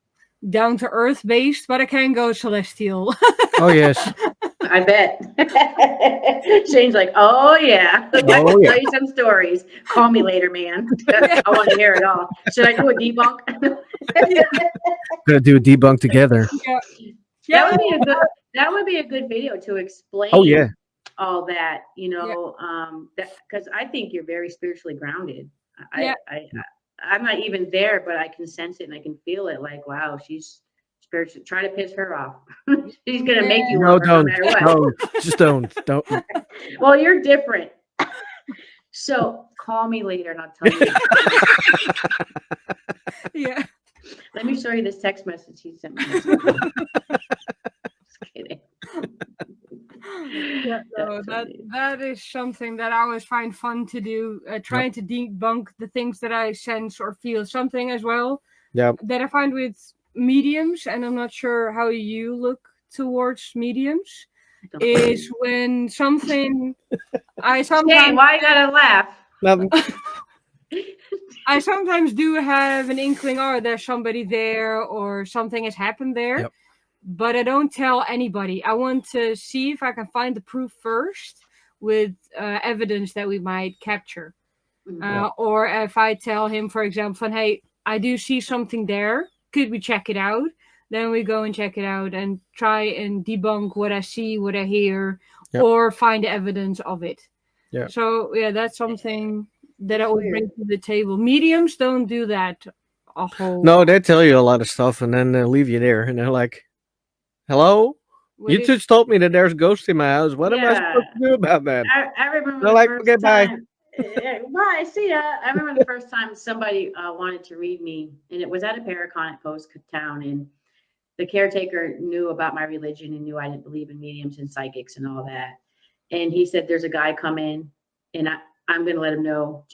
down to earth based, but I can go celestial. Oh yes. I bet. Shane's like, oh yeah, I Oh can yeah. tell you some stories. Call me later, man. I want to hear it all. Should I do a debunk? Gonna do a debunk together. Yeah. That Yeah. would be a good. That would be a good video to explain. Oh yeah. All that, Yeah. that because I think you're very spiritually grounded. Yeah. I'm not even there, but I can sense it and I can feel it. Like, wow, she's spiritual. Try to piss her off. She's gonna make you No, love her no don't. matter what. Don't. Just don't. Don't. Well, you're different. So call me later and I'll tell you. Yeah. Let me show you this text message he sent me. Just kidding. Yeah, no, That's that amazing. that is something that I always find fun to do. Trying to debunk the things that I sense or feel. Something as well Yep. that I find with mediums, and I'm not sure how you look towards mediums, is when something I Shane, sometimes why you gotta laugh? Nothing. I sometimes do have an inkling, oh, there's somebody there or something has happened there. Yep. But I don't tell anybody. I want to see if I can find the proof first with evidence that we might capture. Or if I tell him, for example, hey, I do see something there. Could we check it out? Then we go and check it out and try and debunk what I see, what I hear, Yep. or find evidence of it. Yeah. So, yeah, that's something that I That's would weird. bring to the table. Mediums don't do that a whole No, they tell you a lot of stuff and then they leave you there and they're like, "Hello, What you is- just told me that there's ghosts in my house. What am I Yeah. supposed to do about that?" I remember They're the like, first "Okay, bye." time. Bye, see ya. I remember the first time somebody wanted to read me, and it was at a Paracon at Post Town, and the caretaker knew about my religion and knew I didn't believe in mediums and psychics and all that. And he said, "There's a guy coming, and I'm going to let him know.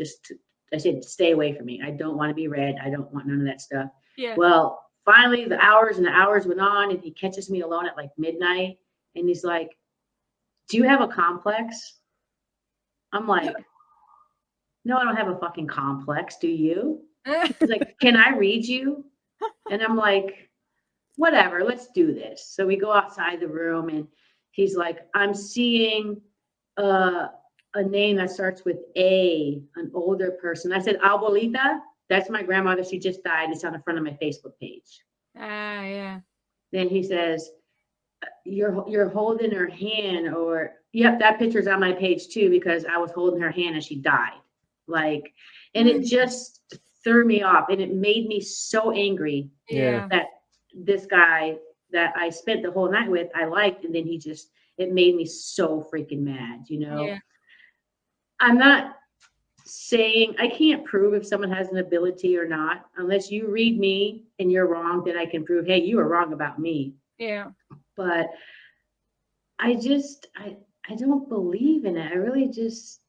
I said, stay away from me. I don't want to be read. I don't want none of that stuff." Yeah. Well, finally, the hours and the hours went on, and he catches me alone at like midnight, and he's like, "Do you have a complex?" I'm like, "No, I don't have a fucking complex. Do you?" He's like, "Can I read you?" And I'm like, "Whatever, let's do this." So we go outside the room and he's like, "I'm seeing a name that starts with A, an older person. I said, Abuelita, that's my grandmother. She just died. It's on the front of my Facebook page. Ah, yeah. Then he says, you're holding her hand, or yep, that picture's on my page too, because I was holding her hand and she died. Like, and it just threw me off, and it made me so angry Yeah. that this guy that I spent the whole night with, I liked, and then it made me so freaking mad, you know. Yeah. I'm not saying I can't prove if someone has an ability or not, unless you read me and you're wrong, then I can prove, hey, you were wrong about me. Yeah. But I don't believe in it. I really just,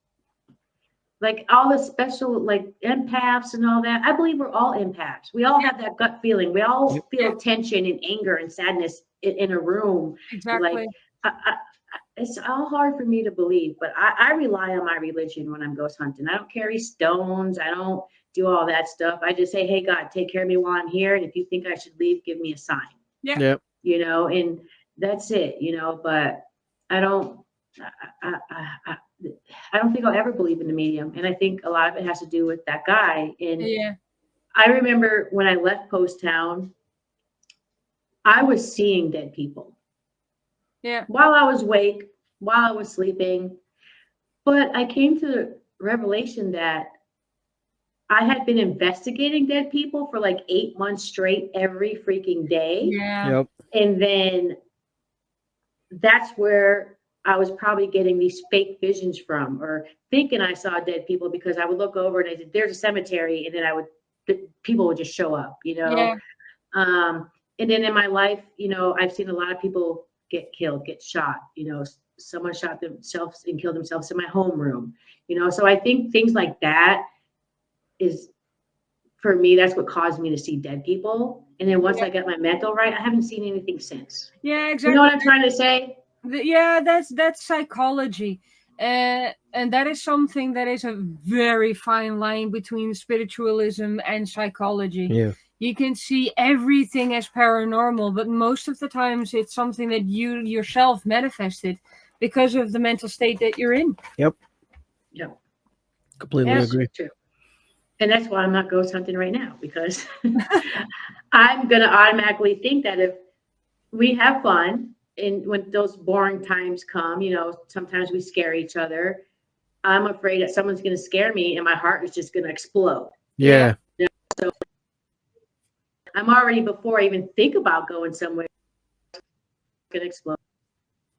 like, all the special, like, empaths and all that. I believe we're all empaths. We all have that gut feeling. We all feel tension and anger and sadness in a room. Exactly. Like, it's all hard for me to believe, but I rely on my religion when I'm ghost hunting. I don't carry stones. I don't do all that stuff. I just say, hey, God, take care of me while I'm here. And if you think I should leave, give me a sign. Yeah. Yep. You know, and that's it, you know, but I don't think I'll ever believe in the medium. And I think a lot of it has to do with that guy. And Yeah. I remember when I left Post Town, I was seeing dead people. Yeah. While I was awake, while I was sleeping. But I came to the revelation that I had been investigating dead people for like 8 months straight every freaking day. Yeah. Yep. And then that's where I was probably getting these fake visions from, or thinking I saw dead people, because I would look over and I said, there's a cemetery. And then people would just show up, you know? Yeah. And then in my life, you know, I've seen a lot of people get killed, get shot, you know, someone shot themselves and killed themselves in my homeroom, you know? So I think things like that is, for me, that's what caused me to see dead people. And then once I got my mental right, I haven't seen anything since. Yeah, exactly. You know what I'm trying to say? Yeah, that's psychology. And that is something that is a very fine line between spiritualism and psychology. Yeah. You can see everything as paranormal, but most of the times it's something that you yourself manifested because of the mental state that you're in. Yep. Yeah. Completely Yes. agree. True. And that's why I'm not ghost hunting right now, because I'm going to automatically think that if we have fun, and when those boring times come, you know, sometimes we scare each other. I'm afraid that someone's going to scare me and my heart is just going to explode. Yeah. So I'm already, before I even think about going somewhere, it's going to explode,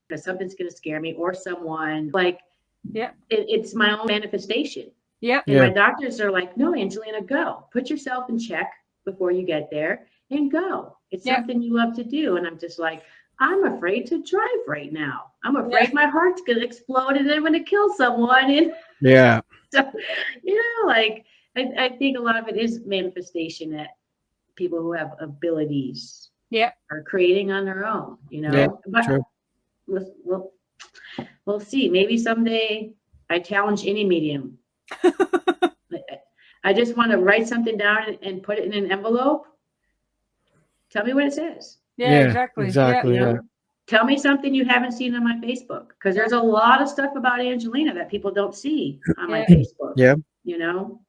because something's going to scare me, or someone, like, it's my own manifestation. Yeah. And my doctors are like, no, Angelina, go. Put yourself in check before you get there and go. It's something you love to do. And I'm just like, I'm afraid to drive right now. I'm afraid my heart's going to explode and I'm going to kill someone. And Yeah. so, you know, like, I think a lot of it is manifestation that people who have abilities are creating on their own, you know. Yeah, but true. We'll see. Maybe someday I challenge any medium. I just want to write something down and put it in an envelope. Tell me what it says. Yeah, exactly. Exactly. You Yeah. know? Tell me something you haven't seen on my Facebook, because there's a lot of stuff about Angelina that people don't see on my Facebook. Yeah. You know,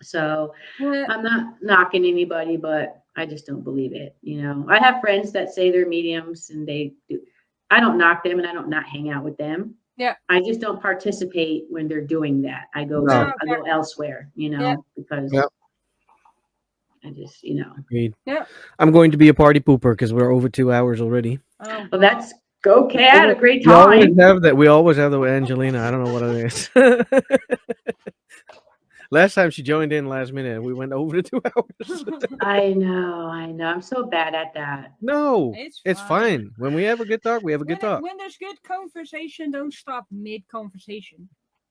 so I'm not knocking anybody, but I just don't believe it. You know, I have friends that say they're mediums, and they do. I don't knock them, and I don't not hang out with them. Yeah. I just don't participate when they're doing that. I go elsewhere, you know, because I just, you know. Agreed. Yeah. I'm going to be a party pooper because we're over 2 hours already. Oh, Well, that's okay. I had a great We always time. have that. We always have the Angelina. I don't know what it is. Last time she joined in last minute, we went over the 2 hours. I know. I'm so bad at that. No, It's it's fine. When we have a good talk, we have a good talk. When there's good conversation, don't stop mid-conversation.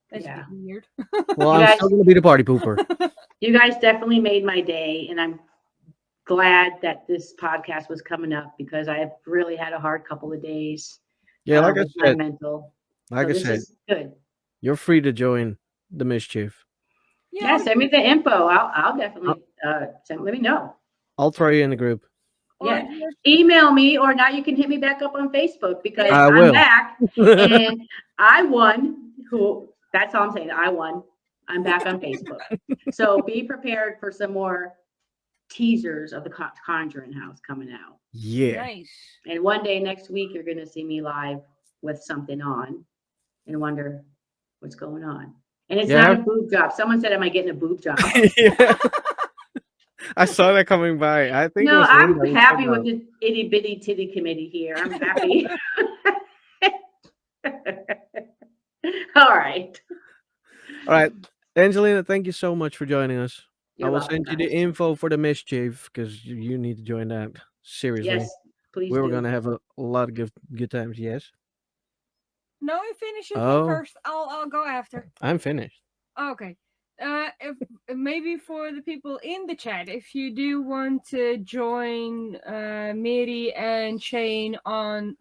That's a bit weird. Well, I'm still going to be the party pooper. You guys definitely made my day, and I'm glad that this podcast was coming up, because I have really had a hard couple of days. Yeah, like I with my said, mental. like So I this said, is good. you're free to join the mischief. Yeah, send me the info. I'll definitely let me know. I'll throw you in the group. Yeah, email me, or now you can hit me back up on Facebook, because I I'm will. back and I won That's all I'm saying. I won. I'm back on Facebook. So be prepared for some more teasers of the Conjuring House coming out. Yeah. Nice. And one day next week, you're going to see me live with something on and wonder what's going on. And it's Yeah. not a boob job. Someone said, am I getting a boob job? Yeah. I saw that coming by. I think it No, was I'm Linda who happy said with that. the itty bitty titty committee here. I'm happy. All right. All right, Angelina, thank you so much for joining us. You're I will welcome, send you the guys. info for the mischief because you need to join that. Seriously, Yes, please we were do. gonna have a lot of good times. Yes. No, you finish your Oh. thing first. I'll go after. I'm finished. Okay. If maybe for the people in the chat, if you do want to join Mary and Shane on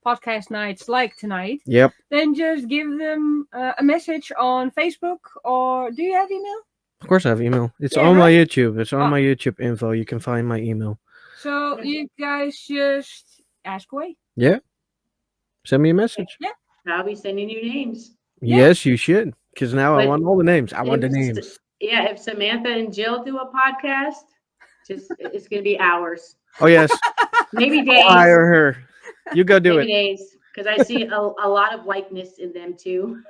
podcast nights like tonight, Yep. then just give them a message on Facebook, or do you have email? Of course, I have email. It's Yeah, on my right? YouTube. It's on Oh. my YouTube info. You can find my email. So you guys just ask away. Yeah. Send me a message. Yeah. I'll be sending you names. Yeah. Yes, you should. Because now I But want all the names. I want the If- names. Yeah, if Samantha and Jill do a podcast, it's going to be hours, Oh yes. maybe I'll days, hire her. You go do maybe it. days, because I see a lot of likeness in them too.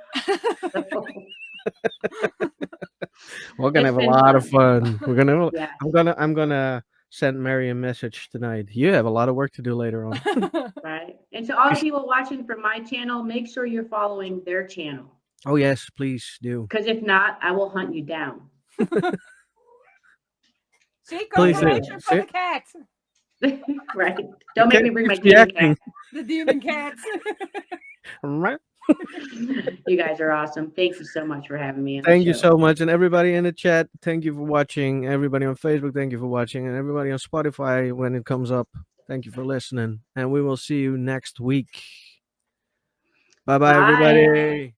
We're gonna It's have a been lot of fun. We're gonna. Have, Yeah, I'm gonna send Mary a message tonight. You have a lot of work to do later on. right. And to all the people watching from my channel, make sure you're following their channel, Oh yes, please do. because if not, I will hunt you down. See, Please confirmation do. for See? the cat. Right. Don't make me bring my It's the demon acting. cat. The demon cat. Right. You guys are awesome. Thank you so much for having me on Thank the you show. so much, and everybody in the chat. Thank you for watching. Everybody on Facebook, thank you for watching, and everybody on Spotify when it comes up. Thank you for listening, and we will see you next week. Bye bye, Bye. everybody.